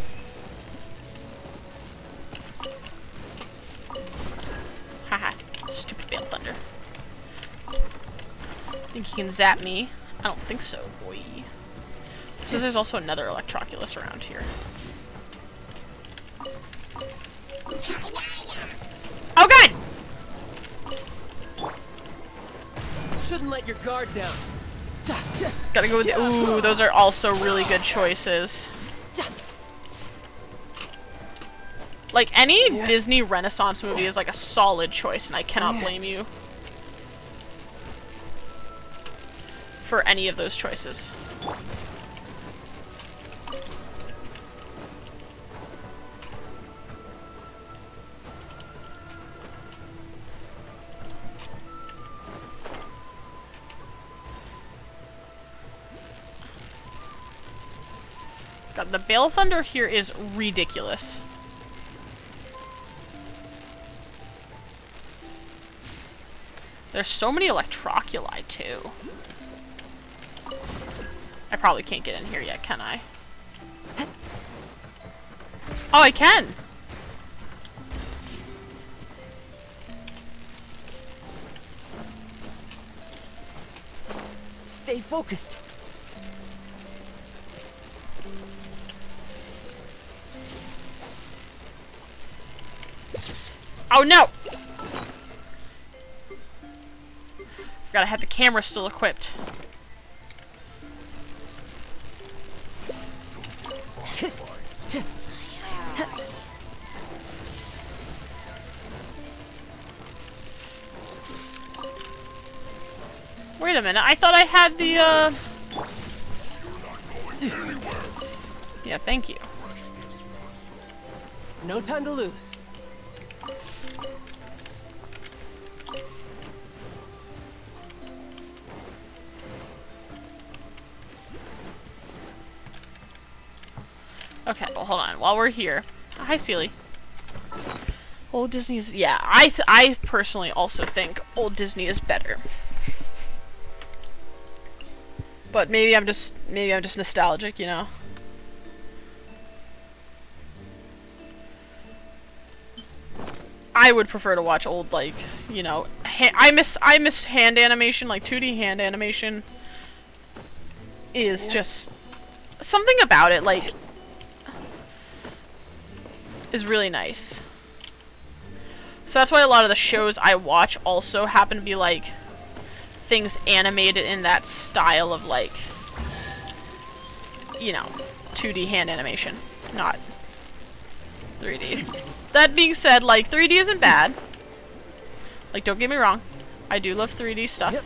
Haha, stupid Bale Thunder. Think he can zap me? I don't think so, boy. So there's also another Electroculus around here. Oh god! Shouldn't let your guard down. Gotta go with the— ooh, those are also really good choices. Like, any Disney Renaissance movie is like a solid choice, and I cannot blame you for any of those choices. God, the Bale Thunder here is ridiculous. There's so many Electroculi, too. I probably can't get in here yet, can I? Oh, I can! Stay focused. Oh no! Forgot I had the camera still equipped. Wait a minute, I thought I had the, Yeah, thank you. No time to lose. Okay, well, hold on. While we're here... Hi, Sealy. Old Disney's... Yeah, I personally also think old Disney is better. But maybe I'm just nostalgic, you know? I would prefer to watch old, like, you know... I miss hand animation, like 2D hand animation is just... Something about it, like... is really nice. So that's why a lot of the shows I watch also happen to be like things animated in that style of, like, you know, 2D hand animation, not 3D. That being said, like, 3D isn't bad. Like, don't get me wrong, I do love 3D stuff. Yep.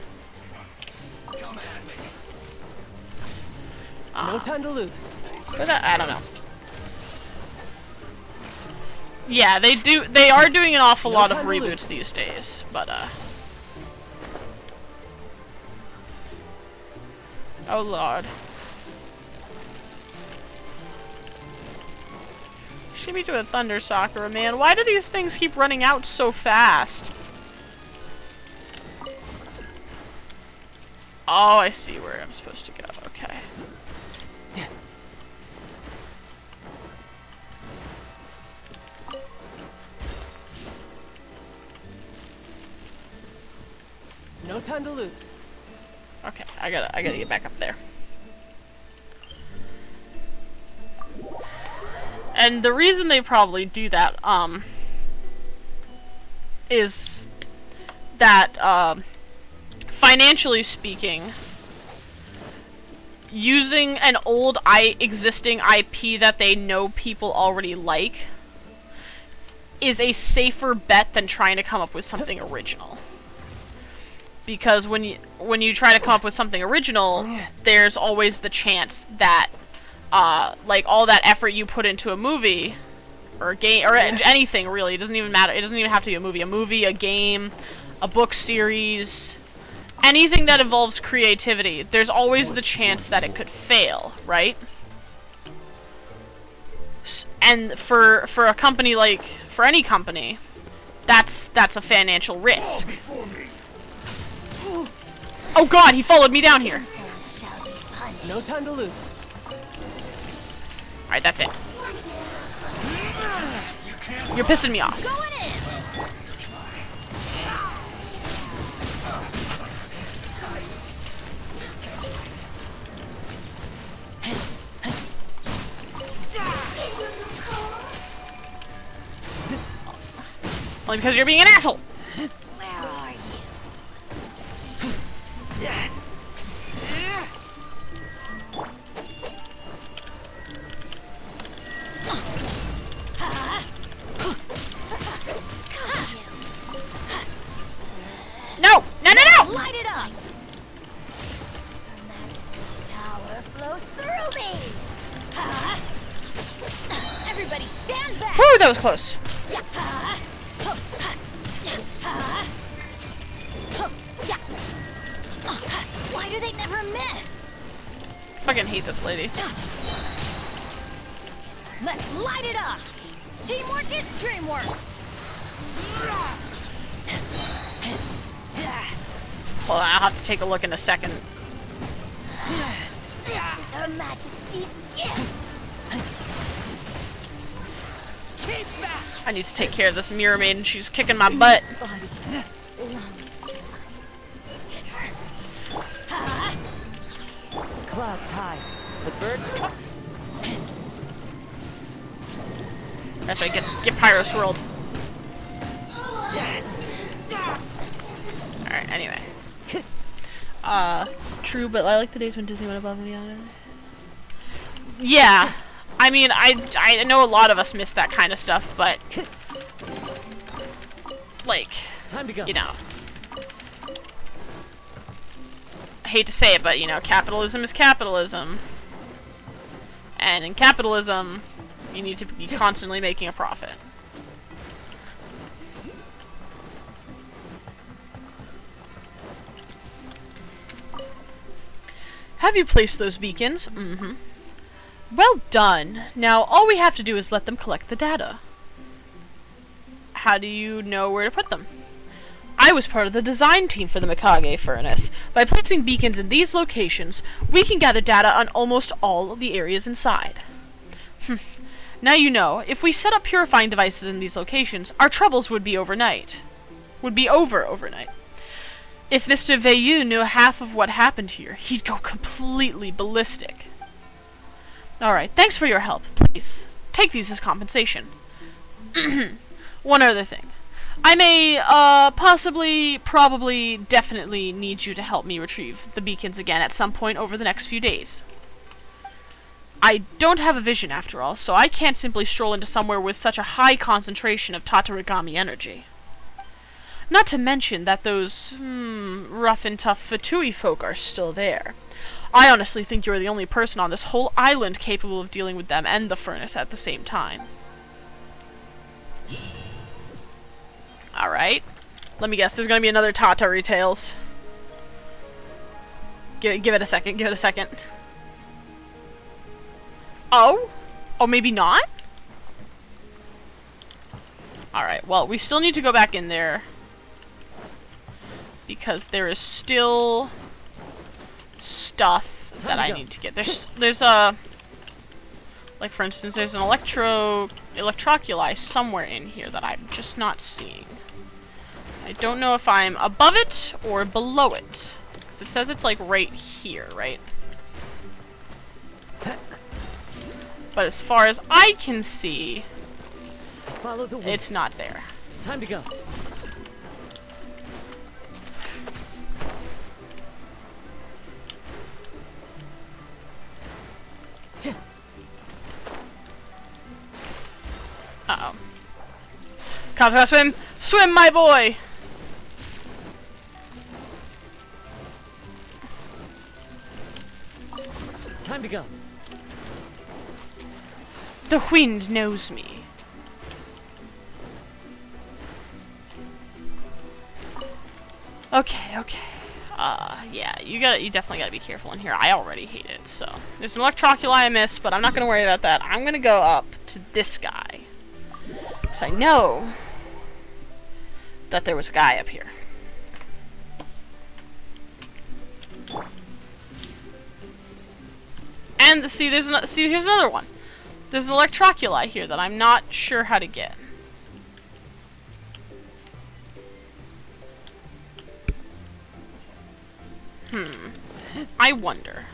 No time to lose. But I don't know. Yeah, they are doing an awful lot of reboots these days, but oh lord. Should be to a Thunder Sakura, man. Why do these things keep running out so fast? Oh, I see where I'm supposed to go. Okay. No time to lose. Okay, I gotta get back up there. And the reason they probably do that, is that, financially speaking, using an old existing IP that they know people already like is a safer bet than trying to come up with something original. Because when you try to come up with something original, there's always the chance that, like, all that effort you put into a movie, or a game, or anything really, it doesn't even matter, it doesn't even have to be a movie, a game, a book series, anything that involves creativity, there's always the chance that it could fail, right? And for a company like, for any company, that's a financial risk. Oh god, he followed me down here. No time to lose. Alright, that's it. You're pissing me off. Only because you're being an asshole. Where are you? No! No, no, no! Light it up! Her Majesty's power flows through me! Everybody stand back! Woo, that was close. Why do they never miss? Fucking hate this lady. Let's light it up! Teamwork is dreamwork! Hold on, I'll have to take a look in a second. This is Her Majesty's gift! I need to take care of this mirror maiden. She's kicking my butt. Body belongs to us. Clouds high. The birds come. That's right, get Pyro swirled. Alright, anyway. True, but I like the days when Disney went above and beyond. Yeah. I mean, I know a lot of us miss that kind of stuff, but like, Time to go. you know, I hate to say it, but you know, capitalism is capitalism, and in capitalism, you need to be constantly making a profit. Have you placed those beacons? Mm-hmm. Well done. Now, all we have to do is let them collect the data. How do you know where to put them? I was part of the design team for the Mikage furnace. By placing beacons in these locations, we can gather data on almost all of the areas inside. Now you know, if we set up purifying devices in these locations, our troubles would be over overnight. If Mr. Veilleux knew half of what happened here, he'd go completely ballistic. Alright, thanks for your help. Please, take these as compensation. One other thing. I may, possibly, probably, definitely need you to help me retrieve the beacons again at some point over the next few days. I don't have a vision, after all, so I can't simply stroll into somewhere with such a high concentration of Tatarigami energy. Not to mention that those, rough and tough Fatui folk are still there. I honestly think you're the only person on this whole island capable of dealing with them and the furnace at the same time. Alright. Let me guess, there's gonna be another Tatari Tales. Give it a second, give it a second. Oh? Oh, maybe not? Alright, well, we still need to go back in there. Because there is still stuff that I need to get. There's a, like for instance, there's an electroculi somewhere in here that I'm just not seeing. I don't know if I'm above it or below it. Because it says it's like right here, right? But as far as I can see, Follow the wind. it's not there. Time to go. Uh-oh. Kazuha, swim! Swim, my boy! Time to go. The wind knows me. Okay, okay. Yeah, you definitely gotta be careful in here. I already hate it, so. There's an electroculi I missed, but I'm not gonna worry about that. I'm gonna go up to this guy. Because I know that there was a guy up here. And, see, here's another one. There's an electroculi here that I'm not sure how to get. I wonder.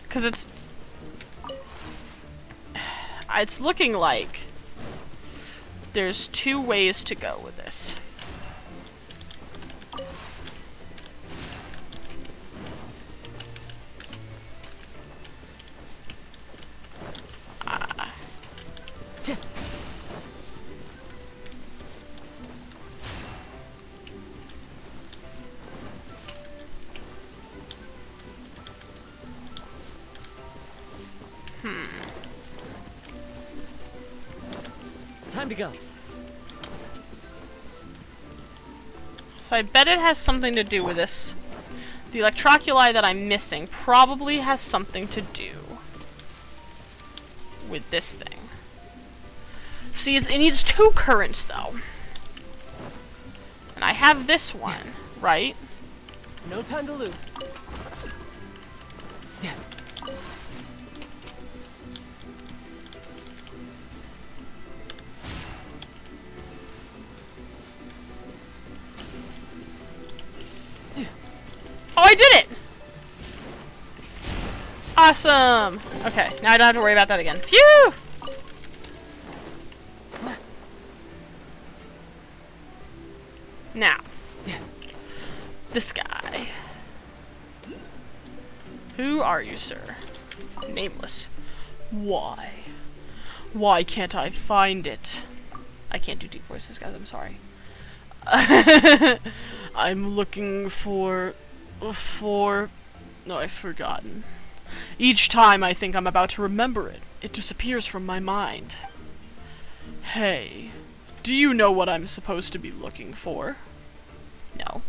Because it's looking like there's two ways to go with this. Time to go. So I bet it has something to do with this. The electroculi that I'm missing probably has something to do with this thing. See, it needs 2 currents, though. And I have this one, right? No time to lose. Oh, I did it! Awesome! Okay, now I don't have to worry about that again. Phew! Now, this guy. Who are you, sir? Nameless. Why? Why can't I find it? I can't do deep voices, guys, I'm sorry. I'm looking for... No, I've forgotten. Each time I think I'm about to remember it, it disappears from my mind. Hey, do you know what I'm supposed to be looking for? No.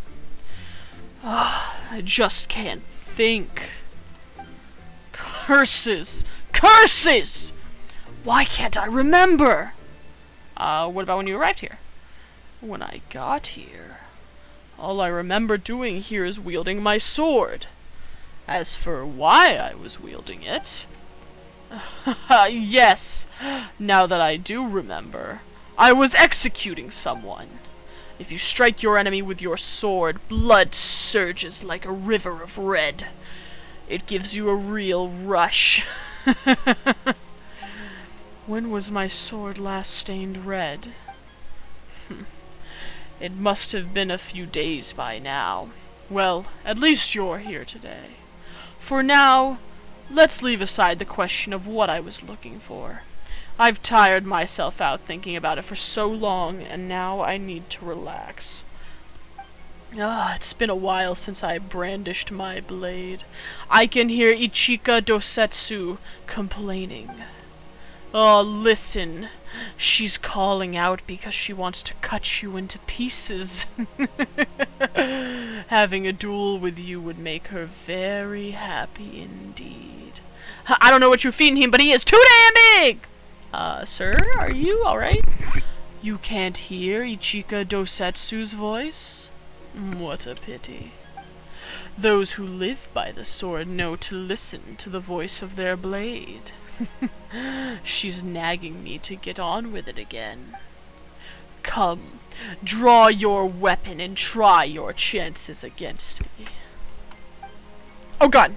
I just can't think. Curses! Curses! Why can't I remember? What about when you arrived here? When I got here, all I remember doing here is wielding my sword. As for why I was wielding it... yes, now that I do remember, I was executing someone. If you strike your enemy with your sword, blood surges like a river of red. It gives you a real rush. When was my sword last stained red? It must have been a few days by now. Well, at least you're here today. For now, let's leave aside the question of what I was looking for. I've tired myself out thinking about it for so long, and now I need to relax. It's been a while since I brandished my blade. I can hear Ichika Dosetsu complaining. Oh, listen. She's calling out because she wants to cut you into pieces. Having a duel with you would make her very happy indeed. I don't know what you're feeding him, but he is too damn big! Sir, are you alright? You can't hear Ichika Dosetsu's voice? What a pity. Those who live by the sword know to listen to the voice of their blade. She's nagging me to get on with it again. Come, draw your weapon and try your chances against me. Oh god!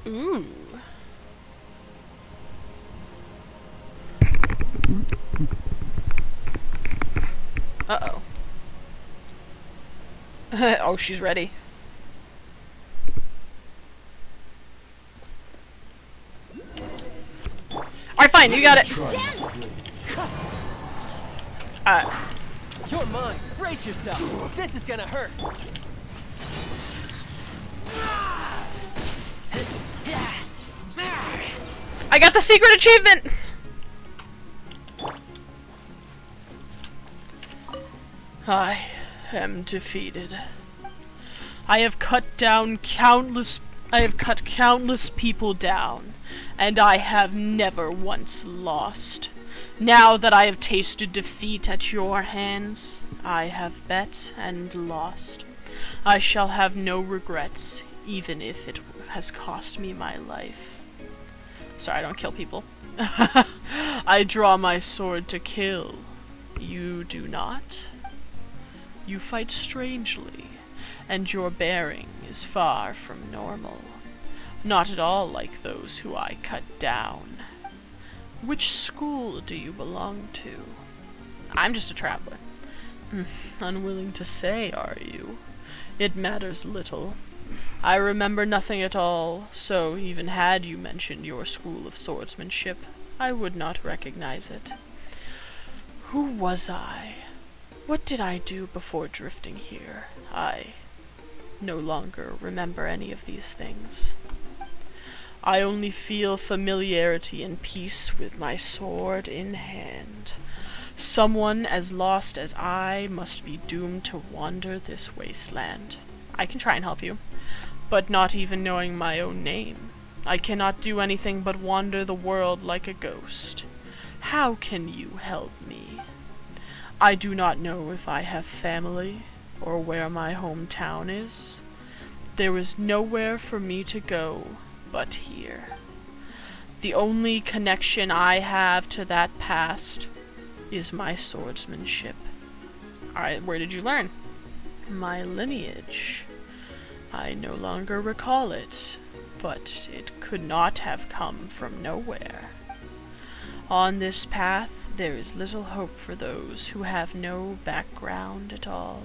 Ooh. Uh-oh. Oh, she's ready. Alright, fine, you got it. You're mine. Brace yourself. This is gonna hurt. I got the secret achievement! I am defeated. I have cut countless people down, and I have never once lost. Now that I have tasted defeat at your hands, I have bet and lost. I shall have no regrets, even if it has cost me my life. Sorry, I don't kill people. I draw my sword to kill. You do not. You fight strangely, and your bearing is far from normal. Not at all like those who I cut down. Which school do you belong to? I'm just a traveler. Unwilling to say, are you? It matters little. I remember nothing at all, so even had you mentioned your school of swordsmanship, I would not recognize it. Who was I? What did I do before drifting here? I no longer remember any of these things. I only feel familiarity and peace with my sword in hand. Someone as lost as I must be doomed to wander this wasteland. I can try and help you, but not even knowing my own name. I cannot do anything but wander the world like a ghost. How can you help me? I do not know if I have family, or where my hometown is. There is nowhere for me to go but here. The only connection I have to that past is my swordsmanship. Alright, where did you learn? My lineage. I no longer recall it, but it could not have come from nowhere. On this path, there is little hope for those who have no background at all.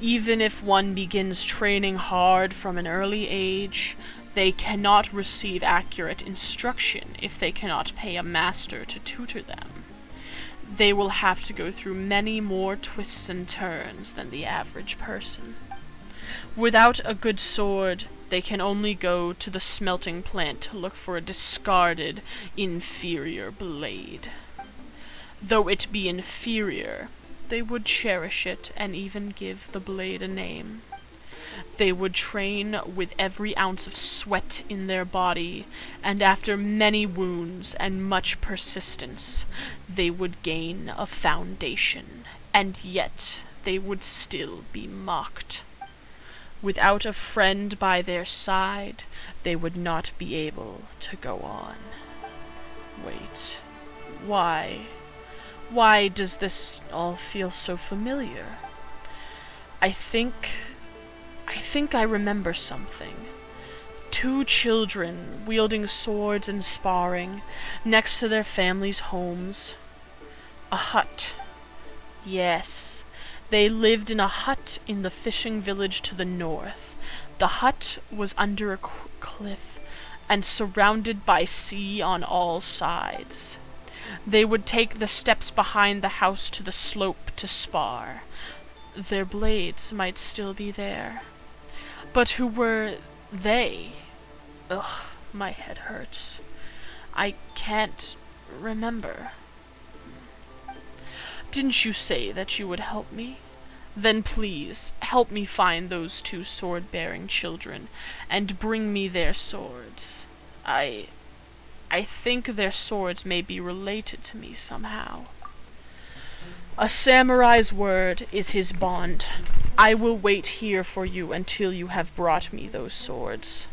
Even if one begins training hard from an early age, they cannot receive accurate instruction if they cannot pay a master to tutor them. They will have to go through many more twists and turns than the average person. Without a good sword, they can only go to the smelting plant to look for a discarded, inferior blade. Though it be inferior, they would cherish it and even give the blade a name. They would train with every ounce of sweat in their body, and after many wounds and much persistence, they would gain a foundation, and yet they would still be mocked. Without a friend by their side, they would not be able to go on. Wait, why? Why does this all feel so familiar? I think I remember something. 2 children wielding swords and sparring next to their families' homes. A hut. Yes, they lived in a hut in the fishing village to the north. The hut was under a cliff and surrounded by sea on all sides. They would take the steps behind the house to the slope to spar. Their blades might still be there. But who were they? Ugh, my head hurts. I can't remember. Didn't you say that you would help me? Then please, help me find those 2 sword-bearing children, and bring me their swords. I think their swords may be related to me somehow. A samurai's word is his bond. I will wait here for you until you have brought me those swords.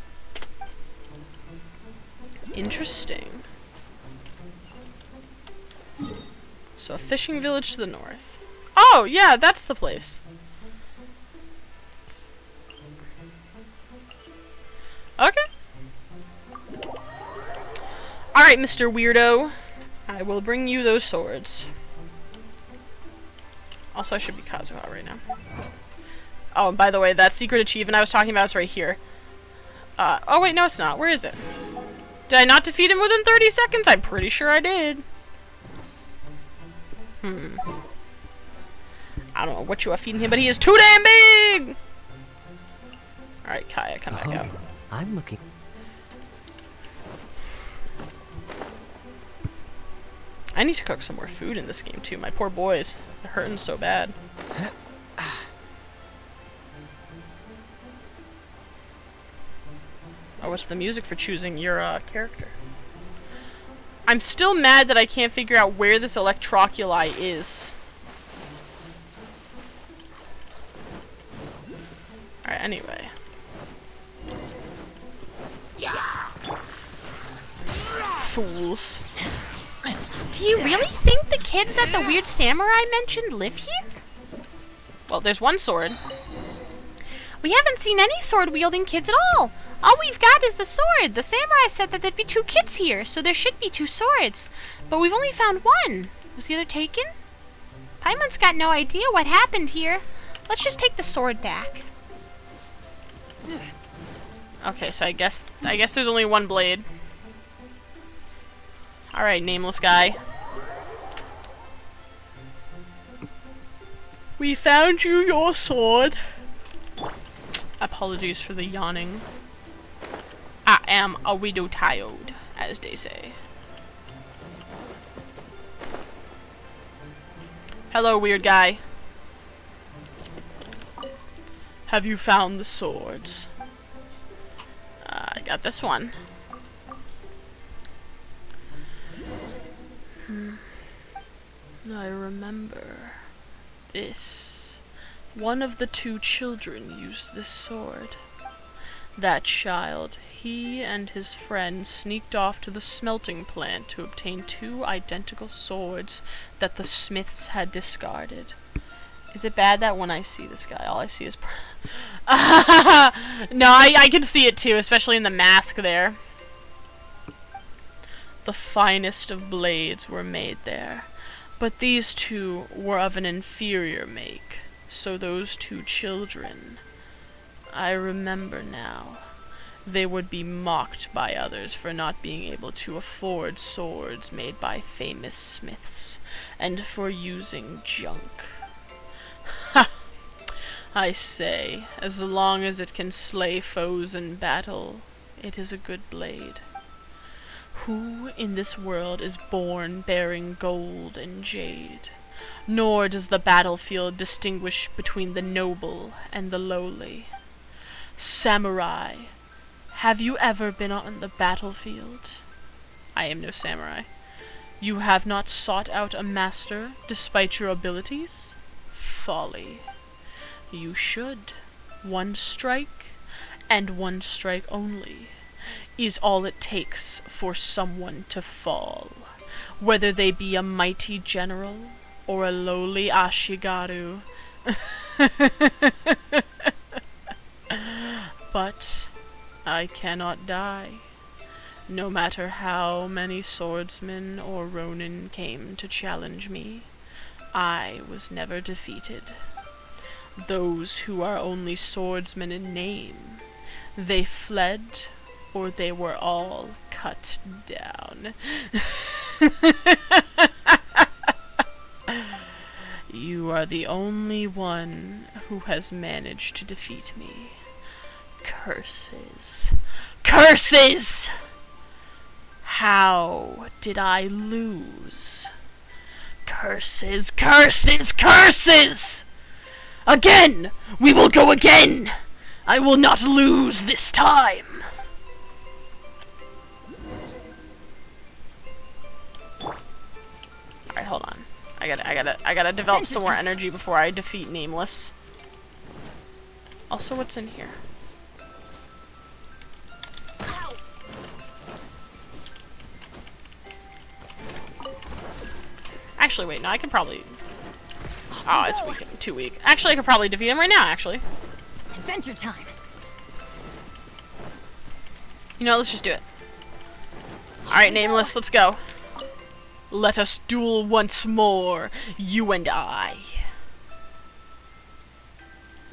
Interesting. So a fishing village to the north. Oh, yeah, that's the place. Okay. Alright, Mr. Weirdo. I will bring you those swords. Also, I should be Kazuha right now. Oh, and by the way, that secret achievement I was talking about is right here. Oh wait, no it's not. Where is it? Did I not defeat him within 30 seconds? I'm pretty sure I did. I don't know what you are feeding him, but he is too damn big! Alright, Kaya, come back out. I'm looking. I need to cook some more food in this game, too. My poor boys. They're hurting so bad. Oh, what's the music for choosing your, character? I'm still mad that I can't figure out where this electroculi is. Alright, anyway. Fools. Do you really think the kids that the weird samurai mentioned live here? Well, there's one sword. We haven't seen any sword-wielding kids at all. All we've got is the sword. The samurai said that there'd be 2 kids here, so there should be 2 swords. But we've only found one. Was the other taken? Paimon's got no idea what happened here. Let's just take the sword back. Okay, so I guess there's only one blade. Alright, nameless guy. We found you your sword. Apologies for the yawning. I am a widow tired, as they say. Hello, weird guy. Have you found the swords? I got this one. I remember this. One of the 2 children used this sword. That child, he and his friend sneaked off to the smelting plant to obtain 2 identical swords that the smiths had discarded. Is it bad that when I see this guy, all I see is... No, I can see it too, especially in the mask there. The finest of blades were made there, but these 2 were of an inferior make, so those 2 children... I remember now. They would be mocked by others for not being able to afford swords made by famous smiths, and for using junk. Ha! I say, as long as it can slay foes in battle, it is a good blade. Who in this world is born bearing gold and jade? Nor does the battlefield distinguish between the noble and the lowly. Samurai, have you ever been on the battlefield? I am no samurai. You have not sought out a master despite your abilities? Folly. You should. 1 strike, and 1 strike only, is all it takes for someone to fall, whether they be a mighty general or a lowly ashigaru. But I cannot die, no matter how many swordsmen or ronin came to challenge me. I was never defeated. Those who are only swordsmen in name, they fled, or they were all cut down. You are the only one who has managed to defeat me. Curses. Curses! How did I lose? Curses, curses, curses! Again! We will go again! I will not lose this time! Alright, hold on. I gotta develop some more energy before I defeat Nameless. Also, what's in here? Actually, wait, no, I can probably... Oh, it's weak. Too weak. Actually, I could probably defeat him right now, actually. Adventure time. You know, let's just do it. Alright, Nameless, let's go. Let us duel once more, you and I.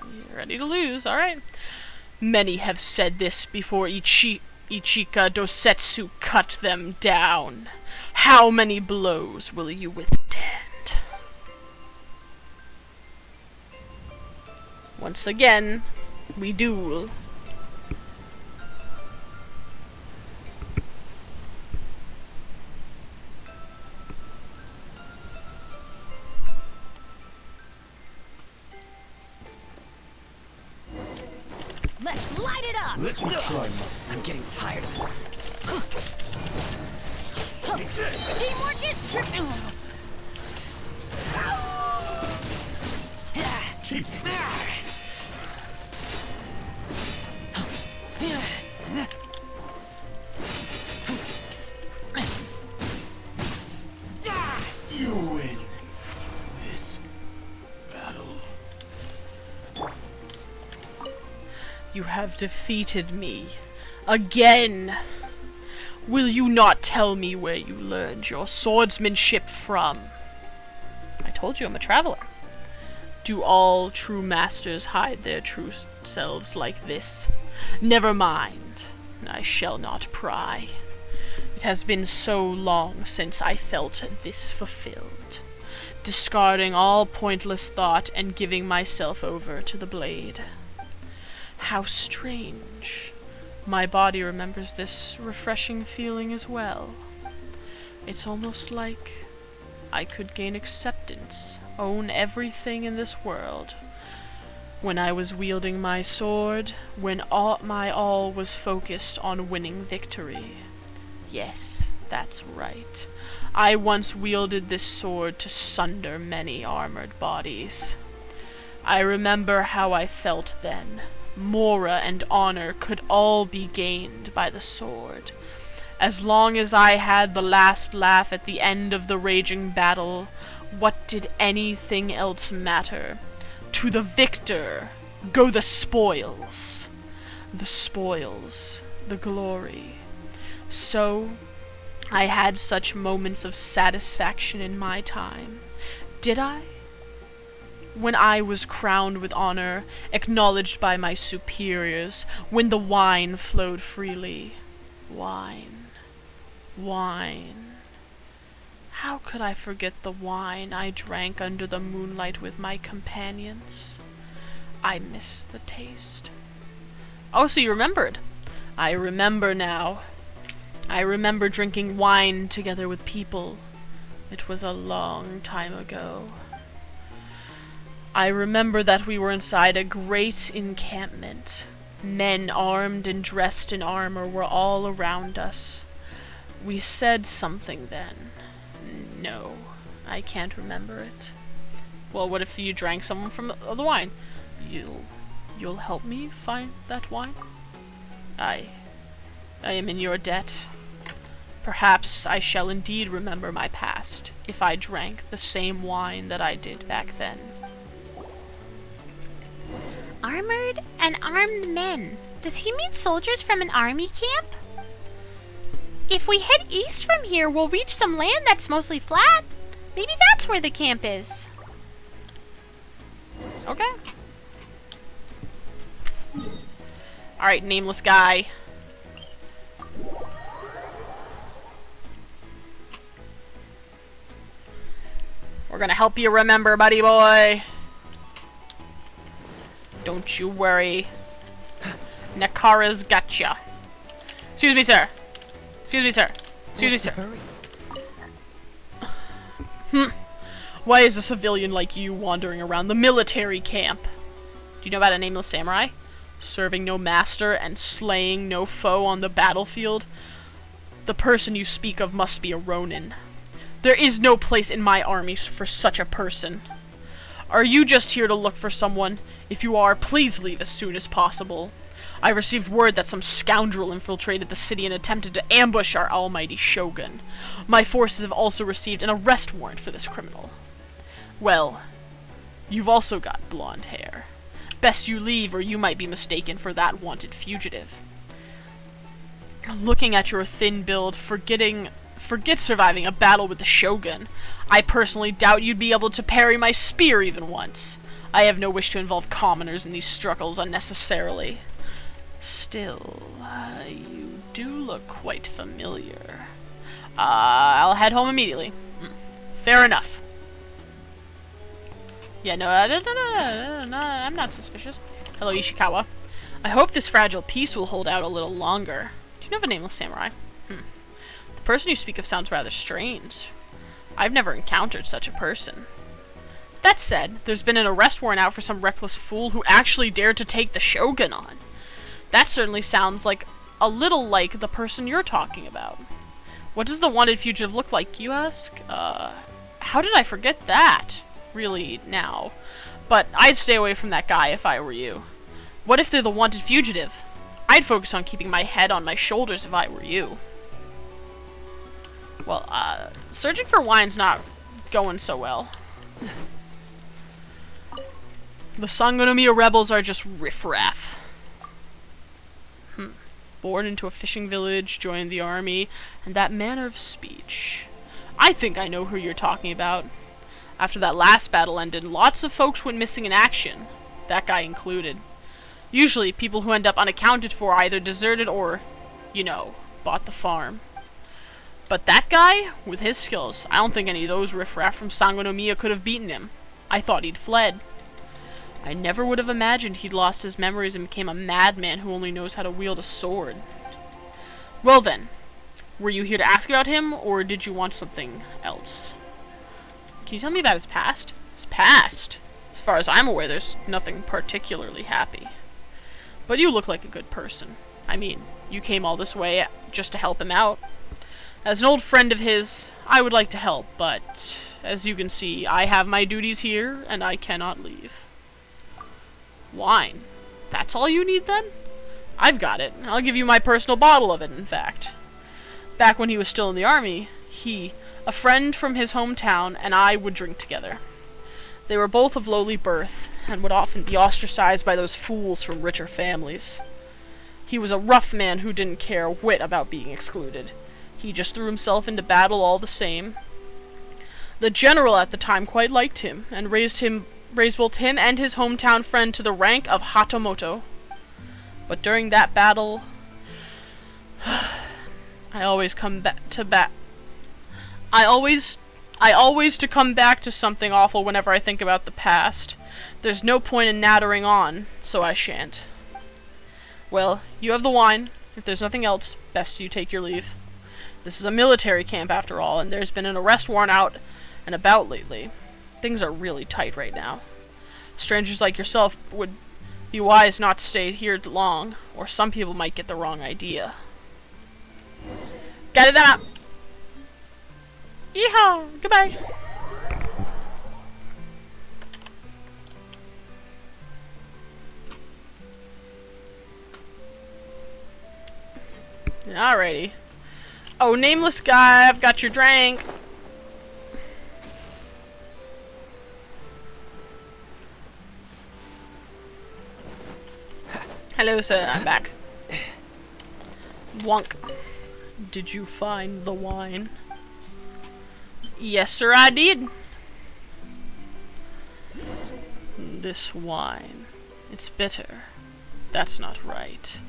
You're ready to lose, alright. Many have said this before Ichika Dosetsu cut them down. How many blows will you withstand? Once again, we duel. Let's light it up. Let me try my... I'm getting tired of this. Teamwork is tricky. Cheap trick. You win this battle. You have defeated me. Again! Will you not tell me where you learned your swordsmanship from? I told you I'm a traveler. Do all true masters hide their true selves like this? Never mind. I shall not pry. It has been so long since I felt this fulfilled, discarding all pointless thought and giving myself over to the blade. How strange. My body remembers this refreshing feeling as well. It's almost like I could gain acceptance, own everything in this world. When I was wielding my sword, when my all was focused on winning victory. Yes, that's right. I once wielded this sword to sunder many armored bodies. I remember how I felt then. Mora and honor could all be gained by the sword. As long as I had the last laugh at the end of the raging battle, what did anything else matter? To the victor go the spoils. The spoils, the glory. So, I had such moments of satisfaction in my time. Did I? When I was crowned with honor, acknowledged by my superiors, when the wine flowed freely. Wine. Wine. How could I forget the wine I drank under the moonlight with my companions? I miss the taste. Oh, so you remembered. I remember now. I remember drinking wine together with people. It was a long time ago. I remember that we were inside a great encampment. Men armed and dressed in armor were all around us. We said something then. No, I can't remember it. Well, what if you drank some from the wine? You'll help me find that wine? I am in your debt. Perhaps I shall indeed remember my past, if I drank the same wine that I did back then. Armored and armed men. Does he mean soldiers from an army camp? If we head east from here, we'll reach some land that's mostly flat. Maybe that's where the camp is. Okay. Alright, nameless guy. We're gonna help you remember, buddy boy. Don't you worry. Nakara's gotcha. Excuse me, sir. Excuse me, sir. Excuse me, sir. Hurry. Why is a civilian like you wandering around the military camp? Do you know about a nameless samurai? Serving no master and slaying no foe on the battlefield? The person you speak of must be a ronin. There is no place in my army for such a person. Are you just here to look for someone? If you are, please leave as soon as possible. I received word that some scoundrel infiltrated the city and attempted to ambush our almighty shogun. My forces have also received an arrest warrant for this criminal. Well, you've also got blonde hair. Best you leave, or you might be mistaken for that wanted fugitive. Looking at your thin build, forget surviving a battle with the shogun. I personally doubt you'd be able to parry my spear even once. I have no wish to involve commoners in these struggles unnecessarily. Still, you do look quite familiar. I'll head home immediately. Fair enough. Yeah, no, I'm not suspicious. Hello, Ishikawa. I hope this fragile peace will hold out a little longer. Do you know of a nameless samurai? The person you speak of sounds rather strange. I've never encountered such a person. That said, there's been an arrest warrant out for some reckless fool who actually dared to take the shogun on. That certainly sounds like a little like the person you're talking about. What does the wanted fugitive look like, you ask? How did I forget that? Really, now. But I'd stay away from that guy if I were you. What if they're the wanted fugitive? I'd focus on keeping my head on my shoulders if I were you. Well, searching for wine's not going so well. The Sangonomiya rebels are just riffraff. Born into a fishing village, joined the army, and that manner of speech. I think I know who you're talking about. After that last battle ended, lots of folks went missing in action. That guy included. Usually, people who end up unaccounted for either deserted or, you know, bought the farm. But that guy, with his skills, I don't think any of those riffraff from Sangonomiya could have beaten him. I thought he'd fled. I never would have imagined he'd lost his memories and became a madman who only knows how to wield a sword. Well then, were you here to ask about him, or did you want something else? Can you tell me about his past? His past? As far as I'm aware, there's nothing particularly happy. But you look like a good person. I mean, you came all this way just to help him out. As an old friend of his, I would like to help, but as you can see, I have my duties here, and I cannot leave. Wine. That's all you need, then? I've got it. I'll give you my personal bottle of it, in fact. Back when he was still in the army, he, a friend from his hometown, and I would drink together. They were both of lowly birth, and would often be ostracized by those fools from richer families. He was a rough man who didn't care a whit about being excluded. He just threw himself into battle all the same. The general at the time quite liked him, and raised both him and his hometown friend to the rank of Hatamoto. But during that battle, I always come back to something awful whenever I think about the past. There's no point in nattering on, so I shan't. Well, you have the wine. If there's nothing else, best you take your leave. This is a military camp after all, and there's been an arrest warrant out and about lately. Things are really tight right now. Strangers like yourself would be wise not to stay here long, or some people might get the wrong idea. Got it up! Yeehaw! Goodbye! Alrighty. Oh, nameless guy, I've got your drink. Hello, sir, I'm back. Wonk. Did you find the wine? Yes, sir, I did. This wine. It's bitter. That's not right.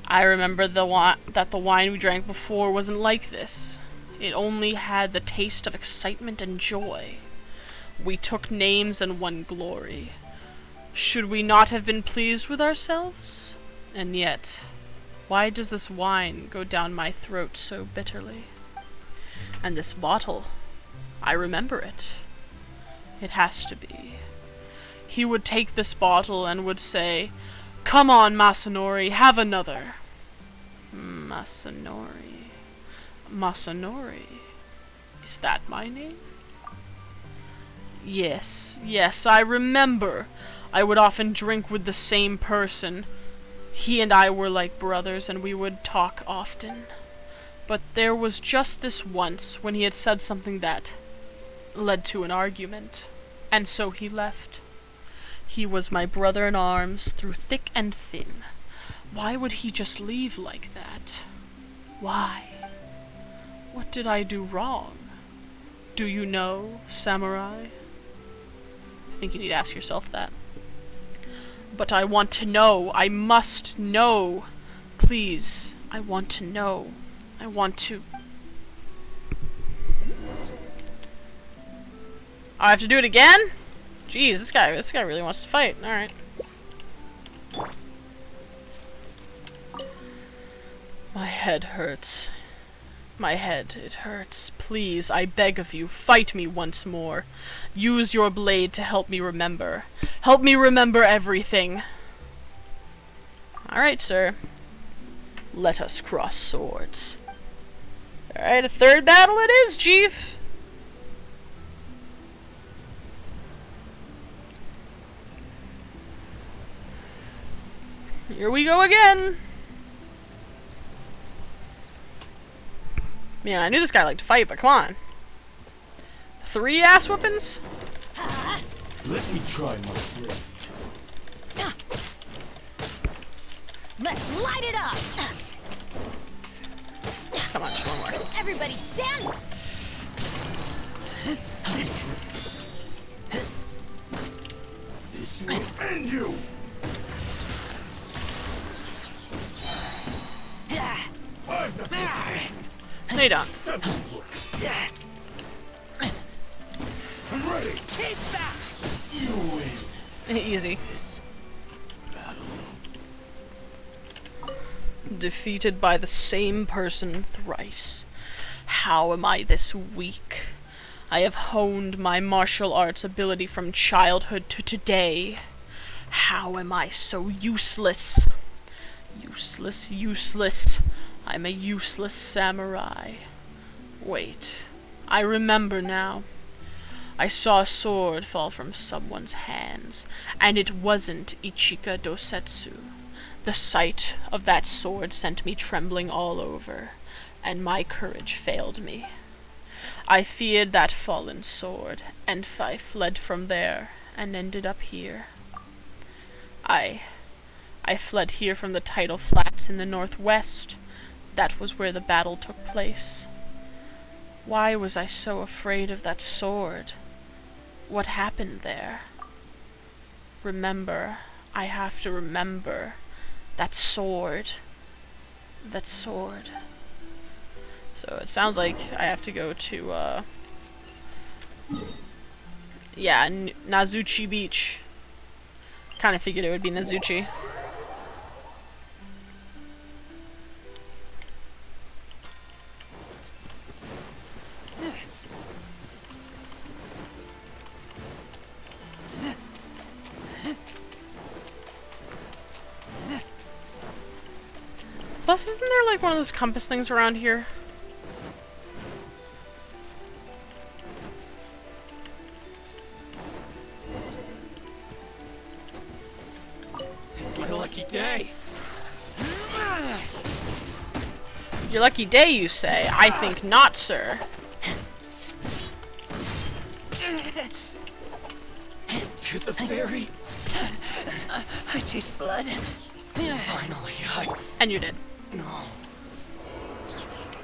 I remember that the wine we drank before wasn't like this. It only had the taste of excitement and joy. We took names and won glory. Should we not have been pleased with ourselves? And yet, why does this wine go down my throat so bitterly? And this bottle, I remember it. It has to be. He would take this bottle and would say, "Come on, Masanori, have another." Masanori. Masanori. Is that my name? Yes, I remember. I would often drink with the same person. He and I were like brothers, and we would talk often. But there was just this once when he had said something that led to an argument, and so he left. He was my brother in arms through thick and thin. Why would he just leave like that? Why? What did I do wrong? Do you know, samurai? I think you need to ask yourself that. But I want to know. I must know. Please, I want to know. I want to... I have to do it again? Jeez, this guy really wants to fight. Alright. My head hurts. My head, it hurts. Please, I beg of you, fight me once more. Use your blade to help me remember. Help me remember everything. Alright, sir. Let us cross swords. Alright, a third battle it is, Chief! Here we go again! Man, I knew this guy liked to fight, but come on. 3 ass whoopings? Let me try, my friend. Let's light it up. Come on, just one more. Everybody stand. Cheap tricks. This will end you. I've got No, you don't. that will work. I'm ready. Keep back. You win Easy. this battle. Defeated by the same person thrice. How am I this weak? I have honed my martial arts ability from childhood to today. How am I so useless? Useless, useless. I'm a useless samurai. Wait, I remember now. I saw a sword fall from someone's hands, and it wasn't Ichika Dosetsu. The sight of that sword sent me trembling all over, and my courage failed me. I feared that fallen sword, and I fled from there, and ended up here. I fled here from the tidal flats in the northwest. That was where the battle took place. Why was I so afraid of that sword? What happened there? Remember, I have to remember. That sword. That sword. So it sounds like I have to go to, yeah, Nazuchi Beach. Kinda figured it would be Nazuchi. Plus, isn't there like one of those compass things around here? It's my lucky day. Your lucky day, you say? I think not, sir. To the ferry. I taste blood. Finally, And you did. No.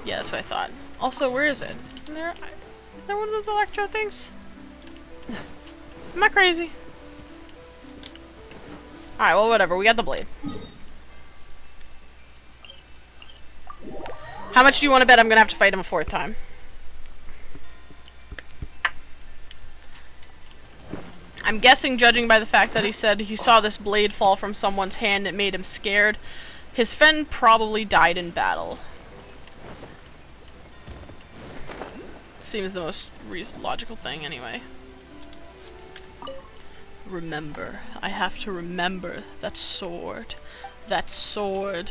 Yeah, that's what I thought. Also, where is it? Isn't there one of those electro things? Am I crazy? Alright, well, whatever. We got the blade. How much do you want to bet I'm gonna have to fight him a 4th time? I'm guessing, judging by the fact that he said he saw this blade fall from someone's hand, it made him scared. His friend probably died in battle. Seems the most logical thing, anyway. Remember. I have to remember that sword. That sword.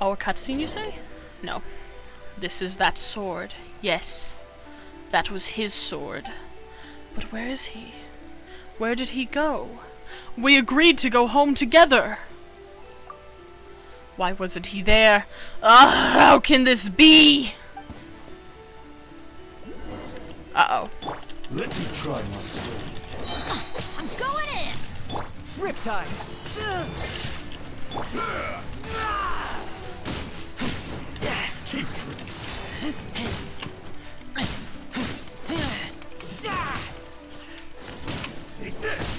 Oh, a cutscene, you say? No. This is that sword. Yes. That was his sword. But where is he? Where did he go? We agreed to go home together! Why wasn't he there? Ah, how can this be? Uh-oh. Let me try, my friend. I'm going in. Riptide. Cheap tricks. Take this.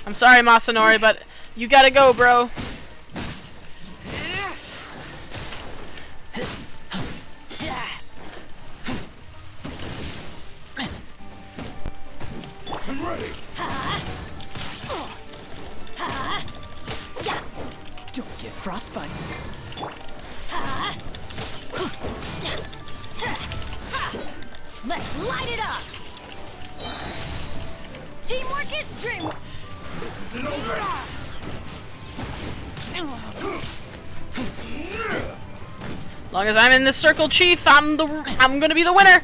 I'm sorry, Masanori, but you gotta go, bro. I'm ready. Don't get frostbite. Let's light it up. Teamwork is dream. This isn't over. As long as I'm in this circle, Chief, I'm gonna be the winner.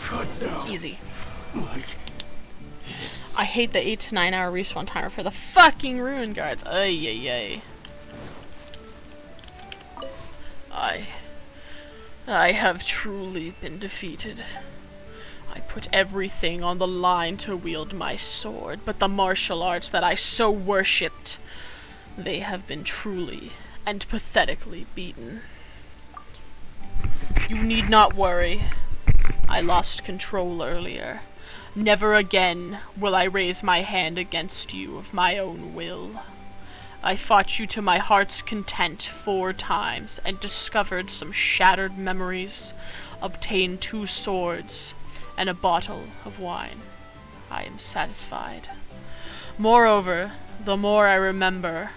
Cut down. Easy. Like this. I hate the 8 to 9 hour respawn timer for the fucking ruin guards. Ay. I have truly been defeated. I put everything on the line to wield my sword, but the martial arts that I so worshipped, they have been truly and pathetically beaten. You need not worry. I lost control earlier. Never again will I raise my hand against you of my own will. I fought you to my heart's content 4 times and discovered some shattered memories, obtained 2 swords, and a bottle of wine. I am satisfied. Moreover, the more I remember,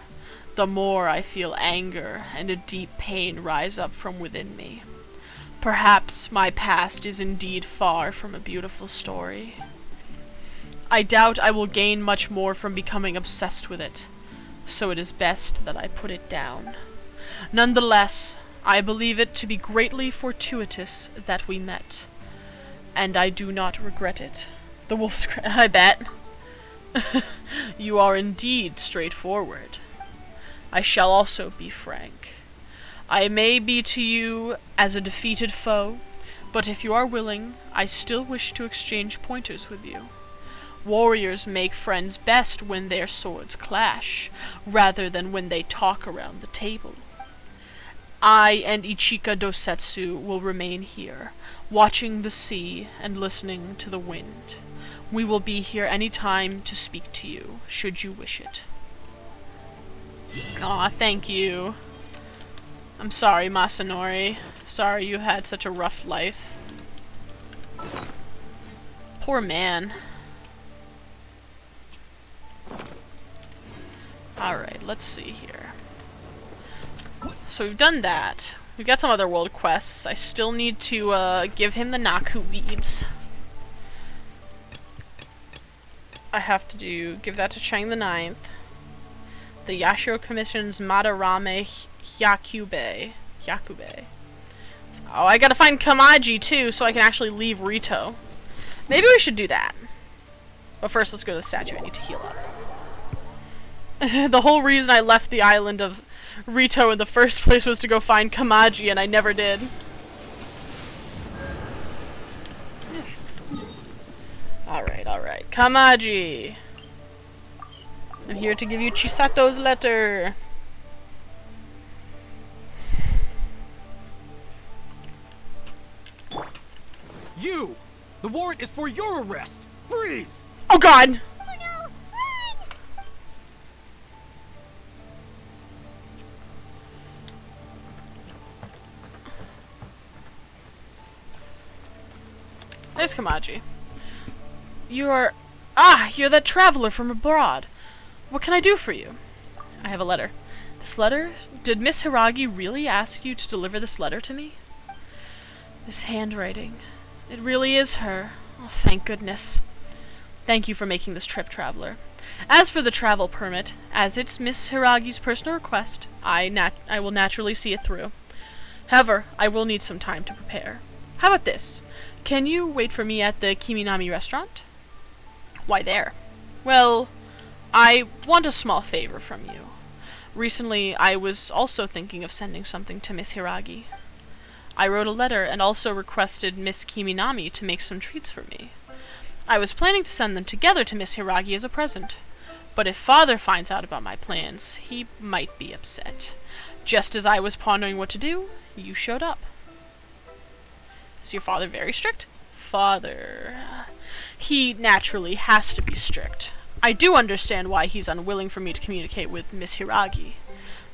the more I feel anger and a deep pain rise up from within me. Perhaps my past is indeed far from a beautiful story. I doubt I will gain much more from becoming obsessed with it, so it is best that I put it down. Nonetheless, I believe it to be greatly fortuitous that we met, and I do not regret it. The wolf's I bet. You are indeed straightforward. I shall also be frank. I may be to you as a defeated foe, but if you are willing, I still wish to exchange pointers with you. Warriors make friends best when their swords clash, rather than when they talk around the table. I and Ichika Dosetsu will remain here, watching the sea and listening to the wind. We will be here any time to speak to you, should you wish it. Aw, thank you. I'm sorry, Masanori. Sorry you had such a rough life. Poor man. Alright, let's see here. So we've done that. We've got some other world quests. I still need to give him the Naku beads. I have to give that to Chang the Ninth. The Yashiro Commission's Madarame Hyakube. Oh, I gotta find Kamaji too, so I can actually leave Rito. Maybe we should do that. But first, let's go to the statue. I need to heal up. The whole reason I left the island of Rito in the first place was to go find Kamaji, and I never did. Alright. Kamaji! I'm here to give you Chisato's letter. You! The warrant is for your arrest! Freeze! Oh god! Oh no! Run! There's Kamaji. You're that traveler from abroad. What can I do for you? I have a letter. This letter? Did Miss Hiragi really ask you to deliver this letter to me? This handwriting. It really is her. Oh, thank goodness. Thank you for making this trip, traveler. As for the travel permit, as it's Miss Hiragi's personal request, I will naturally see it through. However, I will need some time to prepare. How about this? Can you wait for me at the Kiminami restaurant? Why there? Well, I want a small favor from you. Recently, I was also thinking of sending something to Miss Hiragi. I wrote a letter and also requested Miss Kiminami to make some treats for me. I was planning to send them together to Miss Hiragi as a present, but if Father finds out about my plans, he might be upset. Just as I was pondering what to do, you showed up. Is your father very strict? Father... He naturally has to be strict. I do understand why he's unwilling for me to communicate with Miss Hiragi.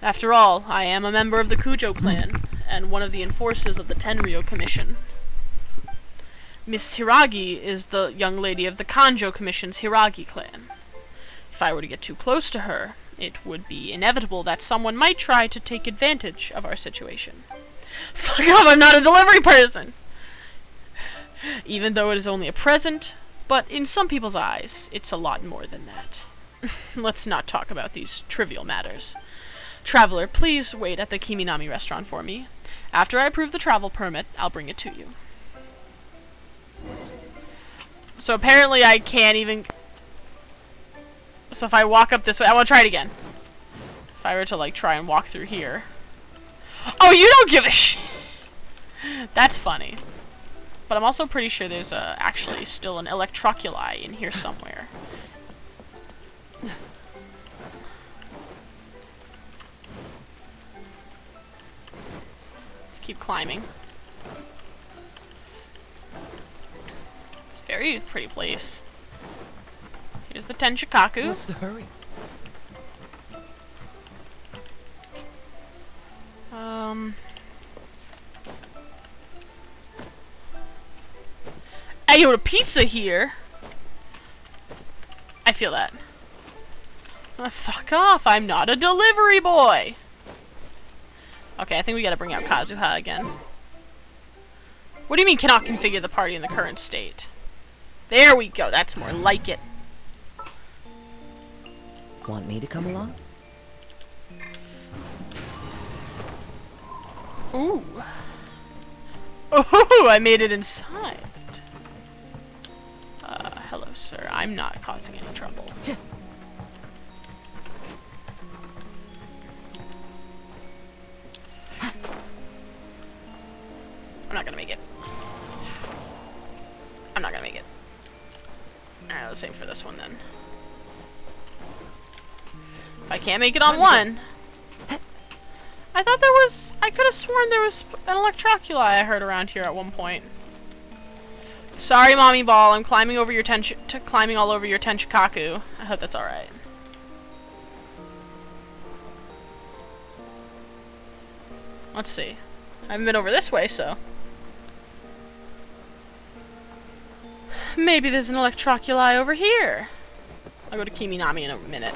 After all, I am a member of the Kujo clan, and one of the enforcers of the Tenryo Commission. Miss Hiragi is the young lady of the Kanjo Commission's Hiragi clan. If I were to get too close to her, it would be inevitable that someone might try to take advantage of our situation. Fuck off, I'm not a delivery person! Even though it is only a present, but in some people's eyes, it's a lot more than that. Let's not talk about these trivial matters. Traveler, please wait at the Kiminami restaurant for me. After I approve the travel permit, I'll bring it to you. So apparently I can't even... So if I walk up this way... I want to try it again. If I were to, like, try and walk through here... Oh, you don't give a shit! That's funny. But I'm also pretty sure there's actually still an electroculi in here somewhere. Let's keep climbing. It's a very pretty place. Here's the Tenchikaku. What's the hurry? Hey, yo, the pizza here. I feel that. Fuck off, I'm not a delivery boy. Okay, I think we gotta bring out Kazuha again. What do you mean cannot configure the party in the current state? There we go, that's more like it. Want me to come along? Ooh. Oh, I made it inside. Hello, sir. I'm not causing any trouble. I'm not gonna make it. I'm not gonna make it. Alright, let's aim for this one then. If I can't make it on one... I thought there was... I could have sworn there was an electroculi I heard around here at one point. Sorry, Mommy Ball. I'm climbing over your climbing all over your Tenchikaku. I hope that's alright. Let's see. I haven't been over this way, so... Maybe there's an electroculi over here. I'll go to Kiminami in a minute.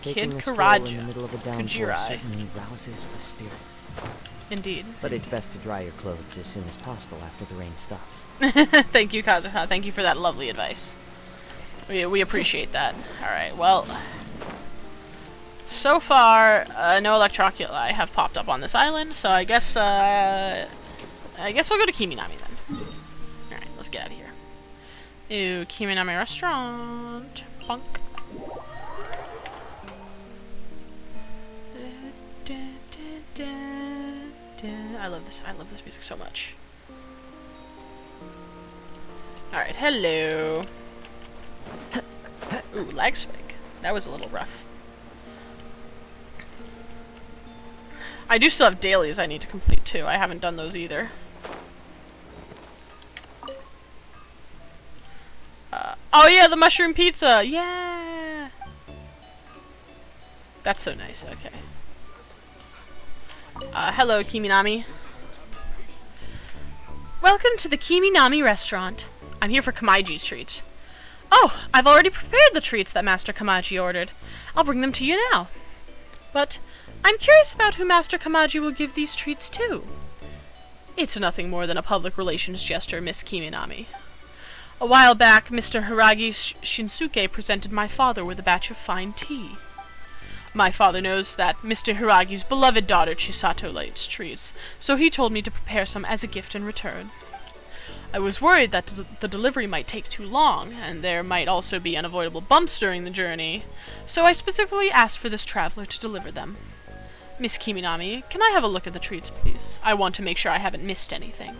Taking Kid a stroll in the Karaja. middle of a downpour Kujirai. certainly rouses the spirit. Indeed. But it's best to dry your clothes as soon as possible after the rain stops. Thank you, Kazuha. Thank you for that lovely advice. We appreciate that. Alright, well... So far, no electroculi have popped up on this island, so I guess we'll go to Kiminami then. Alright, let's get out of here. Ew, Kiminami restaurant. Punk. I love this music so much. Alright, hello. Ooh, lag spike. That was a little rough. I do still have dailies I need to complete too. I haven't done those either. Oh yeah, the mushroom pizza! Yeah! That's so nice, okay. Hello, Kiminami. Welcome to the Kiminami restaurant. I'm here for Kamaiji's treats. Oh, I've already prepared the treats that Master Kamaji ordered. I'll bring them to you now. But I'm curious about who Master Kamaji will give these treats to. It's nothing more than a public relations gesture, Miss Kiminami. A while back, Mr. Hiragi Shinsuke presented my father with a batch of fine tea. My father knows that Mr. Hiragi's beloved daughter Chisato likes treats, so he told me to prepare some as a gift in return. I was worried that the delivery might take too long, and there might also be unavoidable bumps during the journey, so I specifically asked for this traveler to deliver them. Miss Kiminami, can I have a look at the treats, please? I want to make sure I haven't missed anything.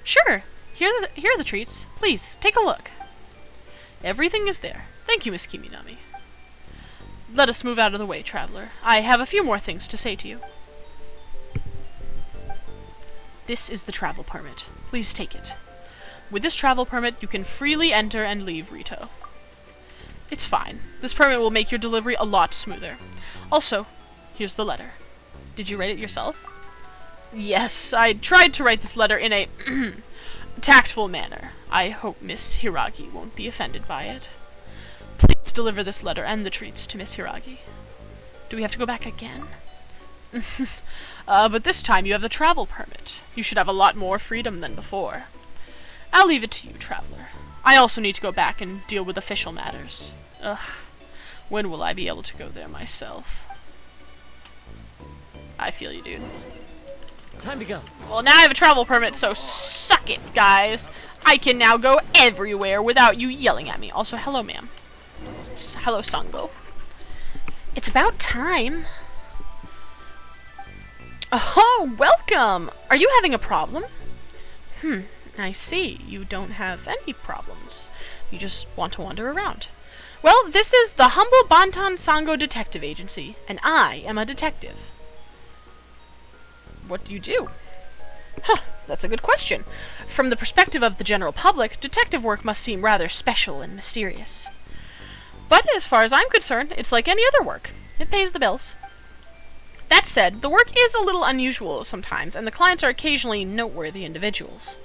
Sure. Here are the treats. Please, take a look. Everything is there. Thank you, Miss Kiminami. Let us move out of the way, traveler. I have a few more things to say to you. This is the travel permit. Please take it. With this travel permit, you can freely enter and leave Rito. It's fine. This permit will make your delivery a lot smoother. Also, here's the letter. Did you write it yourself? Yes, I tried to write this letter in a tactful manner. I hope Miss Hiragi won't be offended by it. Please deliver this letter and the treats to Miss Hiragi. Do we have to go back again? But this time you have the travel permit. You should have a lot more freedom than before. I'll leave it to you, traveler. I also need to go back and deal with official matters. Ugh. When will I be able to go there myself? I feel you, dude. Time to go. Well, now I have a travel permit, so suck it, guys. I can now go everywhere without you yelling at me. Also, hello, ma'am. Hello, Sango. It's about time. Oh, welcome! Are you having a problem? I see. You don't have any problems. You just want to wander around. Well, this is the humble Bantan Sango Detective Agency, and I am a detective. What do you do? Huh, that's a good question. From the perspective of the general public, detective work must seem rather special and mysterious. But as far as I'm concerned, it's like any other work. It pays the bills. That said, the work is a little unusual sometimes, and the clients are occasionally noteworthy individuals.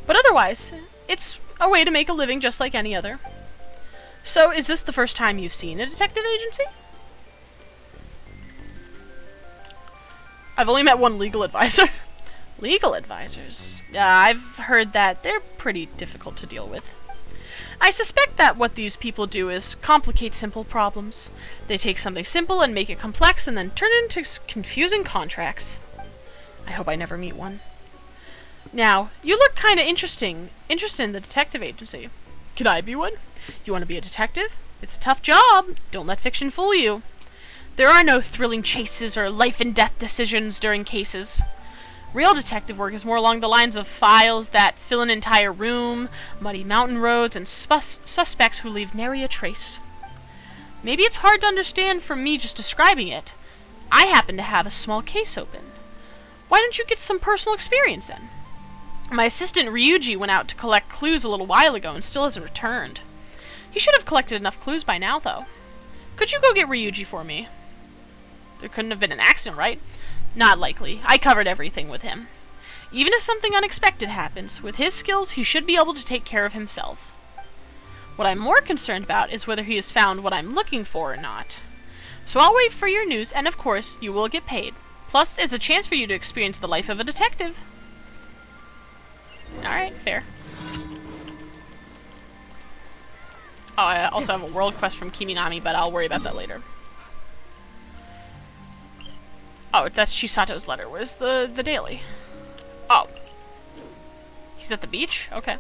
But otherwise, it's a way to make a living just like any other. So, is this the first time you've seen a detective agency? I've only met one legal advisor. Legal advisors? I've heard that they're pretty difficult to deal with. I suspect that what these people do is complicate simple problems. They take something simple and make it complex and then turn it into confusing contracts. I hope I never meet one. Now, you look kinda interested in the detective agency. Can I be one? You want to be a detective? It's a tough job. Don't let fiction fool you. There are no thrilling chases or life and death decisions during cases. Real detective work is more along the lines of files that fill an entire room, muddy mountain roads, and suspects who leave nary a trace. Maybe it's hard to understand from me just describing it. I happen to have a small case open. Why don't you get some personal experience in? My assistant Ryuji went out to collect clues a little while ago and still hasn't returned. He should have collected enough clues by now, though. Could you go get Ryuji for me? There couldn't have been an accident, right? Not likely. I covered everything with him. Even if something unexpected happens, with his skills, he should be able to take care of himself. What I'm more concerned about is whether he has found what I'm looking for or not. So I'll wait for your news, and of course, you will get paid. Plus, it's a chance for you to experience the life of a detective. Alright, fair. Oh, I also have a world quest from Kiminami, but I'll worry about that later. Oh, that's Chisato's letter. Where's the daily? Oh. He's at the beach? Okay.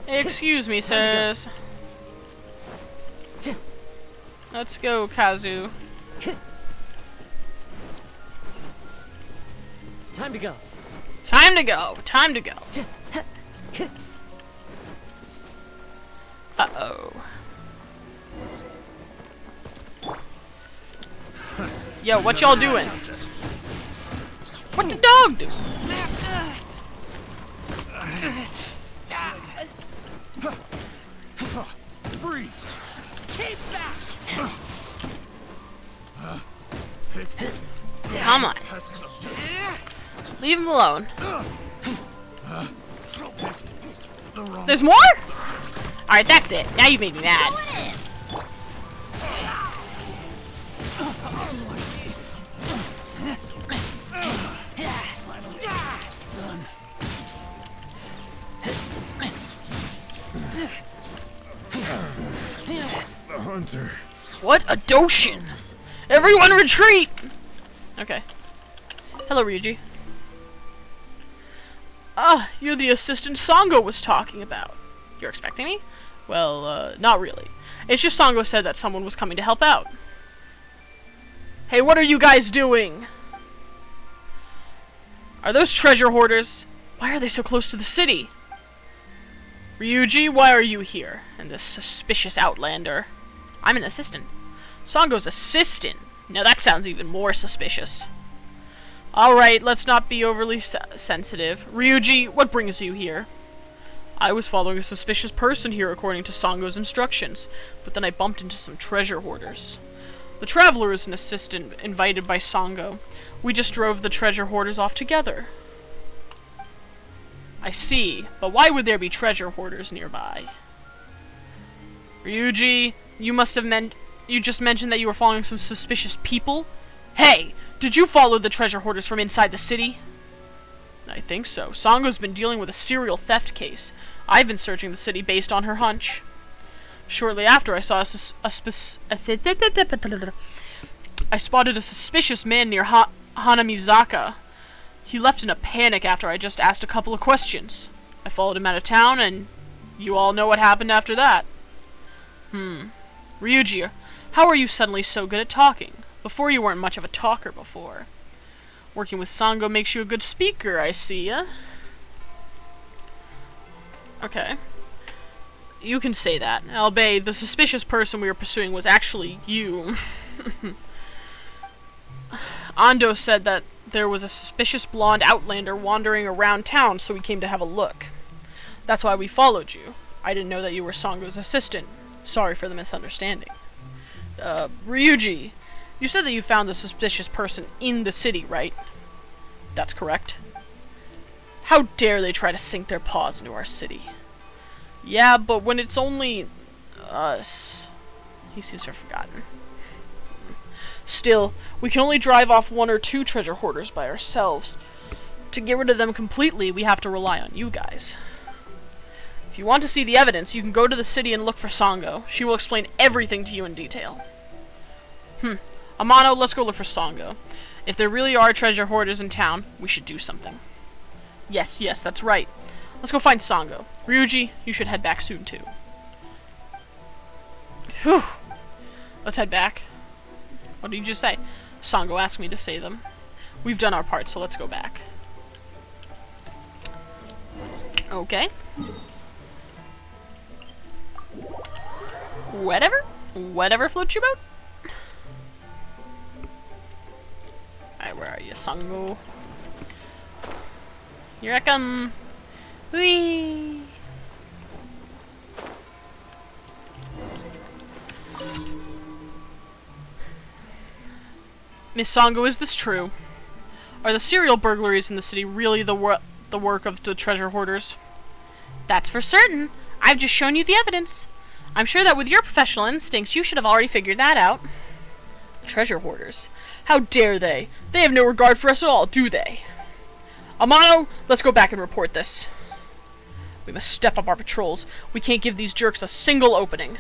Excuse me, sirs. Let's go, Kazu. Time to go. Time to go. Time to go. Uh-oh. Yo, what y'all doing? What the dog do? Freeze! Keep back! Come on. Leave him alone. There's more? Alright, that's it. Now you made me mad. The hunter. What a Doshin! Everyone retreat! Okay. Hello, Ryuji. Ah, you're the assistant Sango was talking about. You're expecting me? Well, not really. It's just Sango said that someone was coming to help out. Hey, what are you guys doing? Are those treasure hoarders? Why are they so close to the city? Ryuji, why are you here? And this suspicious outlander. I'm an assistant. Sango's assistant? Now that sounds even more suspicious. Alright, let's not be overly sensitive. Ryuji, what brings you here? I was following a suspicious person here according to Sango's instructions, but then I bumped into some treasure hoarders. The traveler is an assistant invited by Sango. We just drove the treasure hoarders off together. I see, but why would there be treasure hoarders nearby? Ryuji, you just mentioned that you were following some suspicious people? Hey, Did you follow the treasure hoarders from inside the city? I think so. Sango's been dealing with a serial theft case. I've been searching the city based on her hunch. Shortly after, I saw I spotted a suspicious man near Hanamizaka. He left in a panic after I just asked a couple of questions. I followed him out of town, and you all know what happened after that. Ryuji, how are you suddenly so good at talking? Before you weren't much of a talker before. Working with Sango makes you a good speaker, I see ya. Okay. You can say that. Albei, the suspicious person we were pursuing was actually you. Ando said that there was a suspicious blonde outlander wandering around town, so we came to have a look. That's why we followed you. I didn't know that you were Sango's assistant. Sorry for the misunderstanding. Ryuji, you said that you found the suspicious person in the city, right? That's correct. How dare they try to sink their paws into our city? Yeah, but when it's only us... He seems to have forgotten. Still, we can only drive off 1 or 2 treasure hoarders by ourselves. To get rid of them completely, we have to rely on you guys. If you want to see the evidence, you can go to the city and look for Sango. She will explain everything to you in detail. Amano, let's go look for Sango. If there really are treasure hoarders in town, we should do something. Yes, that's right. Let's go find Sango. Ryuji, you should head back soon, too. Whew. Let's head back. What did you just say? Sango asked me to say them. We've done our part, so let's go back. Okay. Whatever floats your boat. Alright, where are you, Sango? Here I come. Whee! Miss Sango, is this true? Are the serial burglaries in the city really the work of the treasure hoarders? That's for certain. I've just shown you the evidence. I'm sure that with your professional instincts, you should have already figured that out. Treasure hoarders? How dare they? They have no regard for us at all, do they? Amano, let's go back and report this. We must step up our patrols. We can't give these jerks a single opening.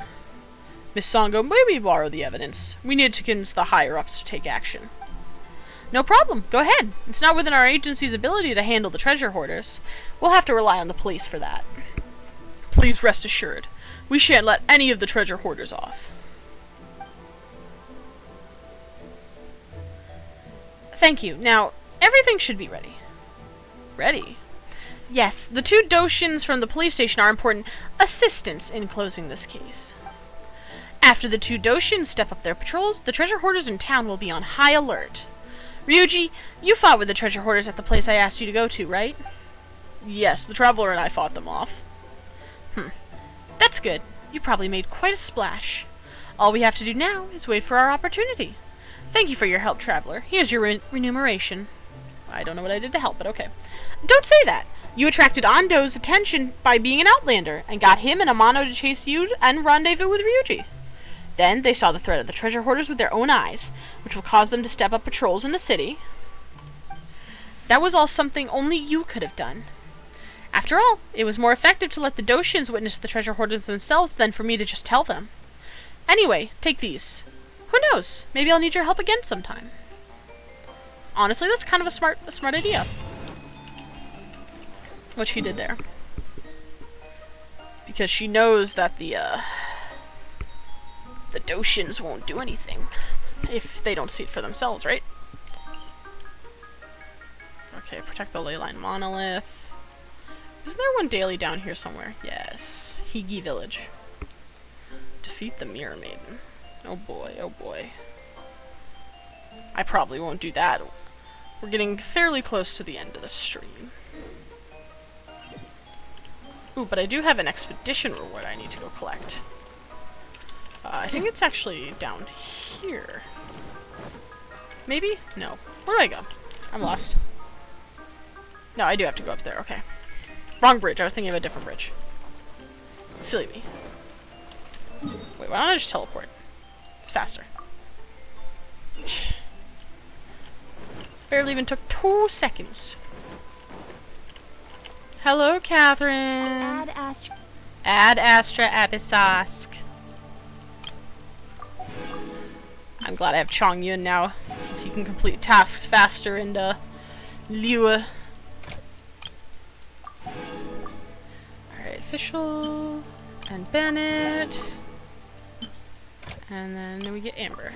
Miss Sango, may we borrow the evidence? We need to convince the higher-ups to take action. No problem. Go ahead. It's not within our agency's ability to handle the treasure hoarders. We'll have to rely on the police for that. Please rest assured. We shan't let any of the treasure hoarders off. Thank you. Now, everything should be ready. Ready? Yes, the 2 Doshins from the police station are important assistants in closing this case. After the 2 Doshins step up their patrols, the treasure hoarders in town will be on high alert. Ryuji, you fought with the treasure hoarders at the place I asked you to go to, right? Yes, the Traveler and I fought them off. That's good. You probably made quite a splash. All we have to do now is wait for our opportunity. Thank you for your help, Traveler. Here's your remuneration. I don't know what I did to help, but okay. Don't say that. You attracted Ando's attention by being an outlander, and got him and Amano to chase you and rendezvous with Ryuji. Then they saw the threat of the treasure hoarders with their own eyes, which will cause them to step up patrols in the city. That was all something only you could have done. After all, it was more effective to let the Doshins witness the treasure hoarders themselves than for me to just tell them. Anyway, take these. Who knows? Maybe I'll need your help again sometime. Honestly, that's kind of a smart idea. What she did there. Because she knows that the Doshins won't do anything if they don't see it for themselves, right? Okay, protect the leyline monolith. Isn't there one daily down here somewhere? Yes. Higi Village. Defeat the Mirror Maiden. Oh boy, oh boy. I probably won't do that. We're getting fairly close to the end of the stream. Ooh, but I do have an expedition reward I need to go collect. I think it's actually down here. Maybe? No. Where do I go? I'm lost. No, I do have to go up there. Okay. Wrong bridge. I was thinking of a different bridge. Silly me. Wait, why don't I just teleport? It's faster. Barely even took 2 seconds. Hello, Catherine. Ad Astra Abyssosque. I'm glad I have Chong Yun now, since he can complete tasks faster and Liu. Alright, official and Bennett. And then we get Amber.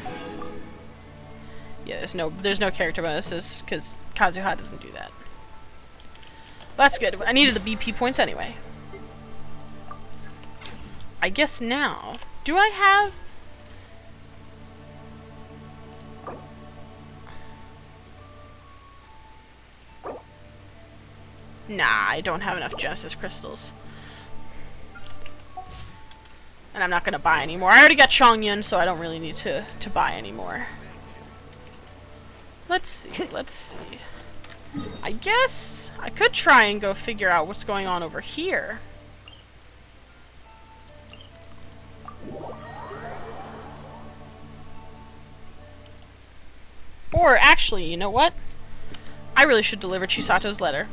Yeah, there's no character bonuses because Kazuha doesn't do that. But that's good. I needed the BP points anyway. I guess now, do I have? Nah, I don't have enough Genesis crystals. And I'm not gonna buy anymore. I already got Chongyun, so I don't really need to buy anymore. Let's see, let's see. I guess I could try and go figure out what's going on over here. Or actually, you know what? I really should deliver Chisato's letter.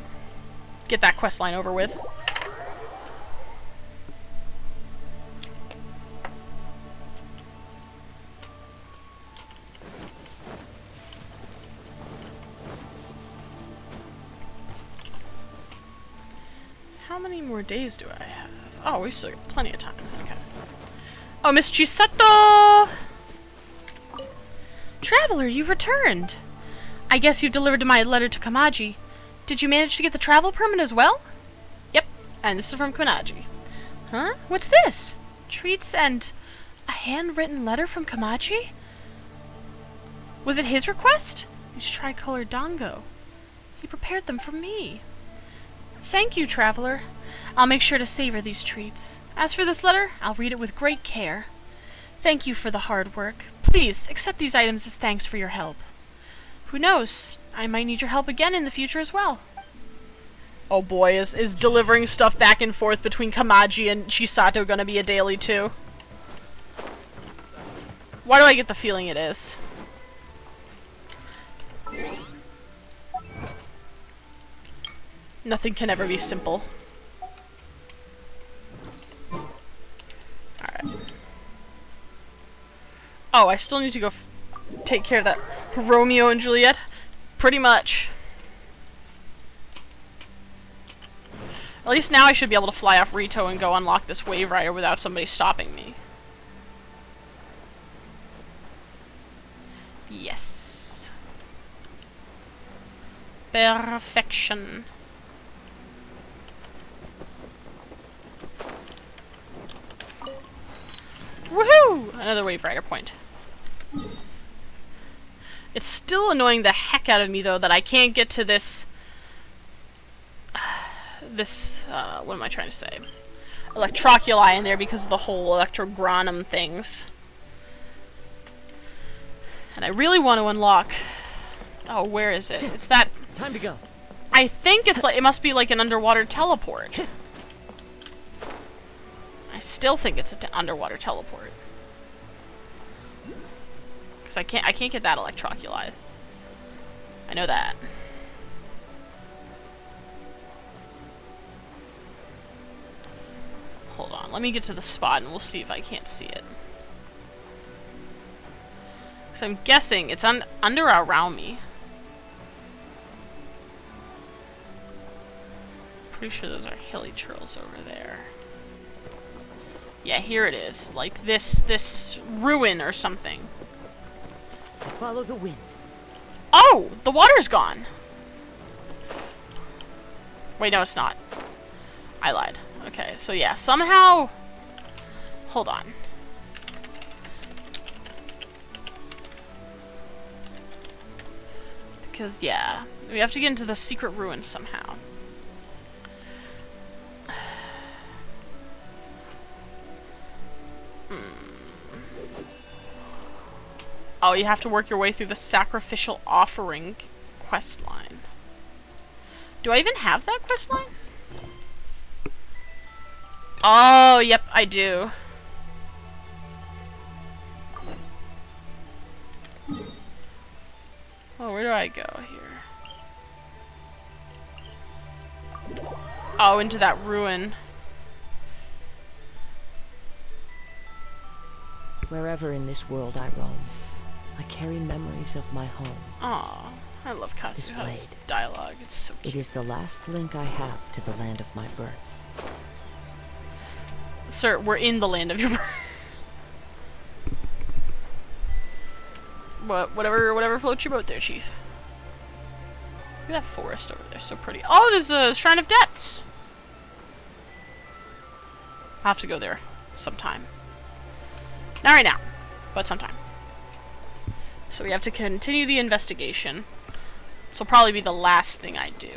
Get that quest line over with. How many more days do I have? Oh, we still got plenty of time. Okay. Oh, Miss Chisato! Traveler, you've returned! I guess you've delivered my letter to Kamaji. Did you manage to get the travel permit as well? Yep, and this is from Kamaji. Huh? What's this? Treats and a handwritten letter from Kamaji? Was it his request? These tricolor dango. He prepared them for me. Thank you, traveler. I'll make sure to savor these treats. As for this letter, I'll read it with great care. Thank you for the hard work. Please, accept these items as thanks for your help. Who knows? I might need your help again in the future as well. Oh boy, is delivering stuff back and forth between Kamaji and Chisato gonna be a daily too? Why do I get the feeling it is? Nothing can ever be simple. Alright. Oh, I still need to go take care of that Romeo and Juliet? Pretty much. At least now I should be able to fly off Rito and go unlock this Wave Rider without somebody stopping me. Yes. Perfection. Woohoo! Another Wave Rider point. It's still annoying the heck out of me, though, that I can't get to this... what am I trying to say? Electroculi in there because of the whole Electrogranum things. And I really want to unlock... Oh, where is it? It's that... Time to go. I think it's like... It must be like an underwater teleport. I still think it's an underwater teleport. Because I can't get that Electroculi. I know that. Hold on, let me get to the spot and we'll see if I can't see it. Because I'm guessing it's under around me. Pretty sure those are hilly churls over there. Yeah, here it is. Like this ruin or something. Follow the wind. Oh! The water's gone! Wait, no, it's not. I lied. Okay, so yeah, somehow... Hold on. Because, yeah, we have to get into the secret ruins somehow. Oh, you have to work your way through the sacrificial offering quest line. Do I even have that quest line? Oh, yep, I do. Oh, where do I go here? Oh, into that ruin. Wherever in this world I roam, I carry memories of my home. Aw, I love Kazuha's blade. dialogue. It's so It cute. is the last link I have to the land of my birth. Sir, we're in the land of your birth. Whatever floats your boat there, Chief. Look at that forest over there, so pretty. Oh, there's a Shrine of Depths! I'll have to go there sometime. Not right now, but sometime. So we have to continue the investigation. This will probably be the last thing I do.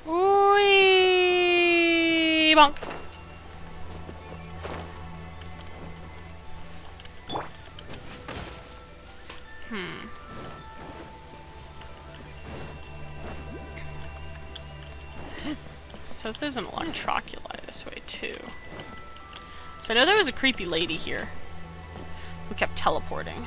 Wee bonk. Says there's an electroculi this way too. So I know there was a creepy lady here who kept teleporting.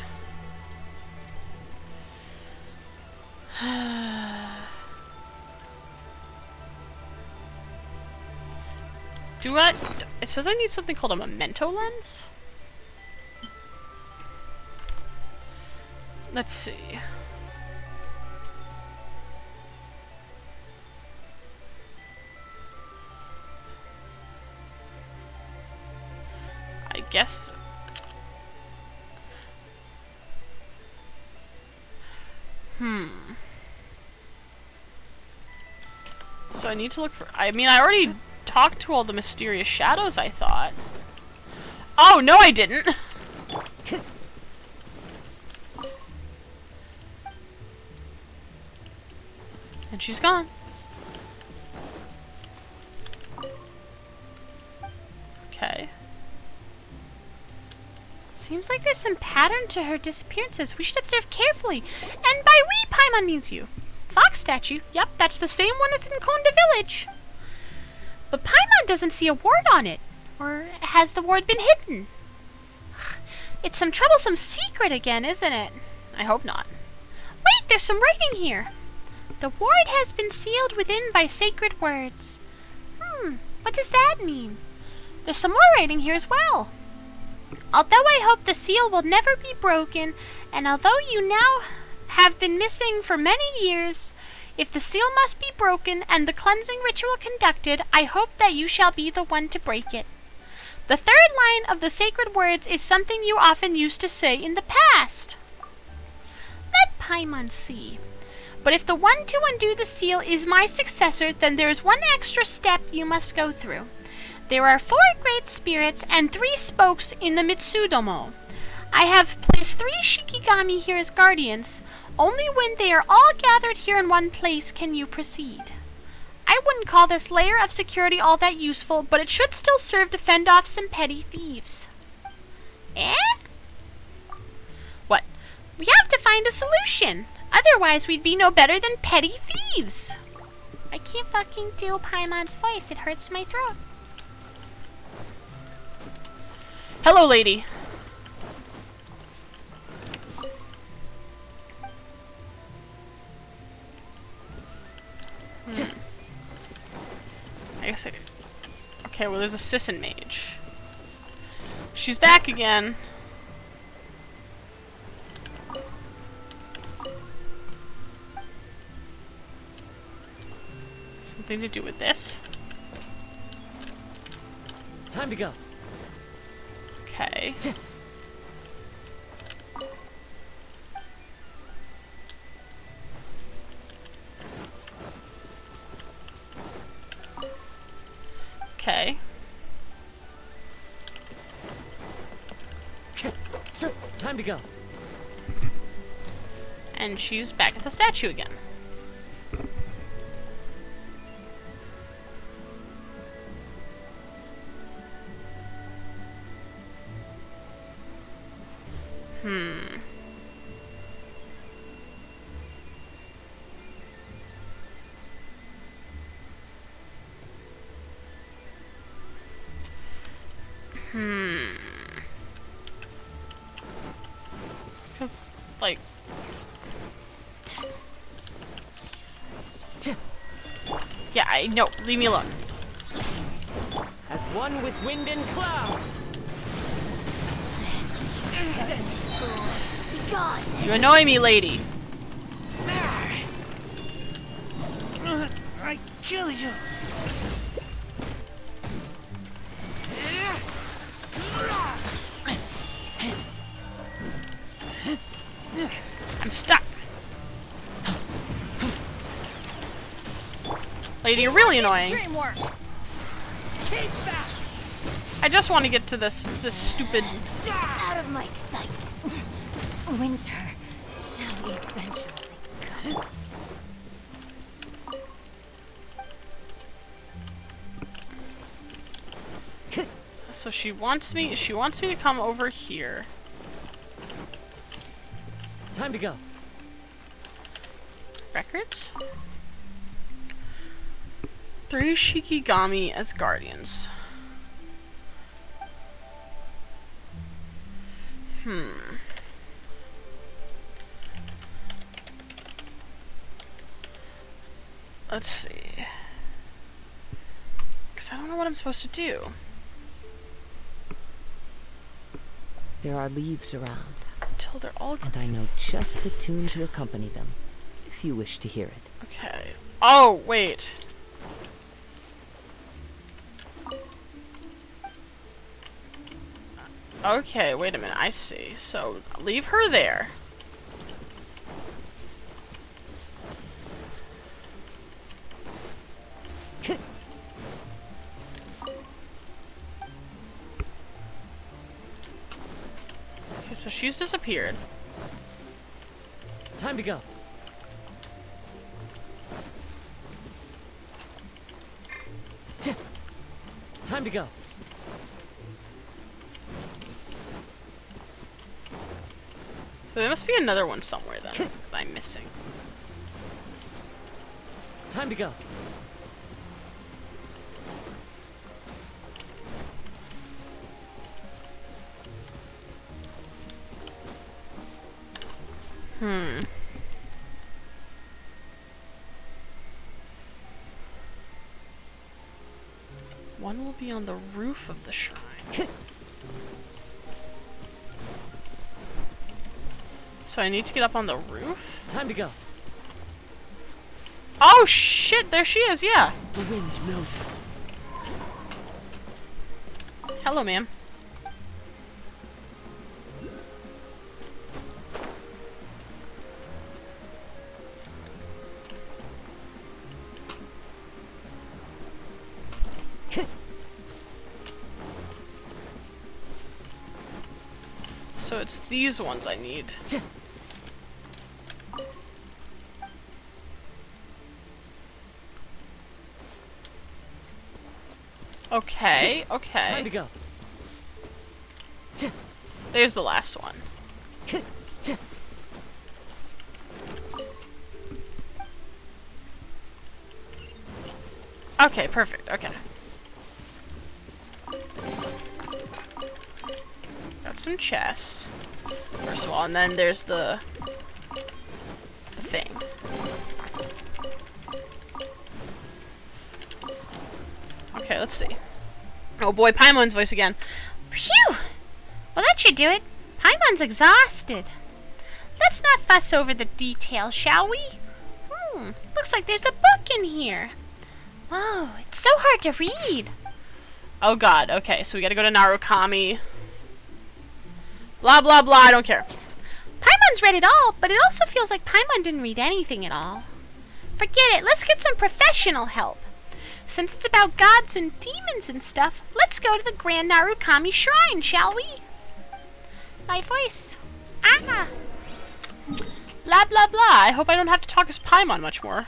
It says I need something called a memento lens? Let's see. I guess. So I need to look for. I mean, I already talked to all the mysterious shadows, I thought. Oh, no, I didn't! And she's gone. Okay. Seems like there's some pattern to her disappearances. We should observe carefully. And by we, Paimon means you. Fox statue. Yep, that's the same one as in Konda Village. But Paimon doesn't see a ward on it. Or has the ward been hidden? It's some troublesome secret again, isn't it? I hope not. Wait, there's some writing here. The ward has been sealed within by sacred words. What does that mean? There's some more writing here as well. Although I hope the seal will never be broken, and although you now have been missing for many years, if the seal must be broken and the cleansing ritual conducted, I hope that you shall be the one to break it. The third line of the sacred words is something you often used to say in the past. Let Paimon see. But if the one to undo the seal is my successor, then there is one extra step you must go through. There are 4 great spirits and 3 spokes in the Mitsudomo. I have placed 3 Shikigami here as guardians. Only when they are all gathered here in one place can you proceed. I wouldn't call this layer of security all that useful, but it should still serve to fend off some petty thieves. Eh? What? We have to find a solution. Otherwise, we'd be no better than petty thieves. I can't fucking do Paimon's voice. It hurts my throat. Hello, lady. I guess I... Okay, well, there's a Sisson mage. She's back again. Something to do with this? Time to go. Okay. Okay. Time to go. And she's back at the statue again. Because, like... Yeah, No, leave me alone. As one with wind and cloud. Be gone. You annoy me, lady. I kill you. I'm stuck. Lady, you're really annoying. Dream work. Keep back. I just want to get to this stupid. Out of my sight. Winter shall eventually come. So she wants me to come over here. Time to go. Records? 3 Shikigami as guardians. Let's see. Because I don't know what I'm supposed to do. There are leaves around, Until they're all... and I know just the tune to accompany them, if you wish to hear it. Okay. Oh, wait. Okay, wait a minute. I see. So, leave her there. Okay, so she's disappeared. Time to go. Time to go. So there must be another one somewhere then that I'm missing. Time to go. One will be on the roof of the shrine. So I need to get up on the roof? Time to go. Oh shit, there she is, yeah. The wind knows it. Hello, ma'am. So it's these ones I need. Okay, Time to okay. go. There's the last one. Okay, perfect, okay. Got some chests. First of all, and then there's the thing. Okay, let's see. Oh boy, Paimon's voice again. Phew! Well, that should do it. Paimon's exhausted. Let's not fuss over the details, shall we? Looks like there's a book in here. Whoa, it's so hard to read. Oh god, okay, so we gotta go to Narukami. Blah blah blah, I don't care. Paimon's read it all, but it also feels like Paimon didn't read anything at all. Forget it, let's get some professional help. Since it's about gods and demons and stuff, let's go to the Grand Narukami Shrine, shall we? My voice. Ah! Blah blah blah, I hope I don't have to talk as Paimon much more.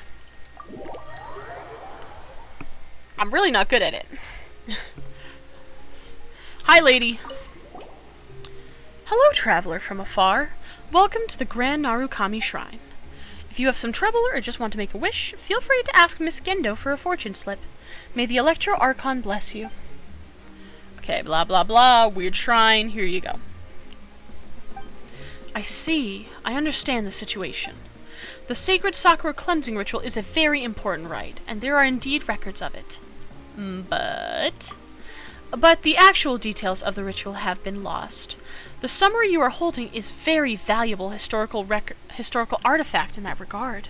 I'm really not good at it. Hi, lady. Hello, traveler from afar. Welcome to the Grand Narukami Shrine. If you have some trouble or just want to make a wish, feel free to ask Miss Gendo for a fortune slip. May the Electro Archon bless you. Okay, blah blah blah, weird shrine, here you go. I see. I understand the situation. The sacred Sakura cleansing ritual is a very important rite, and there are indeed records of it. But the actual details of the ritual have been lost. The summary you are holding is very valuable historical artifact in that regard.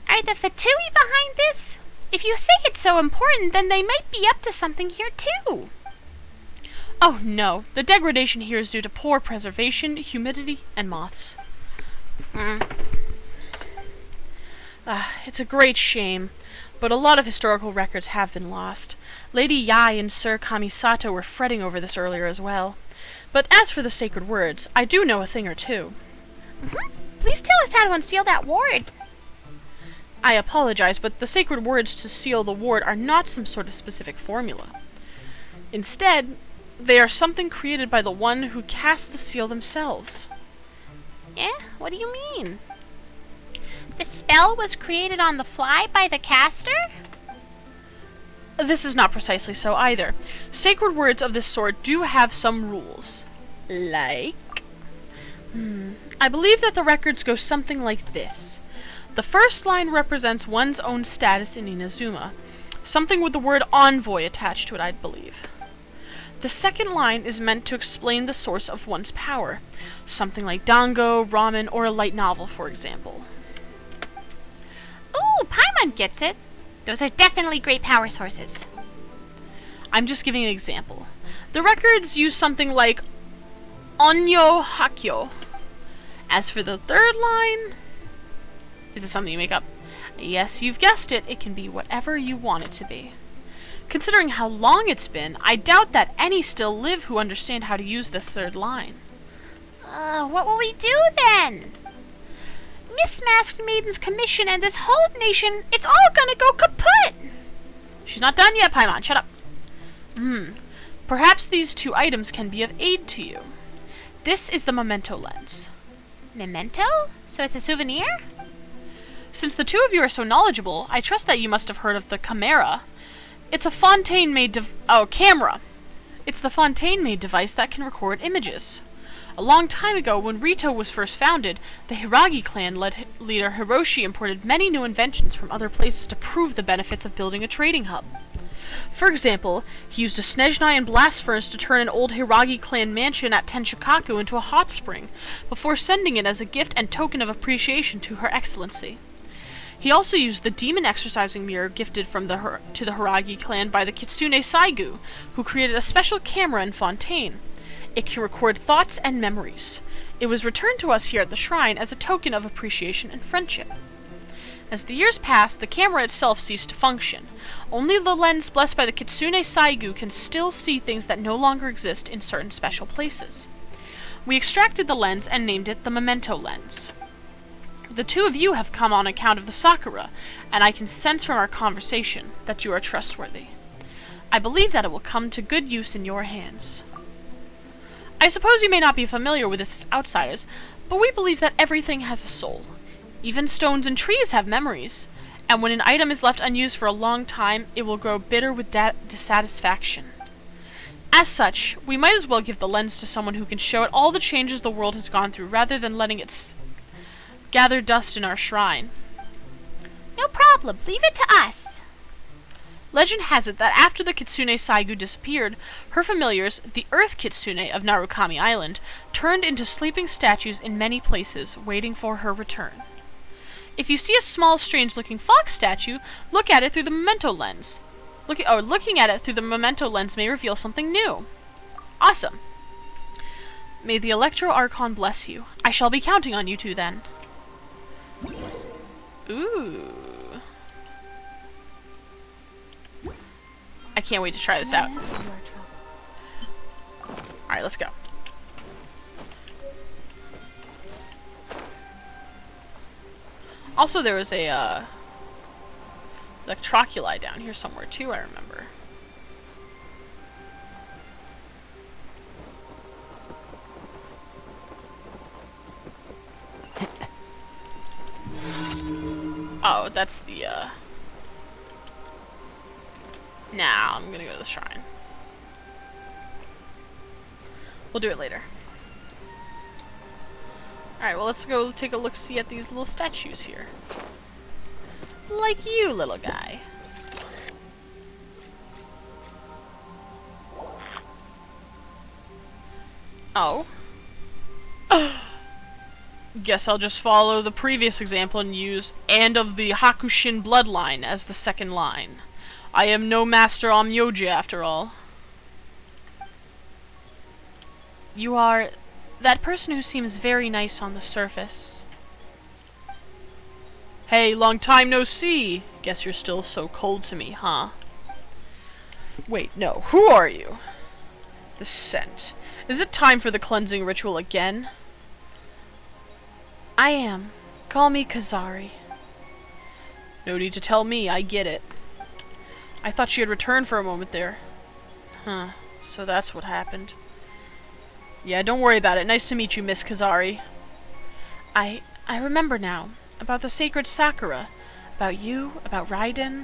Are the Fatui behind this? If you say it's so important, then they might be up to something here too. Oh no, the degradation here is due to poor preservation, humidity, and moths. It's a great shame, but a lot of historical records have been lost. Lady Yai and Sir Kamisato were fretting over this earlier as well. But as for the sacred words, I do know a thing or two. Please tell us how to unseal that ward. I apologize, but the sacred words to seal the ward are not some sort of specific formula. Instead, they are something created by the one who cast the seal themselves. Eh? What do you mean? The spell was created on the fly by the caster? This is not precisely so either. Sacred words of this sort do have some rules. Like? I believe that the records go something like this. The first line represents one's own status in Inazuma, something with the word envoy attached to it, I'd believe. The second line is meant to explain the source of one's power, something like dango, ramen, or a light novel, for example. Ooh, Paimon gets it. Those are definitely great power sources. I'm just giving an example. The records use something like onyo hakyo. As for the third line... Is it something you make up? Yes, you've guessed it. It can be whatever you want it to be. Considering how long it's been, I doubt that any still live who understand how to use this third line. What will we do then? Miss Masked Maiden's commission and this whole nation, it's all gonna go kaput! She's not done yet, Paimon. Shut up. Perhaps these two items can be of aid to you. This is the memento lens. Memento? So it's a souvenir? Since the two of you are so knowledgeable, I trust that you must have heard of the camera. It's a Fontaine-made camera. It's the Fontaine-made device that can record images. A long time ago, when Rito was first founded, the Hiragi clan leader Hiroshi imported many new inventions from other places to prove the benefits of building a trading hub. For example, he used a Snezhnai and blast furnace to turn an old Hiragi clan mansion at Tenshikaku into a hot spring, before sending it as a gift and token of appreciation to Her Excellency. He also used the demon exercising mirror gifted to the Hiragi clan by the Kitsune Saigu, who created a special camera in Fontaine. It can record thoughts and memories. It was returned to us here at the shrine as a token of appreciation and friendship. As the years passed, the camera itself ceased to function. Only the lens blessed by the Kitsune Saigu can still see things that no longer exist in certain special places. We extracted the lens and named it the memento lens. The two of you have come on account of the Sakura, and I can sense from our conversation that you are trustworthy. I believe that it will come to good use in your hands. I suppose you may not be familiar with this as outsiders, but we believe that everything has a soul. Even stones and trees have memories, and when an item is left unused for a long time, it will grow bitter with dissatisfaction. As such, we might as well give the lens to someone who can show it all the changes the world has gone through, rather than letting it gather dust in our shrine. No problem. Leave it to us. Legend has it that after the Kitsune Saigu disappeared, her familiars, the Earth Kitsune of Narukami Island, turned into sleeping statues in many places, waiting for her return. If you see a small, strange-looking fox statue, look at it through the memento lens. Looking at it through the memento lens may reveal something new. Awesome. May the Electro Archon bless you. I shall be counting on you two then. Ooh. I can't wait to try this out. Alright, let's go. Also, there was a, Electroculi down here somewhere too, I remember. Oh, that's the, Nah, I'm gonna go to the shrine. We'll do it later. Alright, well, let's go take a look-see at these little statues here. Like you, little guy. Oh. Guess I'll just follow the previous example and use "and of the Hakushin bloodline" as the second line. I am no master Onmyoji after all. You are that person who seems very nice on the surface. Hey, long time no see. Guess you're still so cold to me, huh? Wait, no. Who are you? The scent. Is it time for the cleansing ritual again? I am. Call me Kazari. No need to tell me, I get it. I thought she had returned for a moment there. Huh, so that's what happened. Yeah, don't worry about it. Nice to meet you, Miss Kazari. I remember now. About the sacred Sakura. About you, about Raiden.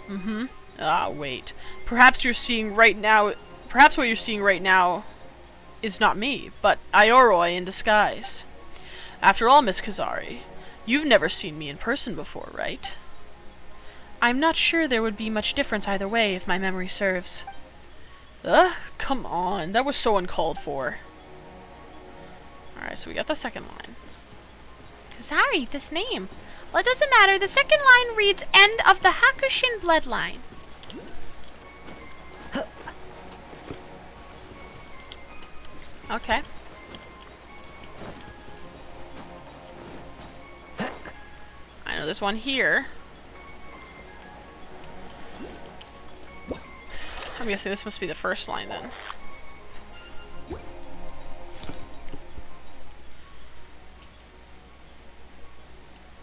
Mm-hmm. Ah, wait. Perhaps what you're seeing right now is not me, but Ioroi in disguise. After all, Miss Kazari, you've never seen me in person before, right? I'm not sure there would be much difference either way, if my memory serves. Ugh, come on. That was so uncalled for. Alright, so we got the second line. Kazari, this name. Well, it doesn't matter. The second line reads, "End of the Hakushin bloodline." Okay. I know there's one here. I'm guessing this must be the first line then.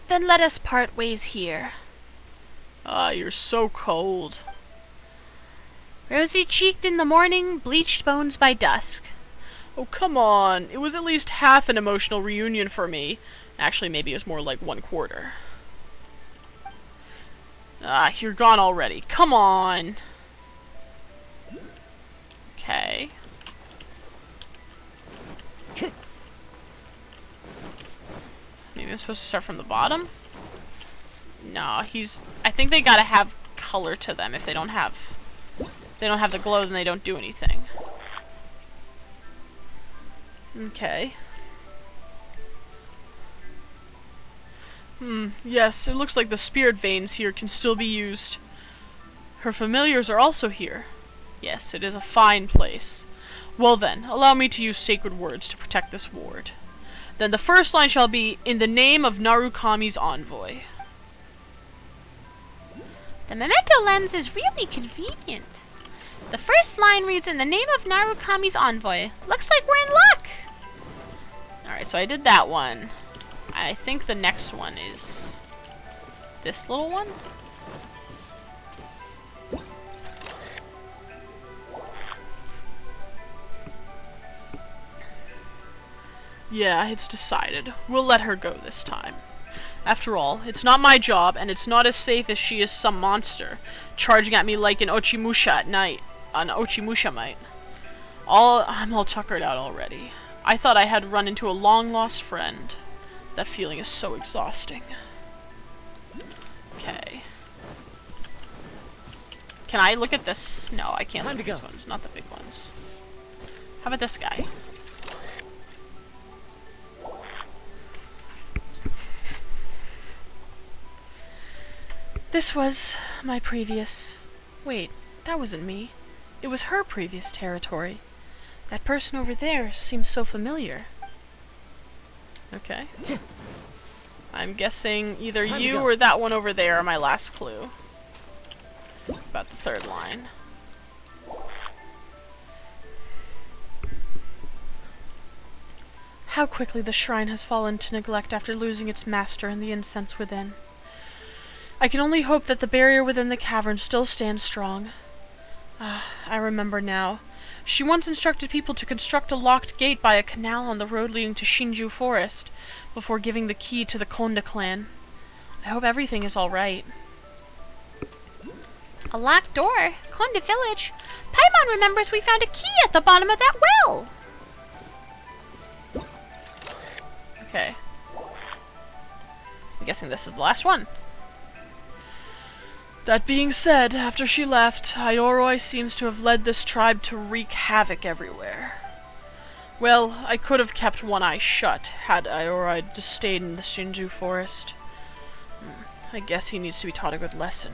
Then let us part ways here. Ah, you're so cold. Rosy-cheeked in the morning, bleached bones by dusk. Oh, come on. It was at least half an emotional reunion for me. Actually, maybe it was more like 1/4. Ah, you're gone already. Come on. Okay. Maybe I'm supposed to start from the bottom? No, I think they gotta have color to them. If they don't have the glow, then they don't do anything. Okay. Yes, it looks like the spirit veins here can still be used. Her familiars are also here. Yes, it is a fine place. Well then, allow me to use sacred words to protect this ward. Then the first line shall be, "In the name of Narukami's envoy." The memento lens is really convenient. The first line reads, "In the name of Narukami's envoy." Looks like we're in luck. Alright, so I did that one. I think the next one is this little one. Yeah, it's decided. We'll let her go this time. After all, it's not my job, and it's not as safe as she is some monster, charging at me like an Ochimusha at night. An Ochimusha might. I'm all tuckered out already. I thought I had run into a long-lost friend. That feeling is so exhausting. Okay. Can I look at this? No, I can't look at these ones, not the big ones. How about this guy? This was my previous... Wait, that wasn't me. It was her previous territory. That person over there seems so familiar. Okay. I'm guessing either you or that one over there are my last clue. About the third line. How quickly the shrine has fallen to neglect after losing its master and the incense within. I can only hope that the barrier within the cavern still stands strong. I remember now. She once instructed people to construct a locked gate by a canal on the road leading to Shinju Forest, before giving the key to the Konda clan. I hope everything is alright. A locked door? Konda Village? Paimon remembers we found a key at the bottom of that well! Okay. I'm guessing this is the last one. That being said, after she left, Ioroi seems to have led this tribe to wreak havoc everywhere. Well, I could have kept one eye shut had Ioroi just stayed in the Shinju forest. I guess he needs to be taught a good lesson.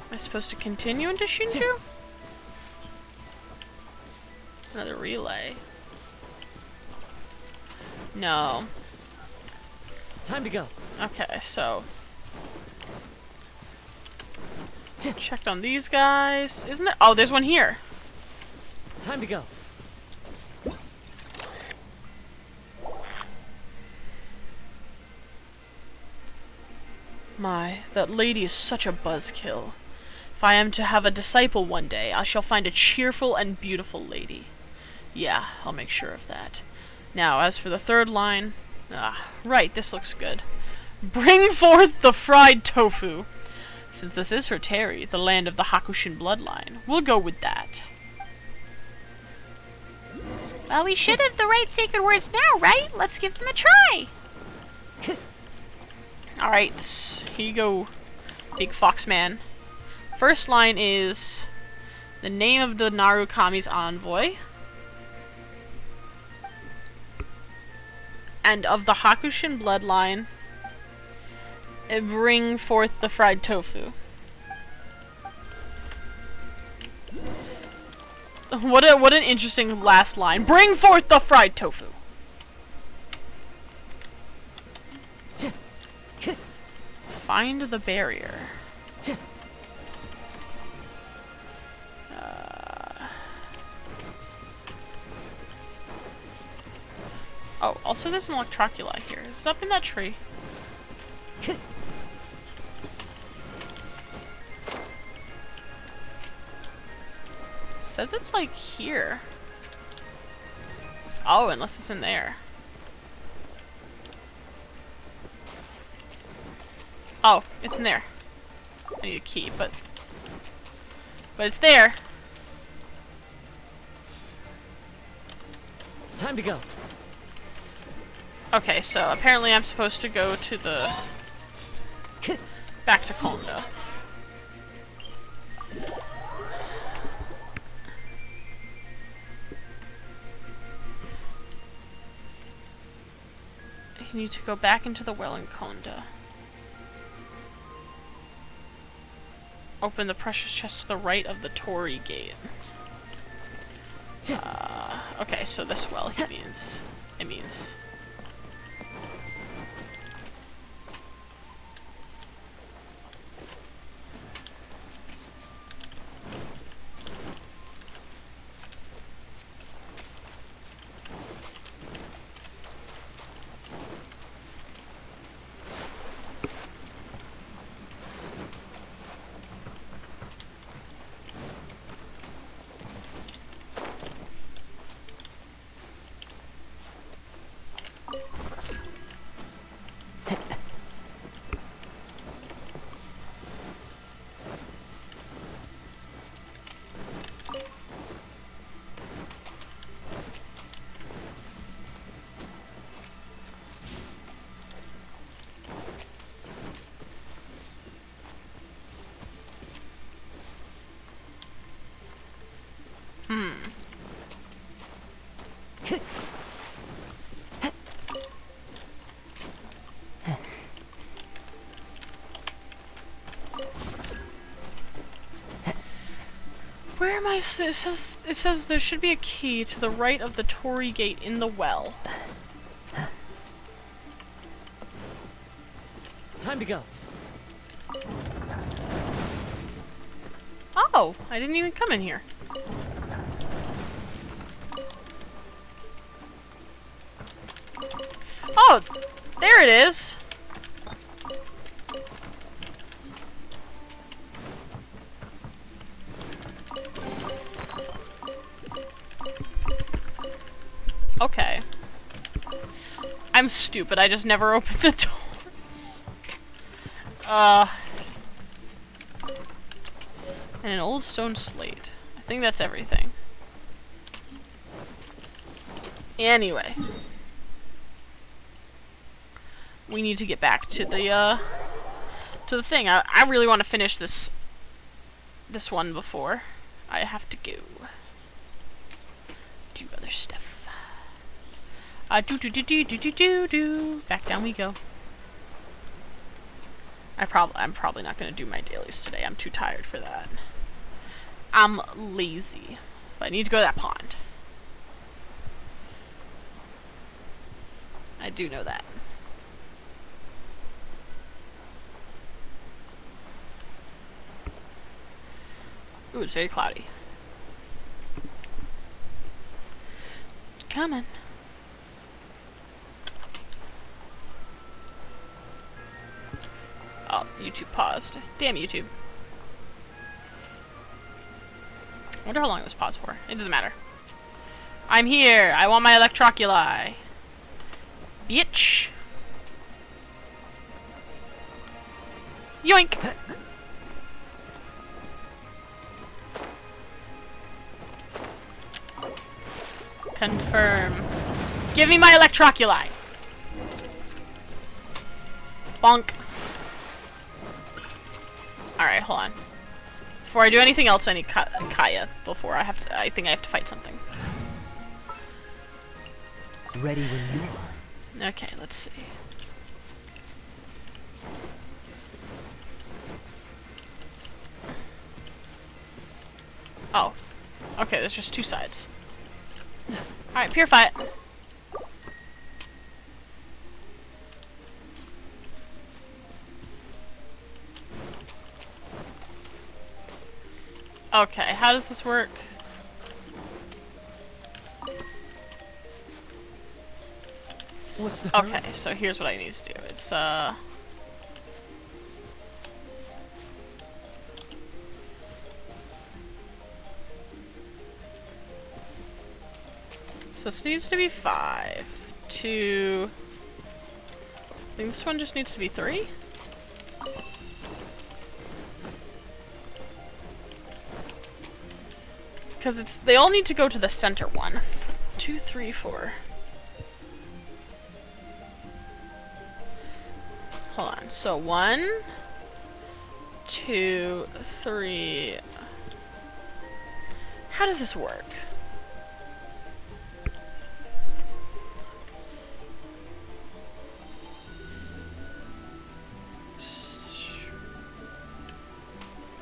Am I supposed to continue into Shinju? Another relay. No. Time to go. Okay, so... checked on these guys. Isn't there? Oh, there's one here. Time to go. My, that lady is such a buzzkill. If I am to have a disciple one day, I shall find a cheerful and beautiful lady. Yeah, I'll make sure of that. Now, as for the third line... right, this looks good. Bring forth the fried tofu. Since this is for Terry, the land of the Hakushin bloodline, we'll go with that. Well, we should have the right sacred words now, right? Let's give them a try. Alright, here you go, big fox man. First line is the name of the Narukami's envoy. And of the Hakushin bloodline, bring forth the fried tofu. What an interesting last line. Bring forth the fried tofu. Find the barrier. Oh, also there's an electroculi here. Is it up in that tree? Says it's like here. Oh, unless it's in there. Oh, it's in there. I need a key, but it's there. Time to go. Okay, so apparently I'm supposed to go to the back to Kondo. You need to go back into the well in Kondo. Open the precious chest to the right of the Torii gate. Okay, so this well it means. Where am I? It says there should be a key to the right of the Torii gate in the well. Time to go. Oh, I didn't even come in here. Oh, there it is. Okay. I'm stupid. I just never opened the doors. And an old stone slate. I think that's everything. Anyway. We need to get back to the thing. I really want to finish this one before I have to go do other stuff. Do. Back down we go. I'm probably not gonna do my dailies today. I'm too tired for that. I'm lazy. But I need to go to that pond. I do know that. Ooh, it's very cloudy. Coming. Oh, YouTube paused. Damn YouTube. I wonder how long it was paused for. It doesn't matter. I'm here. I want my electroculi. Bitch. Yoink. Confirm. Give me my electroculi. Bonk. Alright, hold on. Before I do anything else, I need Kaya. Before I think I have to fight something. Ready when you are. Okay, let's see. Oh. Okay, there's just two sides. Alright, purify it. Okay, how does this work? What's the hurry? Okay, so here's what I need to do. It's so this needs to be 5. 2. I think this one just needs to be 3. Because they all need to go to the center one. 2, 3, 4. Hold on. So 1, 2, 3. How does this work?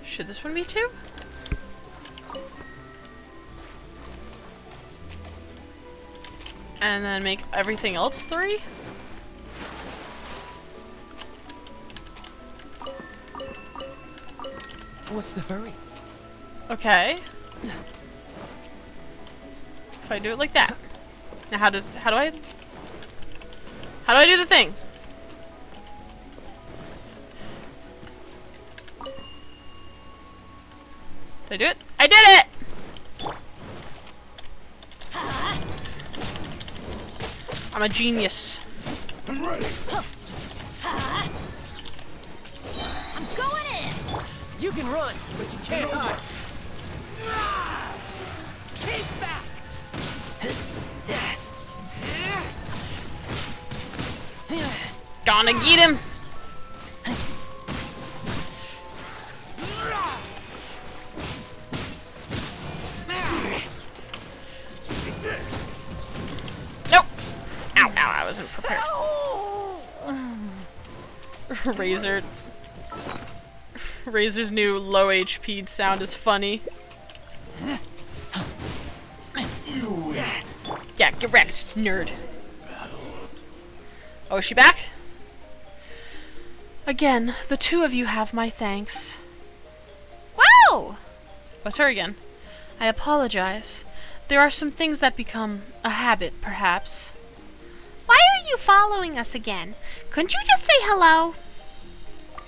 Should this one be 2? And then make everything else 3? What's the hurry? Okay. If I do it like that. Now how do I do the thing? Did I do it? I did it! I'm a genius. I'm ready. I'm going in! You can run, but you can't hide. Keep back! Gonna get him! Nope! Ow, I wasn't prepared. Razor's new low HP sound is funny. Yeah, get wrecked, nerd. Oh, is she back? Again, the two of you have my thanks. Whoa! What's her again? I apologize. There are some things that become a habit, perhaps. Why are you following us again? Couldn't you just say hello?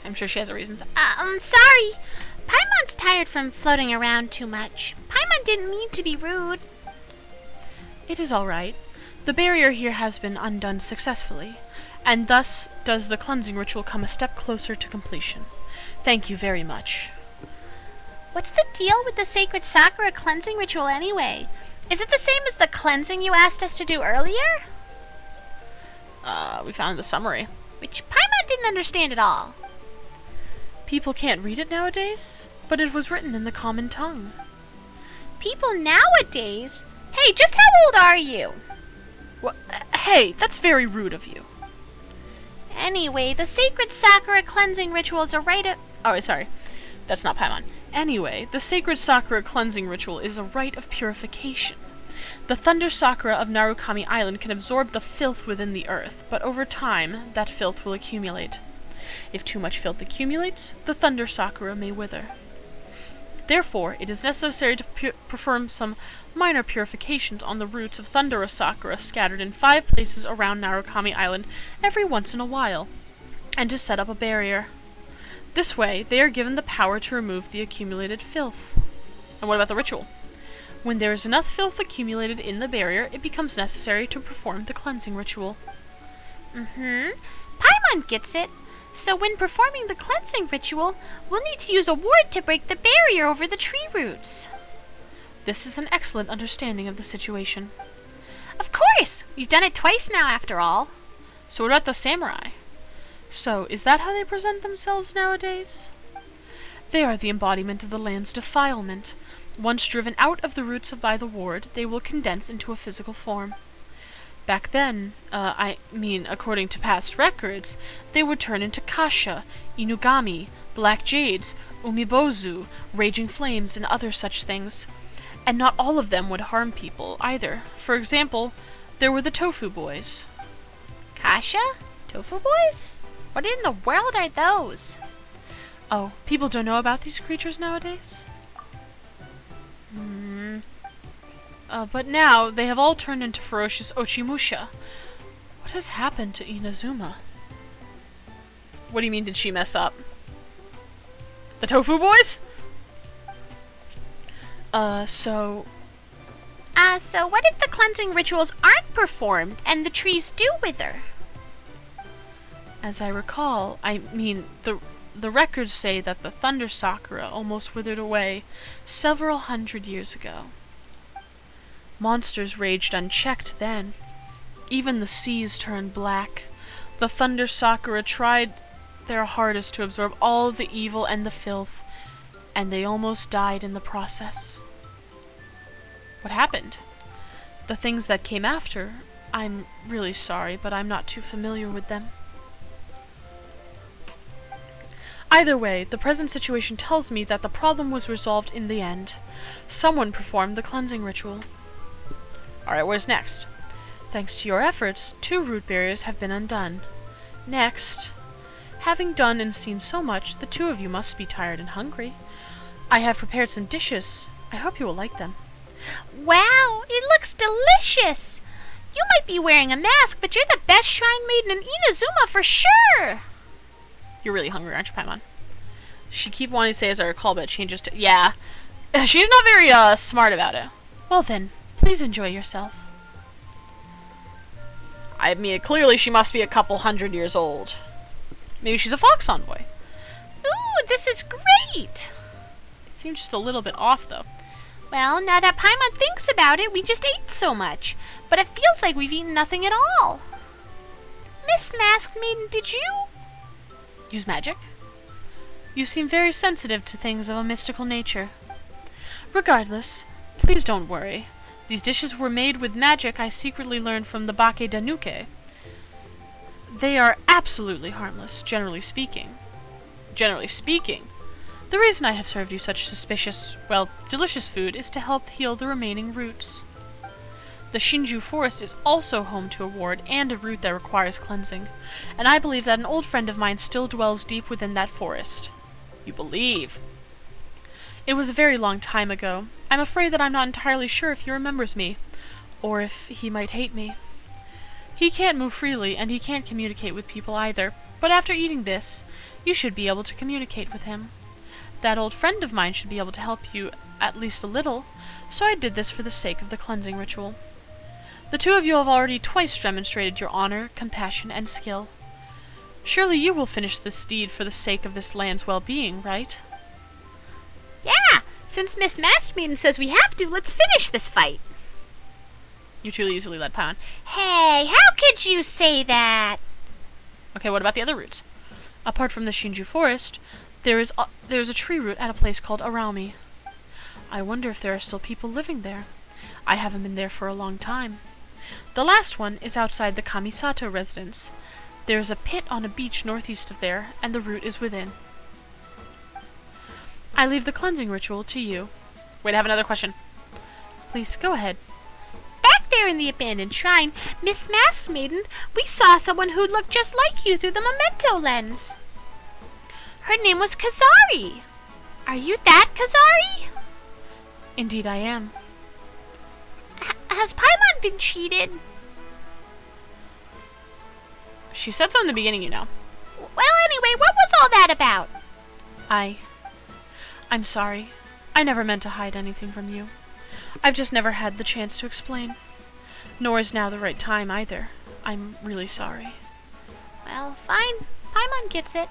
I'm sure she has her reasons. Sorry. Paimon's tired from floating around too much. Paimon didn't mean to be rude. It is all right. The barrier here has been undone successfully, and thus does the cleansing ritual come a step closer to completion. Thank you very much. What's the deal with the sacred Sakura cleansing ritual anyway? Is it the same as the cleansing you asked us to do earlier? We found the summary. Which Paimon didn't understand at all. People can't read it nowadays, but it was written in the common tongue. People nowadays? Hey, just how old are you? What? Hey, that's very rude of you. Anyway, the sacred Sakura cleansing ritual is a rite of... Oh, sorry. That's not Paimon. Anyway, the sacred Sakura cleansing ritual is a rite of purification. The Thunder Sakura of Narukami Island can absorb the filth within the earth, but over time, that filth will accumulate. If too much filth accumulates, the Thunder Sakura may wither. Therefore, it is necessary to perform some minor purifications on the roots of Thundera Sakura scattered in 5 places around Narukami Island every once in a while, and to set up a barrier. This way, they are given the power to remove the accumulated filth. And what about the ritual? When there is enough filth accumulated in the barrier, it becomes necessary to perform the cleansing ritual. Paimon gets it. So when performing the cleansing ritual, we'll need to use a ward to break the barrier over the tree roots. This is an excellent understanding of the situation. Of course! We've done it twice now, after all. So what about the samurai? So, is that how they present themselves nowadays? They are the embodiment of the land's defilement. Once driven out of the roots by the ward, they will condense into a physical form. Back then, according to past records, they would turn into kasha, inugami, black jades, umibozu, raging flames, and other such things. And not all of them would harm people, either. For example, there were the tofu boys. Kasha? Tofu boys? What in the world are those? Oh, people don't know about these creatures nowadays? But now, they have all turned into ferocious Ochimusha. What has happened to Inazuma? What do you mean, did she mess up? The tofu boys? So what if the cleansing rituals aren't performed and the trees do wither? As I recall, the records say that the Thunder Sakura almost withered away several hundred years ago. Monsters raged unchecked then. Even the seas turned black. The Thunder Sakura tried their hardest to absorb all the evil and the filth, and they almost died in the process. What happened? The things that came after, I'm really sorry, but I'm not too familiar with them. Either way, the present situation tells me that the problem was resolved in the end. Someone performed the cleansing ritual. Alright, where's next? Thanks to your efforts, 2 root barriers have been undone. Next, having done and seen so much, the 2 of you must be tired and hungry. I have prepared some dishes. I hope you will like them. Wow, it looks delicious! You might be wearing a mask, but you're the best shrine maiden in Inazuma for sure! You're really hungry, aren't you, Paimon? She keep wanting to say as I recall, but it changes to... Yeah. She's not very, smart about it. Well then, please enjoy yourself. I mean, clearly she must be a couple hundred years old. Maybe she's a fox envoy. Ooh, this is great! It seems just a little bit off, though. Well, now that Paimon thinks about it, we just ate so much. But it feels like we've eaten nothing at all. Miss Masked Maiden, did you... use magic? You seem very sensitive to things of a mystical nature. Regardless, please don't worry. These dishes were made with magic I secretly learned from the Bake Danuke. They are absolutely harmless, generally speaking. Generally speaking? The reason I have served you such delicious food is to help heal the remaining roots. The Shinju Forest is also home to a ward and a root that requires cleansing, and I believe that an old friend of mine still dwells deep within that forest. You believe? It was a very long time ago. I'm afraid that I'm not entirely sure if he remembers me, or if he might hate me. He can't move freely, and he can't communicate with people either, but after eating this, you should be able to communicate with him. That old friend of mine should be able to help you at least a little, so I did this for the sake of the cleansing ritual. The 2 of you have already twice demonstrated your honor, compassion, and skill. Surely you will finish this deed for the sake of this land's well-being, right? Yeah, since Miss Masked Maiden says we have to, let's finish this fight. You're too easily led, Paimon. Hey, how could you say that? Okay, what about the other routes? Apart from the Shinju Forest, there is a tree route at a place called Araumi. I wonder if there are still people living there. I haven't been there for a long time. The last one is outside the Kamisato residence. There is a pit on a beach northeast of there, and the route is within. I leave the cleansing ritual to you. Wait, I have another question. Please, go ahead. Back there in the abandoned shrine, Miss Masked Maiden, we saw someone who looked just like you through the memento lens. Her name was Kazari. Are you that Kazari? Indeed I am. Has Paimon been cheated? She said so in the beginning, you know. Well, anyway, what was all that about? I'm sorry. I never meant to hide anything from you. I've just never had the chance to explain. Nor is now the right time either. I'm really sorry. Well, fine. Paimon gets it.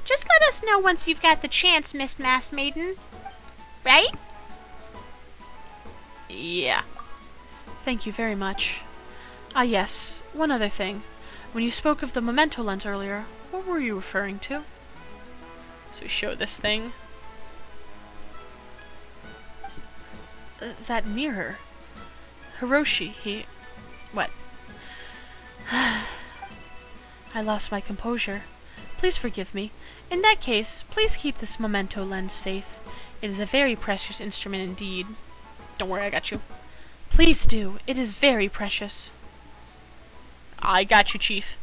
Just let us know once you've got the chance, Miss Masked Maiden. Right? Yeah. Thank you very much. Ah yes, one other thing. When you spoke of the memento lens earlier, what were you referring to? So we show this thing. That mirror. Hiroshi, What? I lost my composure. Please forgive me. In that case, please keep this memento lens safe. It is a very precious instrument indeed. Don't worry, I got you. Please do. It is very precious. I got you, Chief.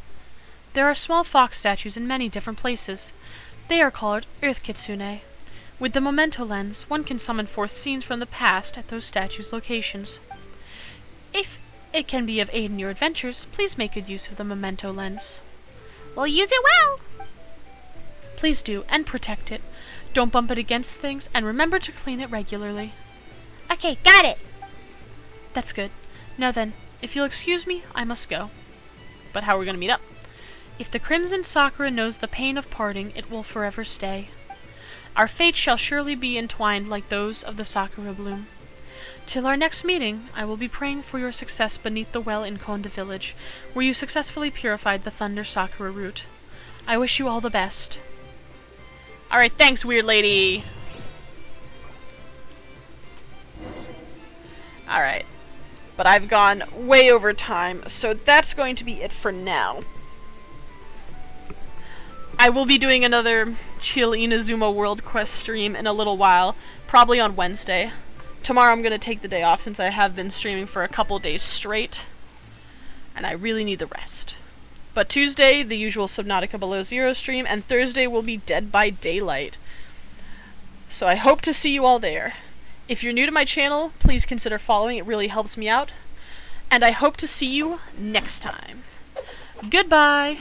There are small fox statues in many different places. They are called Earth Kitsune. With the memento lens, one can summon forth scenes from the past at those statues' locations. If it can be of aid in your adventures, please make good use of the memento lens. We'll use it well. Please do, and protect it. Don't bump it against things, and remember to clean it regularly. Okay, got it. That's good. Now then, if you'll excuse me, I must go. But how are we going to meet up? If the Crimson Sakura knows the pain of parting, it will forever stay. Our fates shall surely be entwined like those of the Sakura bloom. Till our next meeting, I will be praying for your success beneath the well in Konda village, where you successfully purified the Thunder Sakura root. I wish you all the best. Alright, thanks, weird lady. Alright. But I've gone way over time, so that's going to be it for now. I will be doing another Chill Inazuma World Quest stream in a little while, probably on Wednesday. Tomorrow I'm going to take the day off since I have been streaming for a couple days straight, and I really need the rest. But Tuesday, the usual Subnautica Below Zero stream, and Thursday will be Dead by Daylight. So I hope to see you all there. If you're new to my channel, please consider following, it really helps me out. And I hope to see you next time. Goodbye!